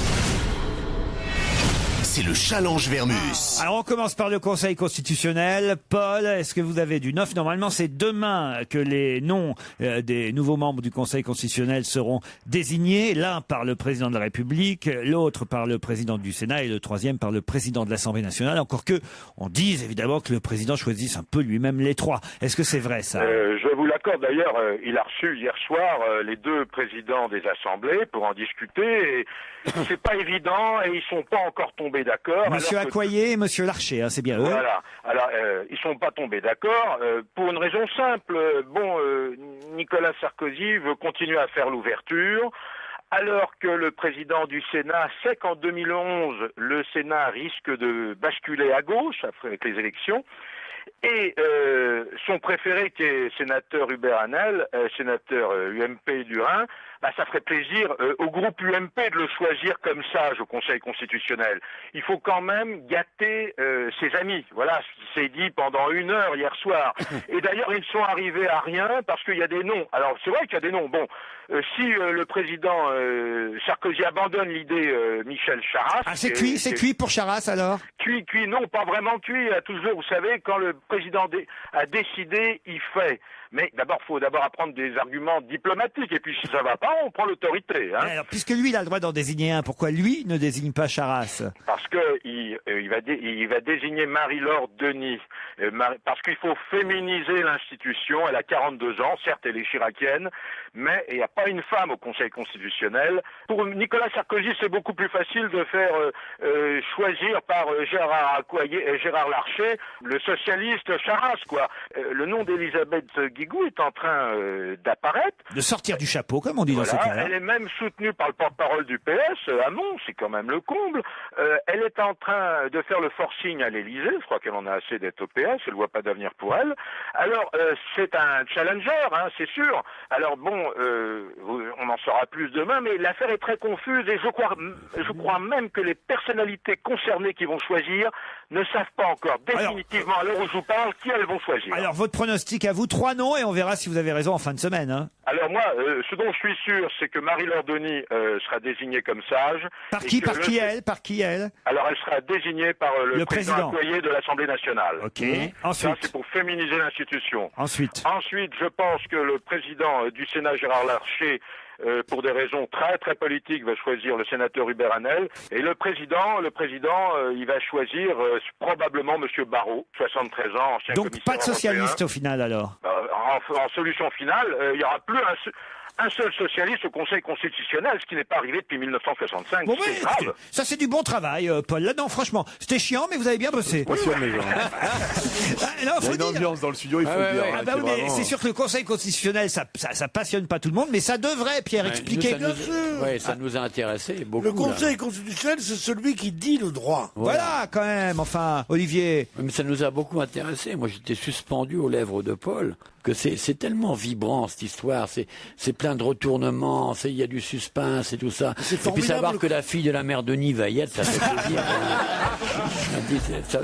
Speaker 2: c'est le challenge Vermus.
Speaker 3: Alors on commence par le Conseil constitutionnel. Paul, est-ce que vous avez du neuf? Normalement, c'est demain que les noms des nouveaux membres du Conseil constitutionnel seront désignés. L'un par le président de la République, l'autre par le président du Sénat et le troisième par le président de l'Assemblée nationale. Encore que on dise évidemment que le président choisisse un peu lui-même les trois. Est-ce que c'est vrai ça?
Speaker 10: Je vous l'accorde. D'ailleurs, il a reçu hier soir les deux présidents des assemblées pour en discuter. Et c'est pas évident et ils sont pas encore tombés d'accord.
Speaker 3: Monsieur Accoyer et Monsieur Larcher, hein, c'est bien eux.
Speaker 10: Voilà. Alors, ils sont pas tombés d'accord pour une raison simple. Nicolas Sarkozy veut continuer à faire l'ouverture, alors que le président du Sénat sait qu'en 2011, le Sénat risque de basculer à gauche avec les élections. Et son préféré, qui est sénateur Hubert Hanel, sénateur UMP du Rhin, ça ferait plaisir au groupe UMP de le choisir comme sage au Conseil constitutionnel. Il faut quand même gâter ses amis. Voilà ce qui s'est dit pendant 1 heure hier soir. Et d'ailleurs, ils sont arrivés à rien parce qu'il y a des noms. Alors, c'est vrai qu'il y a des noms. Bon, si le président Sarkozy abandonne l'idée Michel Charasse...
Speaker 3: Ah, c'est cuit pour Charasse, alors?
Speaker 10: Cuit, non, pas vraiment cuit. Toujours, vous savez, quand le président a décidé, il fait. Mais d'abord, faut apprendre des arguments diplomatiques. Et puis, si ça va pas, on prend l'autorité. Hein.
Speaker 3: Alors, puisque lui, il a le droit d'en désigner un, pourquoi lui ne désigne pas Charasse?
Speaker 10: Parce que il va désigner Marie-Laure Denis. Parce qu'il faut féminiser l'institution. Elle a 42 ans. Certes, elle est chiracienne. Mais il n'y a pas une femme au Conseil constitutionnel. Pour Nicolas Sarkozy, c'est beaucoup plus facile de faire choisir par Gérard Accoyer et Gérard Larcher le socialiste Charasse, quoi. Le nom d'Elisabeth Guigou est en train d'apparaître.
Speaker 3: De sortir du chapeau, comme on dit dans ce cas-là.
Speaker 10: Elle est même soutenue par le porte-parole du PS, Hamon, c'est quand même le comble. Elle est en train de faire le forcing à l'Élysée. Je crois qu'elle en a assez d'être au PS. Elle ne voit pas d'avenir pour elle. Alors, c'est un challenger, hein, c'est sûr. Alors bon, on en saura plus demain, mais l'affaire est très confuse et je crois même que les personnalités concernées qui vont choisir ne savent pas encore définitivement, à l'heure où je vous parle, qui elles vont choisir.
Speaker 3: Alors, votre pronostic à vous, 3 noms, et on verra si vous avez raison en fin de semaine. Hein.
Speaker 10: Alors moi, ce dont je suis sûr, c'est que Marie-Laure Denis sera désignée comme sage.
Speaker 3: Par qui elle
Speaker 10: Alors elle sera désignée par le président Accoyer de l'Assemblée nationale.
Speaker 3: Ok. Ensuite.
Speaker 10: Ça, c'est pour féminiser l'institution.
Speaker 3: Ensuite,
Speaker 10: je pense que le président du Sénat, Gérard Larcher, pour des raisons très très politiques, va choisir le sénateur Hubert Hanel. Et le président, il va choisir probablement Monsieur Barrot, 73 ans, ancien commissaire
Speaker 3: donc pas de socialiste
Speaker 10: européen.
Speaker 3: au final alors.
Speaker 10: En solution finale, il y aura plus un seul socialiste au Conseil constitutionnel, ce qui n'est pas arrivé depuis 1965.
Speaker 3: Bon,
Speaker 10: c'est grave.
Speaker 3: Ça, c'est du bon travail, Paul. Là, non, franchement, c'était chiant, mais vous avez bien bossé.
Speaker 6: Il y a une ambiance dans le studio, il faut le dire.
Speaker 3: Ah bah oui, mais c'est sûr que le Conseil constitutionnel, ça passionne pas tout le monde, mais ça devrait, Pierre, expliquer.
Speaker 8: Ça nous a intéressé beaucoup.
Speaker 5: Le Conseil constitutionnel, c'est celui qui dit le droit.
Speaker 3: Voilà, quand même, enfin, Olivier.
Speaker 8: Mais ça nous a beaucoup intéressé. Moi, j'étais suspendu aux lèvres de Paul. Que c'est tellement vibrant cette histoire, c'est plein de retournements, il y a du suspense et tout ça. Et puis savoir que la fille de la mère Denis va y être, ça fait plaisir.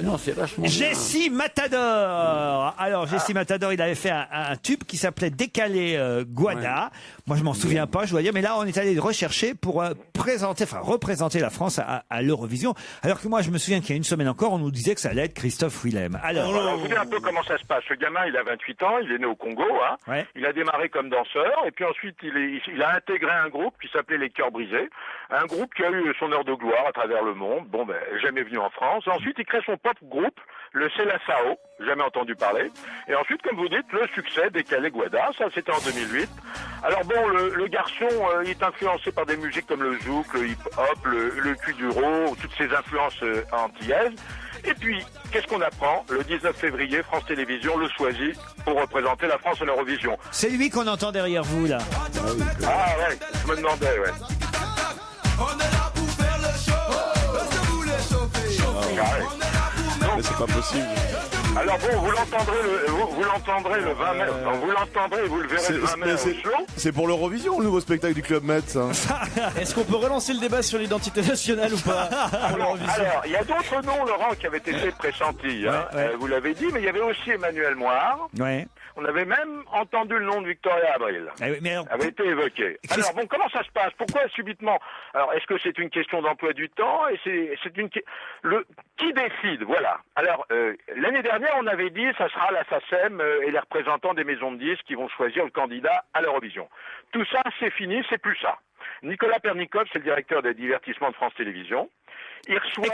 Speaker 8: Non, c'est vachement bien.
Speaker 3: Jessie Matador. Alors Jessie Matador, il avait fait un tube qui s'appelait Décalé Guada. Ouais. Moi je m'en souviens pas, je dois dire, mais là on est allé le rechercher pour représenter la France à l'Eurovision. Alors que moi je me souviens qu'il y a une semaine encore, on nous disait que ça allait être Christophe Willem. Alors,
Speaker 10: vous voyez un peu comment ça se passe. Ce gamin, il a 28 ans, il est né au Congo, hein. Ouais. Il a démarré comme danseur et puis ensuite il a intégré un groupe qui s'appelait Les Cœurs Brisés, un groupe qui a eu son heure de gloire à travers le monde. Bon, jamais venu en France. Ensuite, il crée son propre groupe, le Célessao, jamais entendu parler. Et ensuite, comme vous dites, le succès Décalé Guada, ça c'était en 2008. Alors bon, le garçon, il est influencé par des musiques comme le zouk, le hip-hop, le kuduro, toutes ces influences antillaises. Et puis, qu'est-ce qu'on apprend? Le 19 février, France Télévisions le choisit pour représenter la France en Eurovision.
Speaker 3: C'est lui qu'on entend derrière vous, là.
Speaker 10: Ah ouais, je me demandais, ouais.
Speaker 20: On est là pour faire le show. Est-ce que vous voulez chauffer?
Speaker 6: Mais c'est pas possible.
Speaker 10: Alors bon, vous l'entendrez le 20 mai. Enfin, vous l'entendrez et vous le verrez le 20 mai à Oslo.
Speaker 6: C'est pour l'Eurovision, le nouveau spectacle du Club Med, ça.
Speaker 4: Est-ce qu'on peut relancer le débat sur l'identité nationale ou pas?
Speaker 10: Alors, il y a d'autres noms, Laurent, qui avaient été pressentis. Hein. Vous l'avez dit, mais il y avait aussi Emmanuel Moire.
Speaker 3: Ouais.
Speaker 10: On avait même entendu le nom de Victoria Abril.
Speaker 3: Mais alors,
Speaker 10: avait été évoqué. Alors bon, comment ça se passe? Pourquoi subitement? Alors, est-ce que c'est une question d'emploi du temps? Et c'est une qui décide? Voilà. Alors, l'année dernière, on avait dit, ça sera la SACEM et les représentants des maisons de disques qui vont choisir le candidat à l'Eurovision. Tout ça, c'est fini, c'est plus ça. Nicolas Pernikov, c'est le directeur des divertissements de France Télévisions. Il reçoit...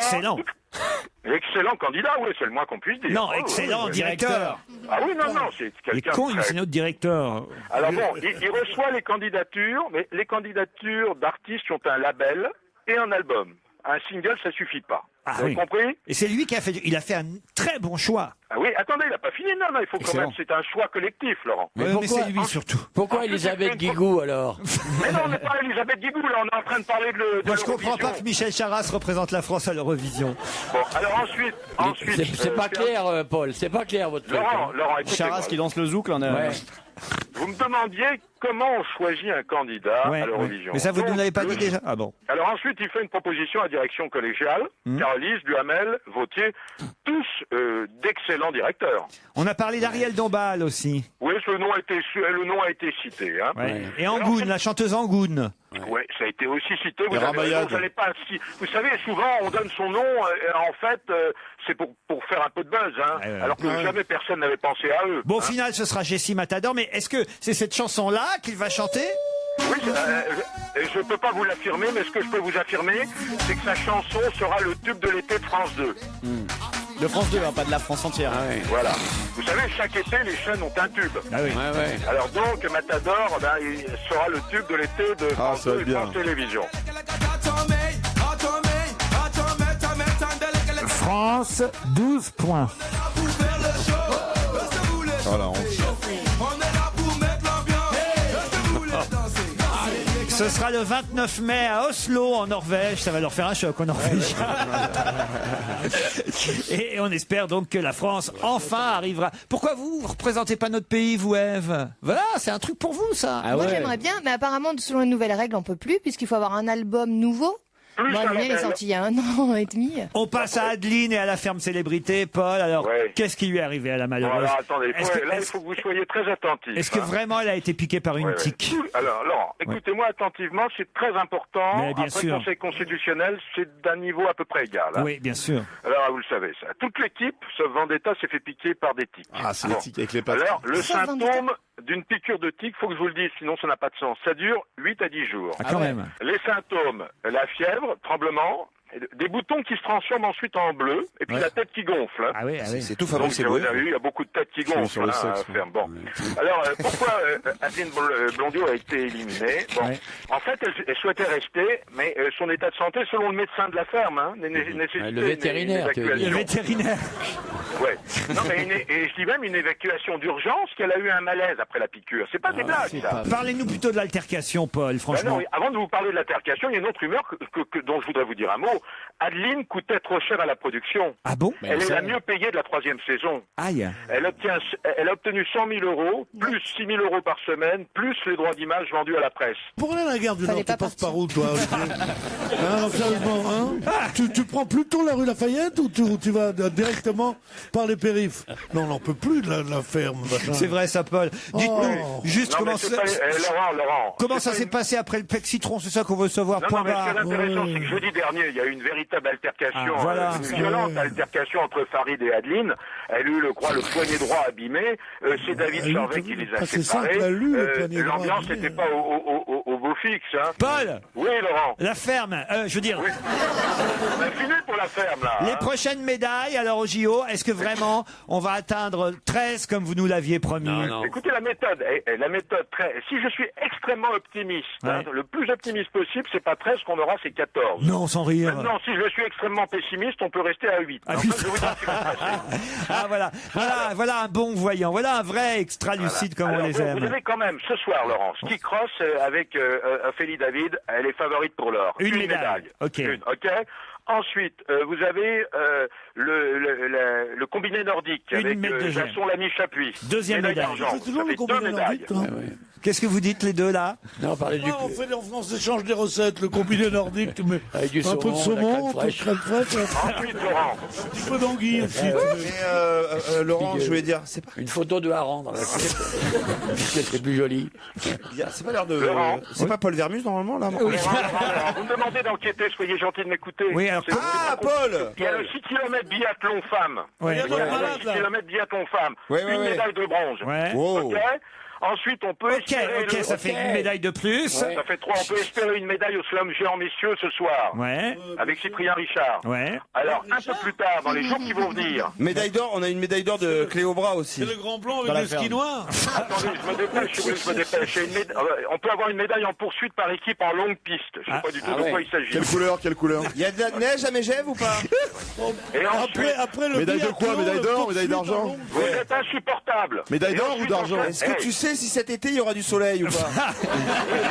Speaker 10: Excellent candidat, oui, c'est le moins qu'on puisse dire.
Speaker 3: Non, excellent directeur.
Speaker 10: Ah oui, non, c'est quelqu'un...
Speaker 3: C'est notre directeur.
Speaker 10: Alors bon, il reçoit les candidatures, mais les candidatures d'artistes qui ont un label et un album. Un single, ça suffit pas.
Speaker 3: Ah,
Speaker 10: vous avez compris?
Speaker 3: Et c'est lui qui a fait... Il a fait un très bon choix.
Speaker 10: Ah oui, attendez, il n'a pas fini. Non, il faut quand même... C'est un choix collectif, Laurent.
Speaker 3: Mais c'est lui surtout.
Speaker 8: Pourquoi Elisabeth Guigou, alors?
Speaker 10: Mais non, on n'est pas Elisabeth Guigou, là, on est en train de parler de
Speaker 3: Moi, je comprends pas que Michel Charras représente la France à l'Eurovision.
Speaker 10: Bon, alors ensuite...
Speaker 8: C'est pas clair, Paul, c'est pas clair, votre truc.
Speaker 10: Laurent, écoutez,
Speaker 4: Charras qui lance le zouk, là, on a...
Speaker 10: Vous me demandiez comment on choisit un candidat à l'Eurovision.
Speaker 3: Mais ça, vous ne l'avez pas dit déjà? Ah bon.
Speaker 10: Alors ensuite, il fait une proposition à la direction collégiale. Carolis, Duhamel, Vautier, tous d'excellents directeurs.
Speaker 3: On a parlé d'Ariel Dombal aussi.
Speaker 10: Oui, le nom a été cité. Hein.
Speaker 3: Et Angoune, la chanteuse Angoune.
Speaker 10: Oui, ça a été aussi cité. Vous n'allez pas... Vous savez, souvent, on donne son nom, en fait, c'est pour faire un peu de buzz, hein, alors que jamais personne n'avait pensé à eux.
Speaker 3: Bon, au final, ce sera Jessie Matador, mais est-ce que c'est cette chanson-là qu'il va chanter?
Speaker 10: Oui, je ne peux pas vous l'affirmer, mais ce que je peux vous affirmer, c'est que sa chanson sera le tube de l'été de France 2.
Speaker 4: De France 2, hein, pas de la France entière.
Speaker 10: Voilà. Vous savez, chaque été, les chaînes ont un tube. Alors donc, Matador, il sera le tube de l'été de France 2 et France Télévisions.
Speaker 3: France, 12 points.
Speaker 6: Voilà,
Speaker 3: Ce sera le 29 mai à Oslo, en Norvège. Ça va leur faire un choc en Norvège. Et on espère donc que la France, enfin, arrivera. Pourquoi vous ne représentez pas notre pays, vous, Ève? Voilà, c'est un truc pour vous, ça.
Speaker 7: Moi, j'aimerais bien, mais apparemment, selon les nouvelles règles, on peut plus, puisqu'il faut avoir un album nouveau. Moi, le mien est sorti il y a 1 an et demi.
Speaker 3: On passe à Adeline et à la ferme célébrité. Paul, alors, qu'est-ce qui lui est arrivé à la malheureuse?
Speaker 10: Alors, attendez, il faut que vous soyez très attentifs.
Speaker 3: Est-ce que vraiment elle a été piquée par une tique?
Speaker 10: Alors, Laurent, écoutez-moi attentivement, c'est très important.
Speaker 3: Mais bien
Speaker 10: Après
Speaker 3: sûr.
Speaker 10: le Conseil constitutionnel, c'est d'un niveau à peu près égal. Hein.
Speaker 3: Oui, bien sûr.
Speaker 10: Alors, vous le savez, ça. Toute l'équipe, sauf Vendetta, s'est fait piquer par des tiques.
Speaker 6: Ah, c'est les tiques avec les pattes.
Speaker 10: Alors, le symptôme d'une piqûre de tique, faut que je vous le dise, sinon ça n'a pas de sens. Ça dure 8 à 10 jours.
Speaker 3: Ah, quand même.
Speaker 10: Les symptômes, la fièvre, tremblement, des boutons qui se transforment ensuite en bleu, et puis la tête qui gonfle. Hein.
Speaker 3: Ah oui,
Speaker 9: c'est tout Fabrice Eboué.
Speaker 10: Vous avez vu, il y a beaucoup de têtes qui gonflent
Speaker 6: sur le sexe,
Speaker 10: ferme. Bon. Alors, pourquoi Adeline Blondiot a été éliminée? Bon. En fait, elle souhaitait rester, mais son état de santé, selon le médecin de la ferme, hein, nécessitait
Speaker 8: le vétérinaire,
Speaker 10: une évacuation.
Speaker 3: Le vétérinaire.
Speaker 10: Ouais. Non, mais et je dis même une évacuation d'urgence, qu'elle a eu un malaise après la piqûre. C'est pas des blagues, ça.
Speaker 3: Parlez-nous plutôt de l'altercation, Paul, franchement.
Speaker 10: Non, avant de vous parler de l'altercation, il y a une autre rumeur dont je voudrais vous dire un mot. Adeline coûtait trop cher à la production.
Speaker 3: Ah bon?
Speaker 10: Elle est la mieux payée de la 3e saison.
Speaker 3: Aïe.
Speaker 10: Elle a obtenu 100 000 euros, plus 6 000 euros par semaine, plus les droits d'image vendus à la presse.
Speaker 5: Pour aller à la gare du Nord, tu passes par où, toi, Olivier? Hein, sérieusement, hein? Tu prends plutôt la rue Lafayette ou tu vas directement par les périphes? Non, on n'en peut plus de la ferme.
Speaker 3: C'est vrai, ça, Paul. Dites-nous juste comment ça...
Speaker 10: Laurent,
Speaker 3: comment ça s'est passé après le pec citron? C'est ça qu'on veut savoir.
Speaker 10: Non, mais ce qui est intéressant, c'est que jeudi dernier, il y a eu une véritable altercation, une violente altercation entre Farid et Adeline. Elle a eu, le poignet droit abîmé. C'est David Charvet qui les a séparés. L'ambiance n'était pas au beau fixe. Hein.
Speaker 3: Paul!
Speaker 10: Oui, Laurent.
Speaker 3: La ferme, je veux dire...
Speaker 10: Oui. On a fini pour la ferme, là.
Speaker 3: Les prochaines médailles, alors au JO, est-ce que vraiment on va atteindre 13 comme vous nous l'aviez promis?
Speaker 10: Non. Écoutez, la méthode, si je suis extrêmement optimiste, le plus optimiste possible, c'est pas 13 qu'on aura, c'est 14.
Speaker 3: Non, sans rire.
Speaker 10: Maintenant, si je suis extrêmement pessimiste, on peut rester à 8.
Speaker 3: Ah,
Speaker 10: je vais vous dire ce qui va se passer.
Speaker 3: Voilà un bon voyant, voilà un vrai extra lucide comme on les aime.
Speaker 10: Vous avez quand même, ce soir, Laurent, ski cross avec Ophélie David, elle est favorite pour l'or.
Speaker 3: Une médaille. Ok.
Speaker 10: Ensuite, vous avez le combiné nordique avec
Speaker 3: deuxième.
Speaker 10: Jason Lamy-Chapuis.
Speaker 3: Deuxième médaille.
Speaker 10: d'argent.
Speaker 5: C'est toujours
Speaker 10: Ça
Speaker 5: le
Speaker 10: fait
Speaker 5: combiné
Speaker 10: 2 médailles.
Speaker 5: nordique, toi.
Speaker 3: Qu'est-ce que vous dites les deux là?
Speaker 8: Non, on parlait du
Speaker 5: on s'échange des recettes, le combiné nordique, tu mets
Speaker 8: avec du
Speaker 5: un peu de saumon, un peu de crème fraîche,
Speaker 10: Ensuite, Laurent.
Speaker 5: un petit peu d'anguille aussi.
Speaker 9: Mais Laurent, je voulais dire, c'est pas.
Speaker 8: une photo de hareng dans la couette. C'est plus joli.
Speaker 9: C'est pas l'air de.
Speaker 10: Laurent.
Speaker 9: C'est pas Paul Vermus normalement là.
Speaker 10: Laurent, vous me demandez d'enquêter, soyez gentil de m'écouter.
Speaker 3: Oui, alors-
Speaker 9: Ah, Paul.
Speaker 10: Il y a le 6 km biathlon femme.
Speaker 3: Ouais.
Speaker 10: Il y a le 6 km biathlon femme.
Speaker 9: Ouais,
Speaker 10: Une médaille de bronze.
Speaker 3: Ouais.
Speaker 9: Wow.
Speaker 10: Ok. Ensuite, on peut espérer.
Speaker 3: Ok, ça fait une médaille de plus.
Speaker 10: Ça fait 3. On peut espérer une médaille au slalom géant messieurs ce soir.
Speaker 3: Ouais.
Speaker 10: Avec Cyprien Richard.
Speaker 3: Ouais.
Speaker 10: Alors, un peu plus tard, dans les jours qui vont venir.
Speaker 9: Médaille d'or, on a une médaille d'or de Cléo Bras aussi.
Speaker 5: C'est le grand blanc
Speaker 4: Dans
Speaker 5: avec
Speaker 4: la
Speaker 5: le ski
Speaker 4: ferme.
Speaker 5: noir.
Speaker 10: Attendez, je me dépêche, je me dépêche. On peut avoir une médaille en poursuite par équipe en longue piste. Je sais pas du tout de quoi il s'agit.
Speaker 6: Quelle couleur, quelle couleur?
Speaker 9: Il y a de la neige à Megève ou pas?
Speaker 10: Et ensuite,
Speaker 5: Après le
Speaker 6: Médaille de quoi?
Speaker 5: biathlon,
Speaker 6: Médaille
Speaker 5: le
Speaker 6: d'or,
Speaker 5: poursuite
Speaker 6: médaille d'argent?
Speaker 5: en longue.
Speaker 10: vous êtes insupportable.
Speaker 6: Médaille
Speaker 10: Et
Speaker 6: d'or ou
Speaker 10: ensuite,
Speaker 6: d'argent?
Speaker 10: on
Speaker 9: Est-ce que tu sais si cet été il y aura du soleil ou pas?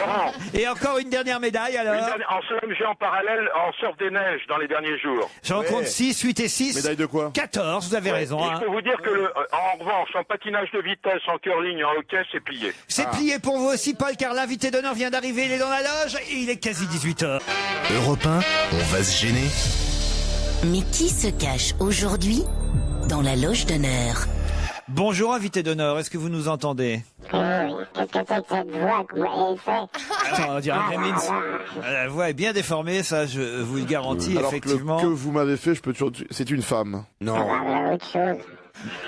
Speaker 10: Laurent,
Speaker 3: Et encore une dernière médaille alors.
Speaker 10: en slalom géant parallèle en surf des neiges dans les derniers jours.
Speaker 3: J'en compte 6, 8 et 6.
Speaker 6: Médaille de quoi?
Speaker 3: 14, vous avez raison.
Speaker 10: Et
Speaker 3: Hein.
Speaker 10: je peux vous dire que, en revanche, en patinage de vitesse, en curling et en hockey, c'est plié.
Speaker 3: C'est plié pour vous aussi, Paul, car l'invité d'honneur vient d'arriver. Il est dans la loge et il est quasi 18h.
Speaker 2: Europe 1, on va se gêner.
Speaker 14: Mais qui se cache aujourd'hui dans la loge d'honneur?
Speaker 3: Bonjour, invité d'honneur. Est-ce que vous nous entendez?
Speaker 1: Qu'est-ce que c'est que cette voix que vous m'avez fait?
Speaker 4: Attends, on dirait un Gremlins.
Speaker 3: La voix est bien déformée, ça, je vous le garantis,
Speaker 6: Alors que
Speaker 3: effectivement.
Speaker 6: le que vous m'avez fait, je peux toujours. C'est une femme.
Speaker 9: Non.
Speaker 1: Voilà autre chose.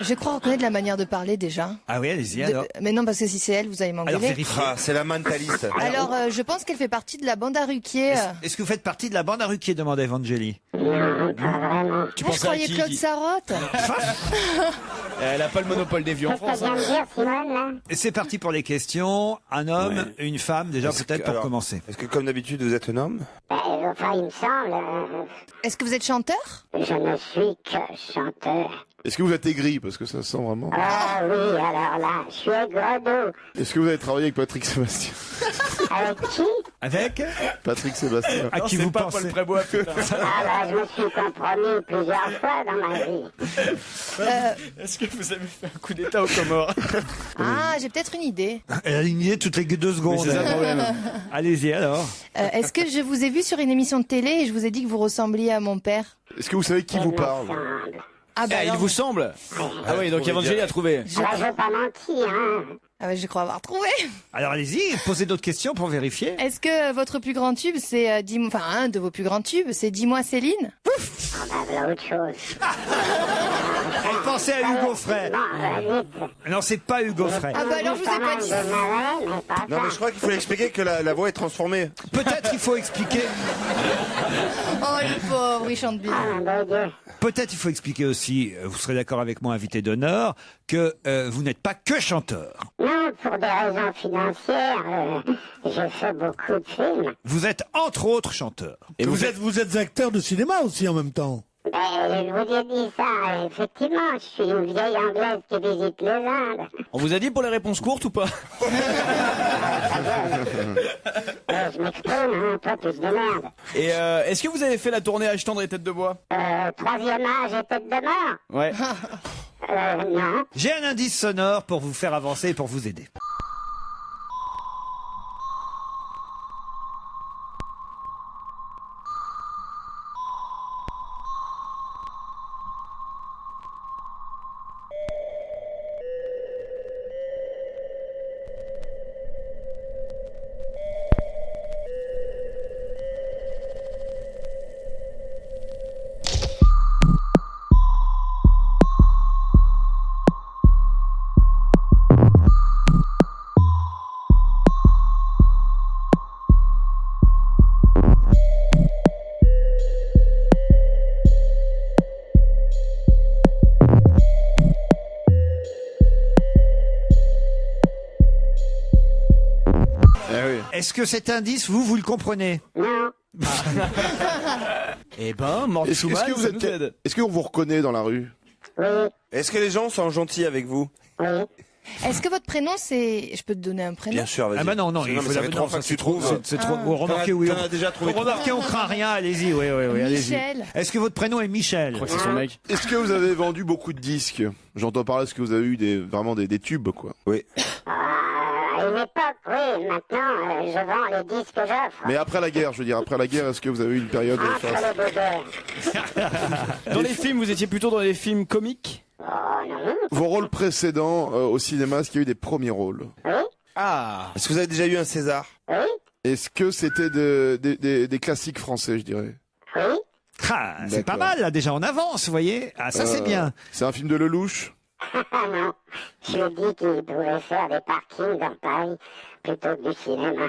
Speaker 7: Je crois reconnaître la manière de parler déjà.
Speaker 3: Ah oui, allez-y
Speaker 7: De-
Speaker 3: alors.
Speaker 7: Mais non, parce que si c'est elle, vous allez
Speaker 3: Alors
Speaker 7: m'engueuler.
Speaker 3: vérifiez.
Speaker 9: Ah, c'est la mentaliste.
Speaker 7: Alors, je pense qu'elle fait partie de la bande à Ruquier.
Speaker 3: Est-ce que vous faites partie de la bande à Ruquier, demande Evangélie.
Speaker 1: Non, pas vraiment.
Speaker 4: Tu
Speaker 7: Ah, je
Speaker 4: pensais à
Speaker 7: croyais
Speaker 4: qui
Speaker 7: Claude
Speaker 4: Guy
Speaker 7: Sarraute.
Speaker 4: Elle a pas le monopole des vieux en
Speaker 1: Qu'est-ce que
Speaker 4: France.
Speaker 1: vient
Speaker 4: hein.
Speaker 1: de dire, Simone, là?
Speaker 3: Et c'est parti pour les questions. Un homme, une femme, déjà peut-être pour commencer.
Speaker 9: Est-ce que comme d'habitude vous êtes un homme?
Speaker 1: Enfin, il me semble,
Speaker 7: Est-ce que vous êtes chanteur?
Speaker 1: je ne suis que chanteur.
Speaker 6: Est-ce que vous êtes aigri? Parce que ça sent vraiment.
Speaker 1: Ah oui, alors là, je suis aigre
Speaker 6: Est-ce que vous avez travaillé avec Patrick Sébastien?
Speaker 1: Avec qui?
Speaker 3: Avec
Speaker 6: Patrick Sébastien.
Speaker 3: à
Speaker 4: Non,
Speaker 3: qui
Speaker 4: c'est
Speaker 3: vous
Speaker 4: pas
Speaker 3: pensez
Speaker 4: Paul Prébois, putain.
Speaker 1: Ah bah, je me suis compromis plusieurs fois dans ma vie.
Speaker 4: Est-ce que vous avez fait un coup d'état aux Comores?
Speaker 7: Ah, j'ai peut-être une idée.
Speaker 3: Elle a une idée toutes les 2 secondes.
Speaker 4: Mais c'est ça le problème.
Speaker 3: Allez-y alors.
Speaker 7: Est-ce que je vous ai vu sur une émission de télé et je vous ai dit que vous ressembliez à mon père?
Speaker 6: Est-ce que vous savez qui vous parle?
Speaker 7: Ah bah
Speaker 4: Ah, il
Speaker 7: alors-
Speaker 4: vous semble? Ah oui, donc Evangélie a trouvé.
Speaker 1: Ah bah, je veux pas mentir, hein.
Speaker 7: Ah bah, je crois avoir trouvé.
Speaker 3: Alors allez-y, posez d'autres questions pour vérifier.
Speaker 7: Est-ce que votre plus grand tube, c'est enfin un de vos plus grands tubes, c'est Dis-moi Céline?
Speaker 1: Ah bah, voilà autre chose.
Speaker 3: Elle pensait à Hugo Frey. Non, c'est pas Hugo Frey.
Speaker 7: Ah bah alors je vous ai pas dit.
Speaker 9: Non, mais je crois qu'il faut expliquer que la voix est transformée.
Speaker 3: Peut-être il faut expliquer.
Speaker 7: Oh le pauvre, il chante bien.
Speaker 3: Peut-être il faut expliquer aussi, vous serez d'accord avec moi, invité d'honneur, que vous n'êtes pas que chanteur.
Speaker 1: Non, pour des raisons financières, j'ai fait beaucoup de films.
Speaker 3: Vous êtes entre autres chanteur.
Speaker 5: Et vous êtes acteur de cinéma aussi en même temps.
Speaker 1: Ben, je vous ai dit ça, effectivement, je suis une vieille Anglaise qui visite les Indes.
Speaker 4: On vous a dit pour les réponses courtes ou pas?
Speaker 1: Je m'exprime, hein, pas plus de merde.
Speaker 4: Et est-ce que vous avez fait la tournée Âge tendre et tête de bois?
Speaker 1: Troisième âge et tête de mort?
Speaker 4: Ouais.
Speaker 1: Non.
Speaker 3: J'ai un indice sonore pour vous faire avancer et pour vous aider. Est-ce que cet indice, vous le comprenez?
Speaker 1: Non.
Speaker 4: Eh ben, Mort
Speaker 6: Est-ce
Speaker 4: Schumann,
Speaker 6: que vous
Speaker 4: ça
Speaker 6: êtes.
Speaker 4: nous aide.
Speaker 6: Est-ce qu'on vous reconnaît dans la rue?
Speaker 1: Oui.
Speaker 9: Est-ce que les gens sont gentils avec vous?
Speaker 1: Oui.
Speaker 7: Est-ce que votre prénom, c'est... Je peux te donner un prénom?
Speaker 9: Bien sûr, vas-y.
Speaker 3: Ah bah non, il
Speaker 9: mais
Speaker 3: faut
Speaker 9: ça
Speaker 3: la
Speaker 9: fait
Speaker 3: non,
Speaker 9: 3 fois que tu trouves.
Speaker 3: C'est trop. Vous remarquez, oui.
Speaker 9: T'en as déjà trouvé.
Speaker 3: Remarquez, on craint rien. Allez-y, oui, allez-y.
Speaker 7: Michel.
Speaker 3: Est-ce que votre prénom est Michel?
Speaker 4: Je crois que c'est son mec.
Speaker 6: Est-ce que vous avez vendu beaucoup de disques? J'entends parler, est-ce que vous avez eu vraiment des tubes, quoi?
Speaker 9: Oui.
Speaker 1: À une époque, oui. Maintenant, je vends les disques que j'offre.
Speaker 6: Mais après la guerre, je veux dire, après la guerre, est-ce que vous avez eu une période
Speaker 1: Entre les deux guerres.
Speaker 4: Dans les films, vous étiez plutôt dans les films comiques?
Speaker 1: Oh non.
Speaker 6: Vos rôles précédents au cinéma, est-ce qu'il y a eu des premiers rôles?
Speaker 1: Oui.
Speaker 4: Ah.
Speaker 9: Est-ce que vous avez déjà eu un César?
Speaker 1: Oui.
Speaker 6: Est-ce que c'était des classiques français, je dirais?
Speaker 1: Oui.
Speaker 3: Ah, c'est
Speaker 6: D'accord.
Speaker 3: pas mal, là, déjà, on avance, vous voyez. Ah, ça, c'est bien.
Speaker 6: C'est un film de Lelouch?
Speaker 1: Non. Je lui ai dit qu'il pouvait faire des parkings dans Paris plutôt que du cinéma.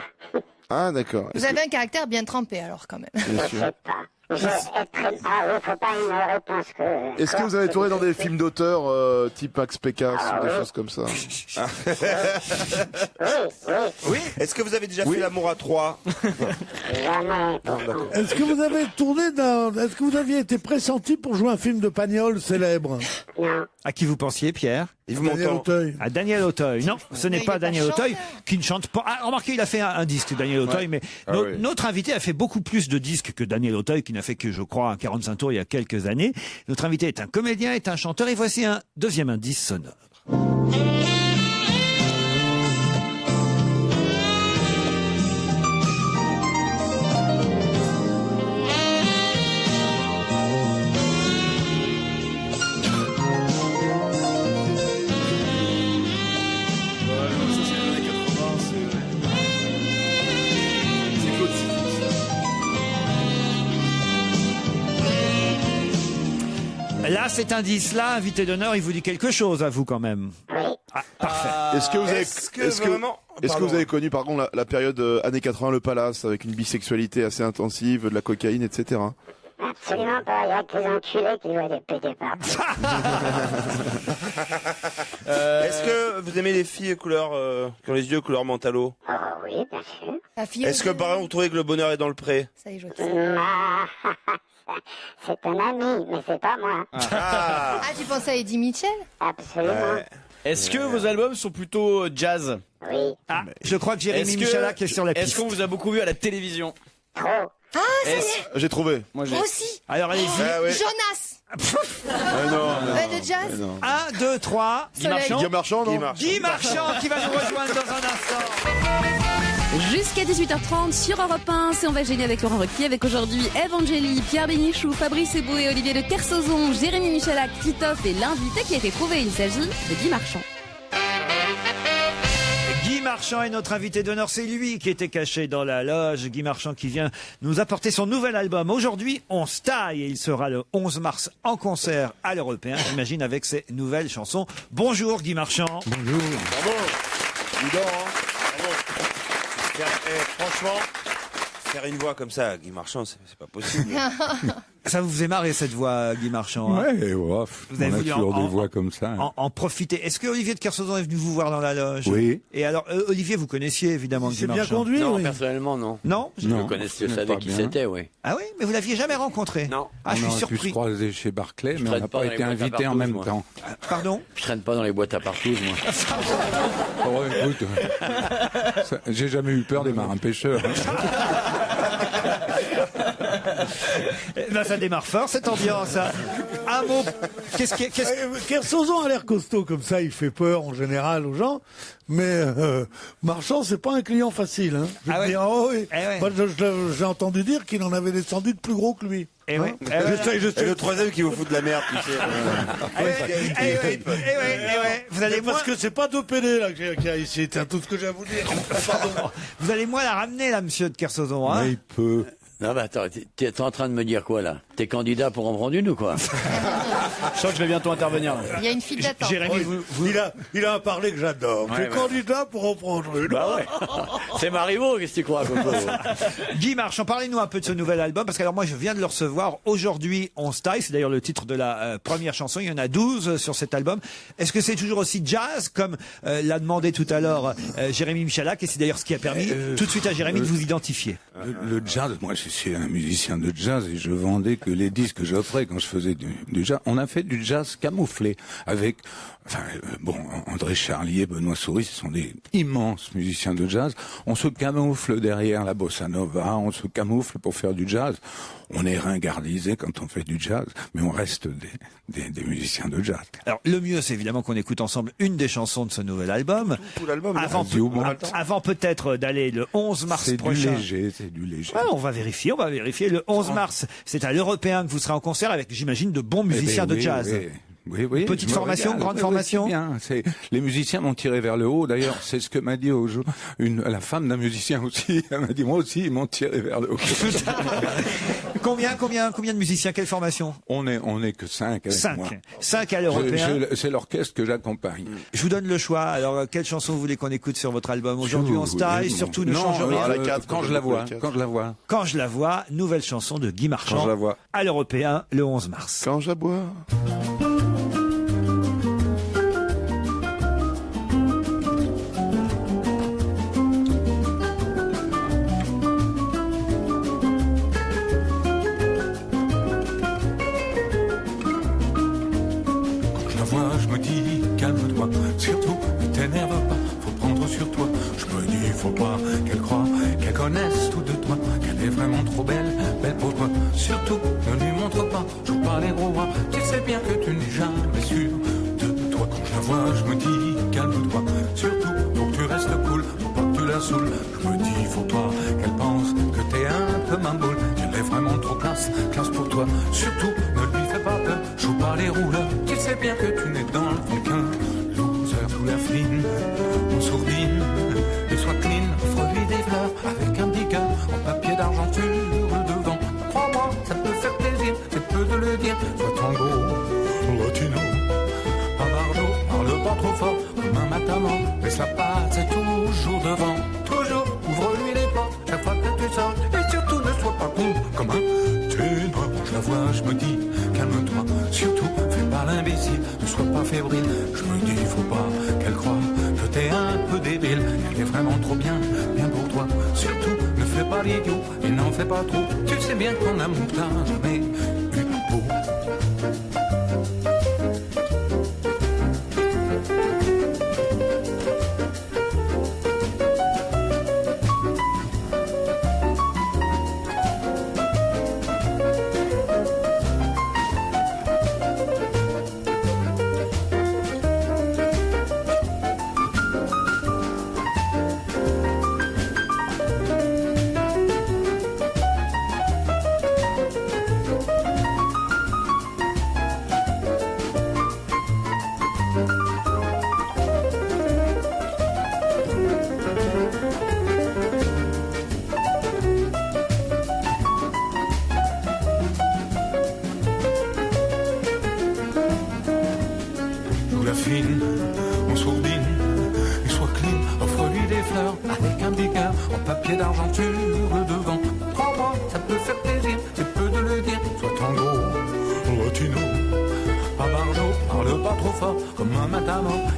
Speaker 6: Ah, d'accord.
Speaker 7: Vous avez un caractère bien trempé, alors, quand même.
Speaker 6: Bien
Speaker 1: Je
Speaker 6: sûr.
Speaker 1: sais pas. Ah oui, faut pas une réponse que...
Speaker 6: Est-ce que vous avez tourné dans des films d'auteur type Max Pécasse ou des
Speaker 1: oui.
Speaker 6: choses comme ça?
Speaker 1: Oui.
Speaker 9: Est-ce que vous avez déjà fait l'amour à 3?
Speaker 1: Jamais.
Speaker 5: Est-ce que vous avez tourné dans... Est-ce que vous aviez été pressenti pour jouer un film de Pagnol célèbre?
Speaker 1: Non.
Speaker 3: À qui vous pensiez, Pierre?
Speaker 9: Yves
Speaker 5: Daniel
Speaker 9: Montand.
Speaker 5: Auteuil.
Speaker 3: À Daniel Auteuil. Non, ce n'est
Speaker 7: Mais il
Speaker 3: pas
Speaker 7: est
Speaker 3: Daniel
Speaker 7: pas
Speaker 3: Auteuil
Speaker 7: chanteur.
Speaker 3: qui ne chante pas. Ah, remarquez, il a fait un disque, Daniel Auteuil, mais
Speaker 6: oui.
Speaker 3: notre invité a fait beaucoup plus de disques que Daniel Auteuil, qui n'a fait que, je crois, un 45 tours il y a quelques années. Notre invité est un comédien, est un chanteur, et voici un deuxième indice sonore. Là, cet indice-là, invité d'honneur, il vous dit quelque chose à vous quand même.
Speaker 1: Oui.
Speaker 3: Ah, parfait.
Speaker 6: Est-ce que vous avez,
Speaker 9: Est-ce que vraiment...
Speaker 6: est-ce que
Speaker 9: Pardon.
Speaker 6: vous avez connu, par contre, la période années 80, le Palace, avec une bisexualité assez intensive, de la cocaïne, etc.
Speaker 1: Absolument pas. Il y a que les enculés qui doivent être pétés par
Speaker 9: Est-ce que vous aimez les filles couleur, qui ont les yeux couleur mentalo?
Speaker 1: Oh oui, bien sûr.
Speaker 7: La fille
Speaker 9: Est-ce que par exemple vous trouvez que le bonheur est dans le pré?
Speaker 7: Ça y est, je vois.
Speaker 1: C'est un ami, mais c'est pas moi.
Speaker 7: Ah, tu pensais à Eddie Mitchell?
Speaker 1: Absolument.
Speaker 4: Est-ce que vos albums sont plutôt jazz?
Speaker 1: Oui.
Speaker 3: Ah, je crois que Jérémy Michalak est sur la piste.
Speaker 4: Est-ce qu'on vous a beaucoup vu à la télévision?
Speaker 1: Trop.
Speaker 7: Ah, ça y est.
Speaker 6: J'ai trouvé.
Speaker 4: Moi,
Speaker 7: Moi aussi.
Speaker 3: Alors, allez-y.
Speaker 6: Ah ouais.
Speaker 7: Jonas.
Speaker 6: Non,
Speaker 7: De jazz.
Speaker 3: 1, 2, 3. Guy
Speaker 7: Soleil.
Speaker 3: Marchand.
Speaker 6: Guy Marchand, non?
Speaker 3: Guy Marchand qui va nous rejoindre dans un instant.
Speaker 11: Jusqu'à 18h30 sur Europe 1, c'est On va gêner avec Laurent Ruquier, avec aujourd'hui Evangélie, Pierre Bénichou, Fabrice Eboué, Olivier de Kersauzon, Jérémy Michalak, Titoff et l'invité qui a été trouvé. Il s'agit de Guy Marchand.
Speaker 3: Guy Marchand est notre invité d'honneur. C'est lui qui était caché dans la loge. Guy Marchand qui vient nous apporter son nouvel album. Aujourd'hui, on se taille et il sera le 11 mars en concert à l'Européen, j'imagine, avec ses nouvelles chansons. Bonjour Guy Marchand.
Speaker 6: Bonjour. Bravo. Dis donc, hein. Bravo.
Speaker 9: Franchement, faire une voix comme ça, Guy Marchand, c'est pas possible.
Speaker 3: Ça vous faisait marrer cette voix, Guy Marchand, hein?
Speaker 12: Ouais,
Speaker 3: Vous avez
Speaker 12: on a
Speaker 3: voulu
Speaker 12: toujours des voix comme ça.
Speaker 3: en profiter. Est-ce que Olivier de Kersauzon est venu vous voir dans la loge?
Speaker 12: Oui.
Speaker 3: Et alors, Olivier, vous connaissiez évidemment Guy
Speaker 5: C'est bien
Speaker 3: Marchand.
Speaker 5: conduit,
Speaker 8: Non,
Speaker 5: oui.
Speaker 8: personnellement, non.
Speaker 3: Non?
Speaker 8: Je le connaissais, je savais qui c'était, oui.
Speaker 3: Ah oui, mais vous l'aviez jamais rencontré?
Speaker 8: Non.
Speaker 3: Ah, je suis
Speaker 12: on aurait pu
Speaker 3: surpris.
Speaker 12: se croiser chez Barclay, mais on
Speaker 8: traîne
Speaker 12: n'a
Speaker 8: pas
Speaker 12: pas
Speaker 8: dans
Speaker 12: été
Speaker 8: les boîtes à
Speaker 12: invités en
Speaker 8: partous,
Speaker 12: même
Speaker 8: moi.
Speaker 12: temps.
Speaker 3: Pardon?
Speaker 8: Je traîne pas dans les boîtes à partout, moi.
Speaker 12: Oh, écoute, j'ai jamais eu peur des marins pêcheurs.
Speaker 3: Eh ben, ça démarre fort cette ambiance. Hein. Un mot.
Speaker 5: Kersauzon a l'air costaud comme ça, il fait peur en général aux gens. Mais Marchand, c'est pas un client facile. Hein. Je veux dire, oh oui. Moi, j'ai entendu dire qu'il en avait descendu de plus gros que lui.
Speaker 3: Et
Speaker 5: Hein je sais.
Speaker 9: Et le troisième qui vous fout de la merde, tu sais.
Speaker 3: Vous allez
Speaker 5: parce que c'est pas deux PD là qu'il y a ici. C'est tout ce que j'ai à vous dire. Pardon.
Speaker 3: Vous allez moins la ramener là, monsieur de Kersauzon. Hein?
Speaker 12: Mais il peut.
Speaker 8: Non, mais attends, t'es en train de me dire quoi, là? T'es candidat pour en prendre une ou quoi?
Speaker 4: Je sens que je vais bientôt intervenir.
Speaker 7: Il y a une file d'attente.
Speaker 3: Jérémy,
Speaker 5: Il a un parler que j'adore.
Speaker 8: Ouais,
Speaker 5: T'es candidat pour en prendre une.
Speaker 8: Bah ouais. C'est Marivaux, qu'est-ce que tu crois, Coco?
Speaker 3: Guy Marchand, parlez-nous un peu de ce nouvel album, parce que alors moi je viens de le recevoir aujourd'hui. On se taille, c'est d'ailleurs le titre de la première chanson. Il y en a 12 sur cet album. Est-ce que c'est toujours aussi jazz comme l'a demandé tout à l'heure Jérémy Michalak, et c'est d'ailleurs ce qui a permis tout de suite à Jérémy de vous identifier?
Speaker 12: Le jazz, moi je suis un musicien de jazz et je vendais que les disques que j'offrais quand je faisais du jazz. On a fait du jazz camouflé avec, André Charlier et Benoît Souris, ce sont des immenses musiciens de jazz. On se camoufle derrière la bossa nova, on se camoufle pour faire du jazz. On est ringardisé quand on fait du jazz, mais on reste des musiciens de jazz.
Speaker 3: Alors, le mieux, c'est évidemment qu'on écoute ensemble une des chansons de ce nouvel album.
Speaker 6: Tout l'album.
Speaker 3: Avant peut-être d'aller le 11 mars prochain.
Speaker 12: C'est du léger.
Speaker 3: Ah, on va vérifier. Le 11 mars, c'est à l'Européen que vous serez en concert avec, j'imagine, de bons musiciens de jazz.
Speaker 12: Oui.
Speaker 3: Petite
Speaker 12: je me
Speaker 3: formation,
Speaker 12: régale.
Speaker 3: grande formation.
Speaker 12: C'est bien. Les musiciens m'ont tiré vers le haut. D'ailleurs, c'est ce que m'a dit la femme d'un musicien aussi. Elle m'a dit, moi aussi, ils m'ont tiré vers le haut.
Speaker 3: Combien de musiciens? Quelle formation?
Speaker 12: On est que 5 avec moi.
Speaker 3: 5 à l'Européen.
Speaker 12: C'est l'orchestre que j'accompagne.
Speaker 3: Je vous donne le choix. Alors, quelle chanson vous voulez qu'on écoute sur votre album? Aujourd'hui, on style, surtout ne change rien.
Speaker 12: Quand je la vois.
Speaker 3: Quand je la vois, nouvelle chanson de Guy Marchand.
Speaker 12: Quand je la vois.
Speaker 3: À l'Européen, le 11 mars.
Speaker 6: Quand je la bois.
Speaker 12: Je me dis, calme-toi, surtout ne t'énerve pas, faut prendre sur toi. Je me dis, faut pas qu'elle croie, qu'elle connaisse tout de toi, qu'elle est vraiment trop belle pour toi. Surtout ne lui montre pas, joue pas les gros bras, tu sais bien que tu n'es jamais sûr de toi. Quand je la vois, je me dis, calme-toi, surtout faut que tu restes cool, faut pas que tu la saoules. Je me dis, faut pas qu'elle pense que t'es un peu mamboule, qu'elle est vraiment trop classe pour toi. Surtout ne lui fais pas peur, joue pas les rouleurs, tu sais bien que tu n'es dans le fond qu'un loser. Sous la fine, on sourdine, et sois clean, offre-lui des fleurs avec un petit cœur en papier d'argenture devant. Crois-moi, ça peut faire plaisir, c'est peu de le dire. Sois tango, latino, pas bardo, parle pas trop fort, comme un mataman, laisse la patte, c'est toujours devant. Toujours, ouvre-lui les portes, chaque fois que tu sors, et surtout ne sois pas con, comme un ténor. Je la vois, je me dis, calme-toi, surtout, fais pas l'imbécile, ne sois pas fébrile. Je me dis, faut pas qu'elle croie que t'es un peu débile, elle est vraiment trop bien pour toi. Surtout, ne fais pas l'idiot, et n'en fais pas trop, tu sais bien qu'en amour t'as jamais eu beau.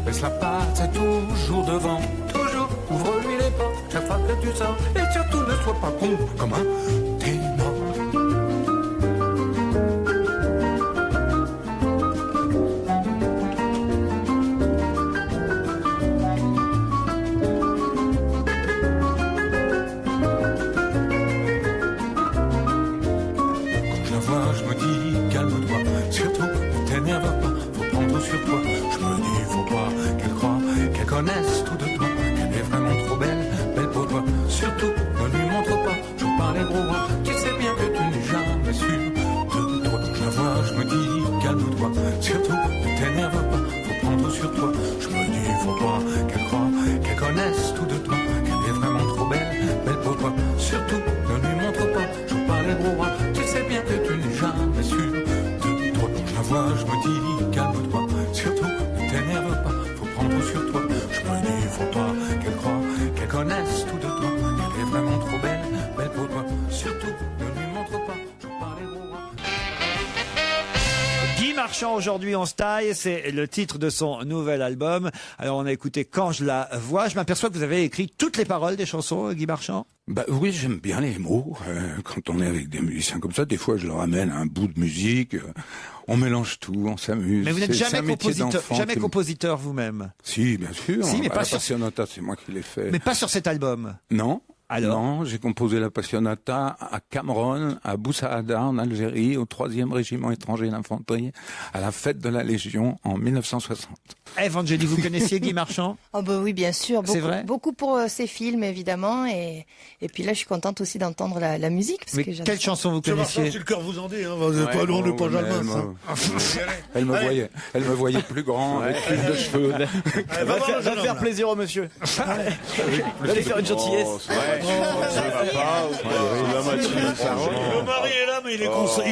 Speaker 12: Laisse la patte, c'est toujours devant. Toujours, ouvre-lui les portes, chaque fois que tu sors. Et surtout, ne sois pas con, comme un ténor. Quand je la vois, je me dis, calme-toi. Surtout, ne t'énerve pas, faut prendre sur toi. Je me dis, faut pas qu'elle croie, qu'elle connaisse tout de toi, qu'elle est vraiment trop belle pour toi. Surtout, ne lui montre pas, joue pas les gros bras, tu sais bien que tu n'es jamais sûr de toi. Quand je la vois, je me dis, calme-toi, surtout, ne t'énerve pas, faut prendre sur toi. Je me dis, faut pas qu'elle croie, qu'elle connaisse tout de toi, qu'elle est vraiment trop belle pour toi. Surtout, ne lui montre pas, joue pas les gros bras, tu sais bien que tu n'es jamais sûr de toi. Quand je la vois, je me dis, calme-toi, surtout, ne t'énerve pas, faut prendre sur toi. Je me dis, faut pas qu'elle croie, qu'elle connaisse tout de toi, qu'elle est vraiment trop belle pour toi. Surtout, ne lui montre pas, joue pas les gros bras.
Speaker 3: Guy Marchand Marchand, aujourd'hui on se taille, c'est le titre de son nouvel album. Alors on a écouté Quand je la vois. Je m'aperçois que vous avez écrit toutes les paroles des chansons, Guy Marchand.
Speaker 12: Bah oui, j'aime bien les mots. Quand on est avec des musiciens comme ça, des fois je leur amène un bout de musique. On mélange tout, on s'amuse.
Speaker 3: Mais vous n'êtes
Speaker 12: C'est un
Speaker 3: jamais
Speaker 12: métier
Speaker 3: compositeur,
Speaker 12: d'enfant
Speaker 3: jamais
Speaker 12: qui me-
Speaker 3: compositeur vous-même.
Speaker 12: Si, bien sûr.
Speaker 3: Si, mais
Speaker 12: La
Speaker 3: pas sur-
Speaker 12: Passionata, c'est moi qui l'ai fait.
Speaker 3: Mais pas sur cet album.
Speaker 12: Non.
Speaker 3: Alors
Speaker 12: Non, j'ai composé la Passionata à Cameroun, à Boussaada, en Algérie, au 3e régiment étranger d'infanterie, à la fête de la Légion en 1960.
Speaker 3: Eve Angeli, vous connaissiez Guy Marchand?
Speaker 7: Oh bah oui, bien sûr.
Speaker 3: C'est
Speaker 7: Beaucoup,
Speaker 3: vrai
Speaker 7: beaucoup pour ses films, évidemment. Et puis là, je suis contente aussi d'entendre la musique. Parce
Speaker 3: Mais
Speaker 7: que j'adore.
Speaker 3: quelle chanson vous
Speaker 5: C'est Marchand,
Speaker 3: connaissiez?
Speaker 5: si le cœur vous en dit, hein. On n'est pas jalmin, ça.
Speaker 12: Elle me voyait plus grand, avec plus de cheveux.
Speaker 4: Va faire plaisir au monsieur. Va lui faire une gentillesse.
Speaker 5: Le mari est là, mais il est consent.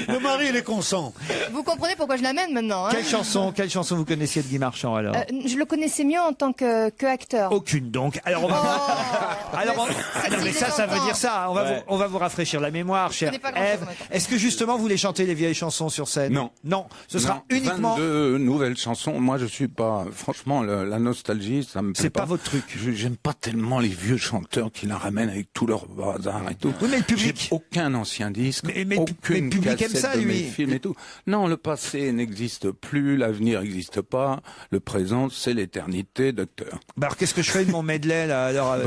Speaker 5: Le mari, il est consent.
Speaker 7: Vous comprenez pourquoi je l'amène maintenant, hein.
Speaker 3: Quelle chanson vous connaissiez de Guy Marchand alors?
Speaker 7: Je le connaissais mieux en tant que acteur.
Speaker 3: Aucune donc. Alors on va. Alors, non, mais ça veut dire ça. On va vous rafraîchir la mémoire, chère
Speaker 7: connais pas grand-chose,
Speaker 3: Ève.
Speaker 7: maintenant.
Speaker 3: Est-ce que justement vous voulez chanter les vieilles chansons sur scène?
Speaker 12: Non.
Speaker 3: Non. Ce sera
Speaker 12: Non,
Speaker 3: uniquement.
Speaker 12: 22 nouvelles chansons. Moi, je suis pas. Franchement, la nostalgie, ça me plaît
Speaker 3: C'est pas votre truc.
Speaker 12: J'aime pas tellement les vieux chanteurs qui la ramènent avec tout leur bazar et tout.
Speaker 3: Oui, mais le public.
Speaker 12: J'ai aucun ancien disque,
Speaker 3: Mais
Speaker 12: aucune
Speaker 3: le public aime
Speaker 12: cassette
Speaker 3: ça,
Speaker 12: de
Speaker 3: lui.
Speaker 12: mes films et tout. Non, le passé n'existe plus, l'avenir n'existe pas. Le présent, c'est l'éternité, docteur.
Speaker 3: Bah alors qu'est-ce que je fais de mon medley là alors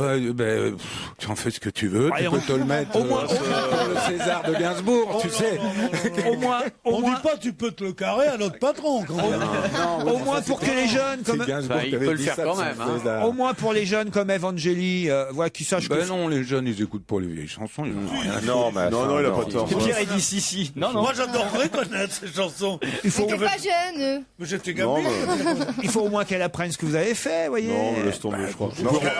Speaker 12: Tu en fais ce que tu veux.
Speaker 3: Allez,
Speaker 12: tu peux te le mettre
Speaker 3: au moins,
Speaker 12: le César de Gainsbourg, tu sais.
Speaker 5: On dit pas tu peux te le carrer à notre patron quand même.
Speaker 3: Au moins pour que les jeunes comme
Speaker 8: il peut le faire quand même. Hein.
Speaker 3: au moins pour les jeunes comme Eve Angeli, voilà, qui sachent que
Speaker 12: Non, les jeunes, ils écoutent pas les vieilles chansons. Ils en ont rien à
Speaker 9: Non, mais
Speaker 6: Non, il a pas tort.
Speaker 4: Pierre, il dit si. Non,
Speaker 5: Moi, j'adorerais connaître ces chansons.
Speaker 3: il faut,
Speaker 7: T'es pas jeune.
Speaker 5: Mais j'étais
Speaker 6: Non,
Speaker 5: gamin.
Speaker 3: il faut au moins qu'elle apprenne ce que vous avez fait, vous voyez.
Speaker 6: Non, laisse tomber, je crois.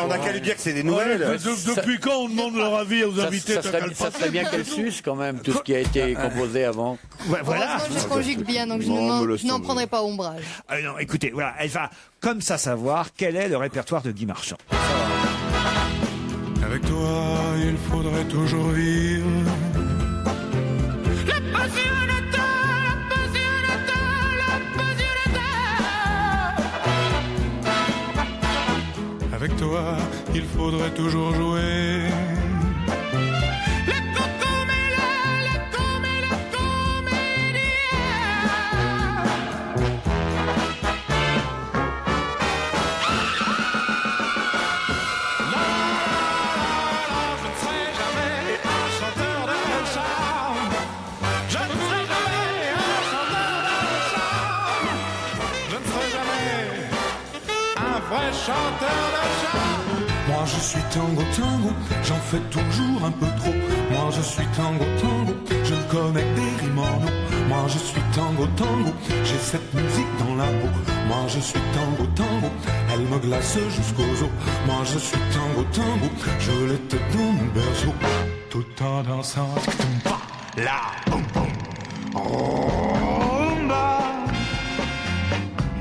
Speaker 9: On a qu'à lui dire que c'est des
Speaker 5: Ouais,
Speaker 9: nouvelles.
Speaker 5: mais depuis quand on demande leur avis aux invités?
Speaker 8: Ça serait bien qu'elle suce quand même tout ce qui a été composé avant.
Speaker 3: Ouais, voilà.
Speaker 7: Heureusement, je conjugue bien, donc je
Speaker 6: Non, me laisse
Speaker 7: n'en
Speaker 6: tomber.
Speaker 7: prendrai pas ombrage.
Speaker 3: Non, écoutez, voilà, elle va comme ça savoir quel est le répertoire de Guy Marchand.
Speaker 12: Avec toi, il faudrait toujours vivre. Avec toi, il faudrait toujours jouer. Moi je suis tango tango, j'en fais toujours un peu trop. Moi je suis tango tango, je connais des rimes en eau. Moi je suis tango tango, j'ai cette musique dans la peau. Moi je suis tango tango, elle me glace jusqu'aux os. Moi je suis tango tango, je l'étais dans mon berceau. Tout en dansant, la boum boum, rumba.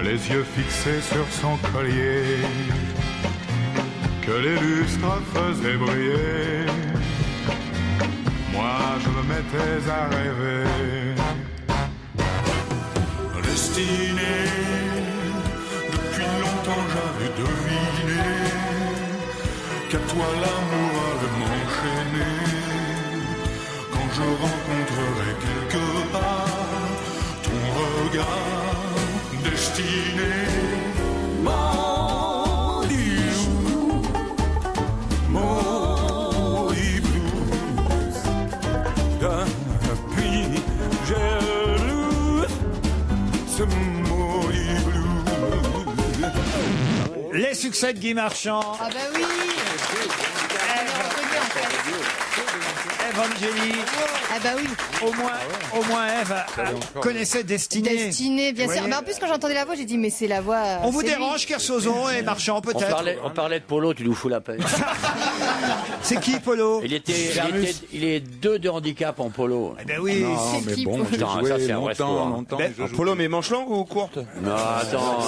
Speaker 12: Les yeux fixés sur son collier, que les lustres faisaient briller. Moi je me mettais à rêver. Destiné, depuis longtemps j'avais deviné qu'à toi l'amour allait m'enchaîner. Quand je rencontrerai quelque part ton regard destiné.
Speaker 3: Les succès de Guy Marchand.
Speaker 7: Ah bah oui.
Speaker 3: Eve Angeli.
Speaker 7: Ah bah oui.
Speaker 3: Au moins Eve connaissait Destinée.
Speaker 7: Destinée, bien sûr.
Speaker 3: Voyez.
Speaker 7: Mais en plus, quand j'ai entendu la voix, j'ai dit, mais c'est la voix.
Speaker 3: On vous
Speaker 7: c'est lui.
Speaker 3: dérange, Kersozon et Marchand, peut-être?
Speaker 8: On parlait de Polo, tu nous fous la paix.
Speaker 3: C'est qui, Polo?
Speaker 8: Il est deux de handicap en polo.
Speaker 3: Eh ben oui.
Speaker 12: Non,
Speaker 7: C'est
Speaker 12: mais
Speaker 7: qui,
Speaker 12: bon,
Speaker 7: Polo
Speaker 12: j'ai
Speaker 8: Non,
Speaker 12: joué
Speaker 8: ça, c'est un vrai sport.
Speaker 12: longtemps.
Speaker 9: Polo, mais manche longue ou courte?
Speaker 8: Non, attends,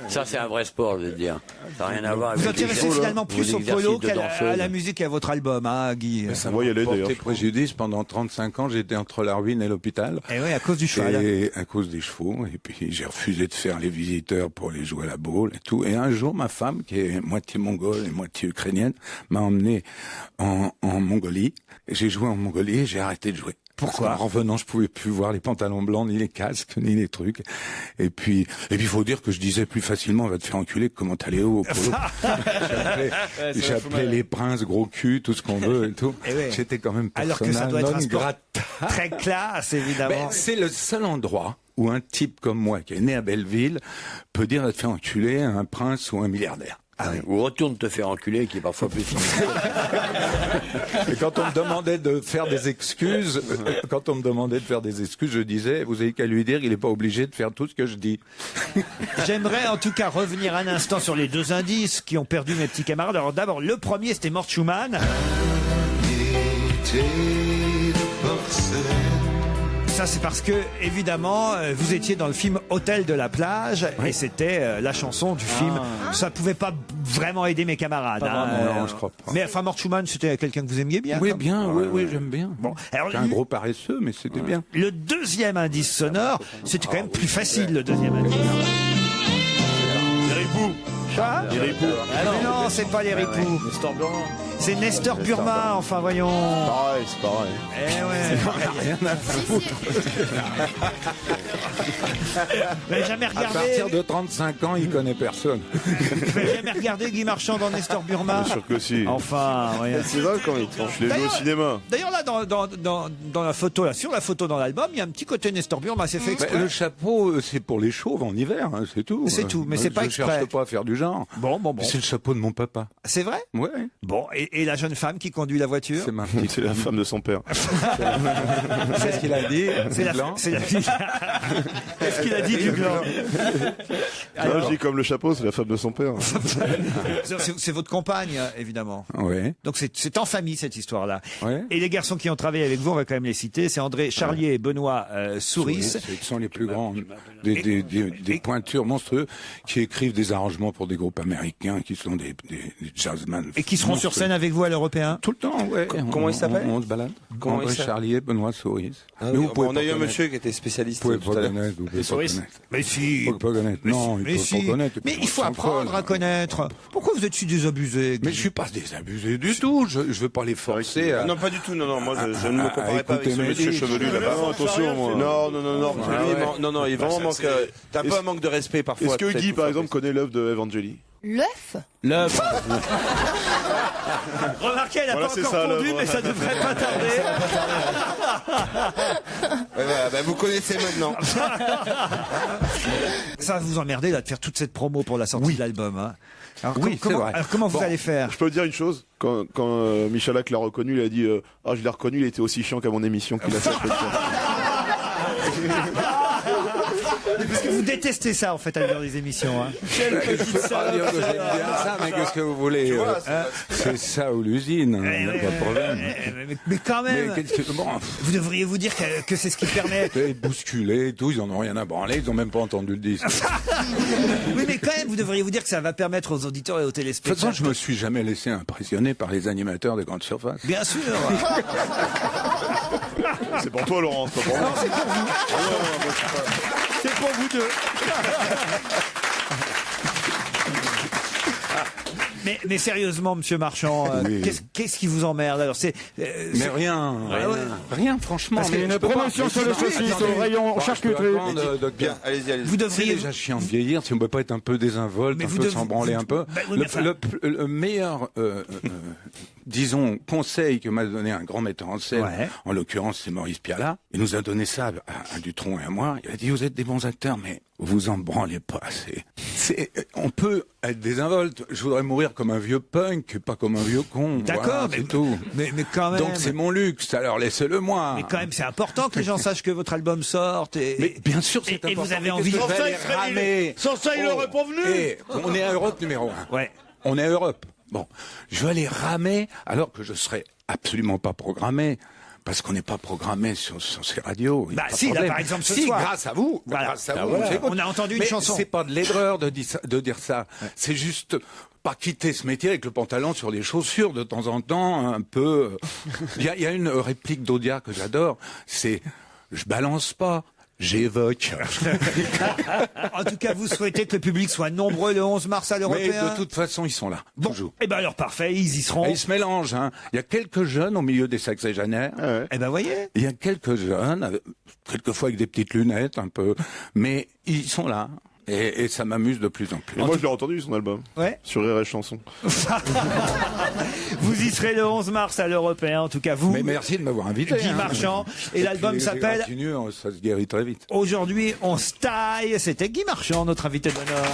Speaker 8: ça c'est un vrai sport, je veux dire. Ça n'a rien à voir avec
Speaker 3: Vous
Speaker 8: les
Speaker 3: intéressez
Speaker 8: gestes
Speaker 3: finalement
Speaker 8: ou
Speaker 3: plus au
Speaker 8: l'exercice
Speaker 3: polo
Speaker 8: de
Speaker 3: qu'à
Speaker 8: danseuse.
Speaker 3: la musique et à votre album, hein, Guy.
Speaker 15: Ça
Speaker 6: va y aller,
Speaker 15: porté
Speaker 6: d'ailleurs.
Speaker 15: préjudice pendant 35 ans. J'étais entre la ruine et l'hôpital.
Speaker 3: Et oui, à cause du cheval.
Speaker 15: Et à cause des chevaux. Et puis j'ai refusé de faire les visiteurs pour aller jouer à la boule et tout. Et un jour, ma femme, qui est moitié mongole et moitié ukrainienne, m'a emmené en Mongolie. Et j'ai joué en Mongolie et j'ai arrêté de jouer.
Speaker 3: Pourquoi ?
Speaker 15: En revenant, je pouvais plus voir les pantalons blancs, ni les casques, ni les trucs. Et puis, faut dire que je disais plus facilement, va te faire enculer que comment t'allais au polo. J'appelais les princes gros cul, tout ce qu'on veut et tout.
Speaker 3: Et ouais.
Speaker 15: J'étais quand même
Speaker 3: Alors que ça
Speaker 15: persona
Speaker 3: doit être
Speaker 15: non
Speaker 3: un sport
Speaker 15: grata.
Speaker 3: très classe, évidemment.
Speaker 15: C'est le seul endroit où un type comme moi, qui est né à Belleville, peut dire va te faire enculer à un prince ou un milliardaire.
Speaker 8: Ou retourne te faire enculer, qui est parfois plus difficile.
Speaker 15: Et quand on me demandait de faire des excuses, je disais, vous avez qu'à lui dire, il n'est pas obligé de faire tout ce que je dis.
Speaker 3: J'aimerais en tout cas revenir un instant sur les deux indices qui ont perdu mes petits camarades. Alors d'abord, le premier, c'était Mort Schumann. Ça, c'est parce que, évidemment, vous étiez dans le film Hôtel de la plage, et c'était la chanson du film. Ça pouvait pas vraiment aider mes camarades.
Speaker 15: Non, je crois pas.
Speaker 3: Mais enfin, Mort Schumann, c'était quelqu'un que vous aimiez bien.
Speaker 15: Oui,
Speaker 3: quand
Speaker 15: bien,
Speaker 3: même.
Speaker 15: oui, j'aime bien.
Speaker 3: Bon, alors,
Speaker 15: un gros paresseux, mais c'était bien.
Speaker 3: Le deuxième indice sonore, c'était quand même plus facile, le deuxième indice.
Speaker 6: Les ripoux.
Speaker 3: Ça
Speaker 6: Les ripoux.
Speaker 3: Mais non, c'est pas les ripoux.
Speaker 6: Nestor Burma.
Speaker 3: C'est Nestor Burma, enfin voyons.
Speaker 6: Pareil, c'est pareil.
Speaker 3: Eh ouais.
Speaker 15: Rien à foutre.
Speaker 3: Vous n'avez jamais
Speaker 15: À
Speaker 3: regardé.
Speaker 15: partir de 35 ans, il connaît personne.
Speaker 3: Vous n'avez jamais regardé Guy Marchand dans Nestor Burma.
Speaker 6: Bien sûr que si.
Speaker 3: Enfin, voyons.
Speaker 6: C'est vrai quand même. Je l'ai vu au cinéma.
Speaker 3: D'ailleurs là, dans la photo, là, sur la photo dans l'album, il y a un petit côté Nestor Burma. C'est fait exprès.
Speaker 15: Le chapeau, c'est pour les chauves en hiver, hein, c'est tout.
Speaker 3: C'est tout, mais c'est pas
Speaker 15: Je
Speaker 3: exprès.
Speaker 15: cherche pas à faire du genre.
Speaker 3: Bon.
Speaker 15: C'est le chapeau de mon papa.
Speaker 3: C'est vrai.
Speaker 15: Ouais.
Speaker 3: Bon, et la jeune femme qui conduit la voiture.
Speaker 15: C'est ma petite.
Speaker 6: C'est la femme de son père.
Speaker 15: Qu'est-ce qu'il a dit?
Speaker 3: C'est la. Qu'est-ce qu'il a dit du gland?
Speaker 6: Alors, je dis comme le chapeau, c'est la femme de son père.
Speaker 3: C'est votre compagne, évidemment.
Speaker 15: Ouais.
Speaker 3: Donc c'est en famille cette histoire-là.
Speaker 15: Ouais.
Speaker 3: Et les garçons qui ont travaillé avec vous, on va quand même les citer. C'est André Charlier et Benoît Souris.
Speaker 15: Ce sont les plus grands, des pointures monstrueux qui écrivent des arrangements pour des groupes américains qui sont des jazzmen.
Speaker 3: Et qui seront sur scène avec vous à l'Européen.
Speaker 15: Tout le temps, ouais.
Speaker 9: Comment il s'appelle?
Speaker 15: On se balade.
Speaker 9: Comment
Speaker 15: André
Speaker 9: il s'appelle?
Speaker 15: Charlier, Benoît Souris.
Speaker 9: Ah
Speaker 15: Mais
Speaker 9: oui,
Speaker 15: vous pouvez
Speaker 9: on
Speaker 15: pas
Speaker 9: a eu un
Speaker 15: connaître.
Speaker 9: monsieur qui était spécialiste
Speaker 15: Vous pouvez
Speaker 9: tout
Speaker 15: pas
Speaker 9: à l'heure.
Speaker 15: connaître, vous pouvez pas
Speaker 6: Souris.
Speaker 15: connaître.
Speaker 3: Mais si.
Speaker 15: Vous pouvez pas connaître. Non,
Speaker 3: mais
Speaker 15: il faut
Speaker 3: si.
Speaker 15: pas connaître.
Speaker 3: Mais il faut
Speaker 15: On s'en
Speaker 3: apprendre
Speaker 15: colle.
Speaker 3: à connaître. Pourquoi vous êtes si désabusé?
Speaker 15: Mais je suis pas désabusé du tout. Je veux pas les forcer à.
Speaker 9: Non, pas du tout, non, moi je ne me comparais pas avec
Speaker 15: écouter
Speaker 9: ce
Speaker 15: mes
Speaker 9: monsieur
Speaker 15: disques.
Speaker 9: chevelu là-bas.
Speaker 6: Non, attention, moi.
Speaker 9: Non,
Speaker 15: Ah
Speaker 9: lui,
Speaker 15: ouais.
Speaker 9: non, il vraiment manque. T'as un peu un manque de respect parfois.
Speaker 6: Est-ce que
Speaker 9: peut-être,
Speaker 6: Guy,
Speaker 9: pour
Speaker 6: par
Speaker 9: faire
Speaker 6: exemple, connaît l'œuvre de Evangeli?
Speaker 7: L'œuf
Speaker 4: L'œuf.
Speaker 3: Remarquez, elle n'a
Speaker 6: Voilà,
Speaker 3: pas
Speaker 6: c'est
Speaker 3: encore
Speaker 6: ça,
Speaker 3: pondu,
Speaker 6: l'œuvre.
Speaker 3: mais ça devrait pas tarder.
Speaker 9: vous connaissez maintenant.
Speaker 3: Ça va vous emmerder là de faire toute cette promo pour la sortie de l'album. Hein. Alors,
Speaker 15: Oui, c'est vrai.
Speaker 3: alors, comment vous
Speaker 6: Bon,
Speaker 3: allez faire?
Speaker 6: Je peux dire une chose. Quand Michalak l'a reconnu, il a dit je l'ai reconnu, il était aussi chiant qu'à mon émission qu'il a fait.
Speaker 3: Parce que vous détestez ça en fait à l'heure des émissions. Hein.
Speaker 15: Je peux pas dire que j'aime bien ça, mais qu'est-ce que vous voulez c'est ça ou l'usine, il n'y a pas de problème.
Speaker 3: Mais quand même,
Speaker 15: Mais qu'est-ce que bon,
Speaker 3: vous devriez vous dire que c'est ce qui permet.
Speaker 15: bousculé et tout, ils en ont rien à branler, ils ont même pas entendu le disque.
Speaker 3: Oui, mais quand même, vous devriez vous dire que ça va permettre aux auditeurs et aux
Speaker 15: De toute
Speaker 3: téléspectateurs.
Speaker 15: façon, je me suis jamais laissé impressionner par les animateurs de grande surface.
Speaker 3: Bien sûr.
Speaker 6: C'est pour toi, Laurent. C'est pas pour moi.
Speaker 3: Non, c'est pour vous. C'est pour vous deux. Mais sérieusement, Monsieur Marchand,
Speaker 15: Oui.
Speaker 3: qu'est-ce qui vous emmerde? Alors
Speaker 15: Mais rien, franchement.
Speaker 13: Parce qu'il y a
Speaker 15: mais
Speaker 13: une
Speaker 15: je peux pas-
Speaker 13: promotion sur
Speaker 15: mais
Speaker 13: les
Speaker 15: attendez,
Speaker 13: saucisses
Speaker 15: attendez.
Speaker 13: au rayon
Speaker 15: Bon,
Speaker 13: charcuterie.
Speaker 15: je peux attendre, docteur.
Speaker 9: Bien, allez-y.
Speaker 3: vous
Speaker 15: C'est
Speaker 3: devriez.
Speaker 15: déjà chiant de vieillir, si on peut pas être un peu désinvolte,
Speaker 3: Mais
Speaker 15: un
Speaker 3: vous
Speaker 15: peu
Speaker 3: devez-
Speaker 15: s'en branler un peu.
Speaker 3: Bah oui, mais enfin-
Speaker 15: Le meilleur, disons, conseil que m'a donné un grand metteur en scène,
Speaker 3: Ouais.
Speaker 15: en l'occurrence c'est Maurice Pialat, il nous a donné ça à Dutronc et à moi, il a dit vous êtes des bons acteurs, mais vous en branlez pas assez. On peut être désinvolte, je voudrais mourir comme un vieux punk, pas comme un vieux con.
Speaker 3: D'accord,
Speaker 15: Voilà,
Speaker 3: mais-
Speaker 15: c'est tout.
Speaker 3: Mais quand même.
Speaker 15: Donc c'est mon luxe, alors laissez-le moi.
Speaker 3: Mais quand même, c'est important que les gens sachent que votre album sorte.
Speaker 15: Mais bien sûr, c'est important.
Speaker 3: Et vous avez
Speaker 15: Mais
Speaker 3: envie.
Speaker 15: qu'est-ce que je vais aller ramer
Speaker 6: Sans ça, il
Speaker 15: Oh.
Speaker 6: aurait pas venu.
Speaker 15: Eh, on est à Europe numéro 1.
Speaker 3: Ouais.
Speaker 15: On est à Europe. Bon, je vais aller ramer alors que je serai absolument pas programmé parce qu'on n'est pas programmé sur ces radios.
Speaker 3: Bah si, là par exemple ce
Speaker 15: si,
Speaker 3: soir.
Speaker 15: grâce à vous.
Speaker 3: Voilà.
Speaker 15: Grâce à
Speaker 3: Ah,
Speaker 15: vous,
Speaker 3: voilà.
Speaker 15: j'écoute.
Speaker 3: On a entendu une
Speaker 15: Mais
Speaker 3: chanson.
Speaker 15: c'est pas de l'aigreur de dire ça. C'est juste pas quitter ce métier avec le pantalon sur les chaussures de temps en temps, un peu. Il y a une réplique d'Audiard que j'adore, c'est « je balance pas ». J'évoque.
Speaker 3: En tout cas, vous souhaitez que le public soit nombreux le 11 mars à
Speaker 15: Mais
Speaker 3: l'Européen.
Speaker 15: de toute façon, ils sont là.
Speaker 3: Bon,
Speaker 15: Toujours.
Speaker 3: eh ben alors parfait, ils y seront.
Speaker 15: Et ils se mélangent. Hein. Il y a quelques jeunes au milieu des sexagénaires.
Speaker 3: Eh ben voyez.
Speaker 15: Il y a quelques jeunes, quelquefois avec des petites lunettes un peu, mais ils sont là. Et ça m'amuse de plus en plus.
Speaker 6: Et moi, je l'ai entendu, son album.
Speaker 3: Ouais.
Speaker 6: Sur Rire et Chanson.
Speaker 3: Vous y serez le 11 mars à l'Européen, en tout cas vous.
Speaker 15: Mais merci de m'avoir invité.
Speaker 3: Guy Marchand. Et l'album
Speaker 15: puis,
Speaker 3: s'appelle
Speaker 15: ça se guérit très vite.
Speaker 3: Aujourd'hui, on se taille. C'était Guy Marchand, notre invité d'honneur.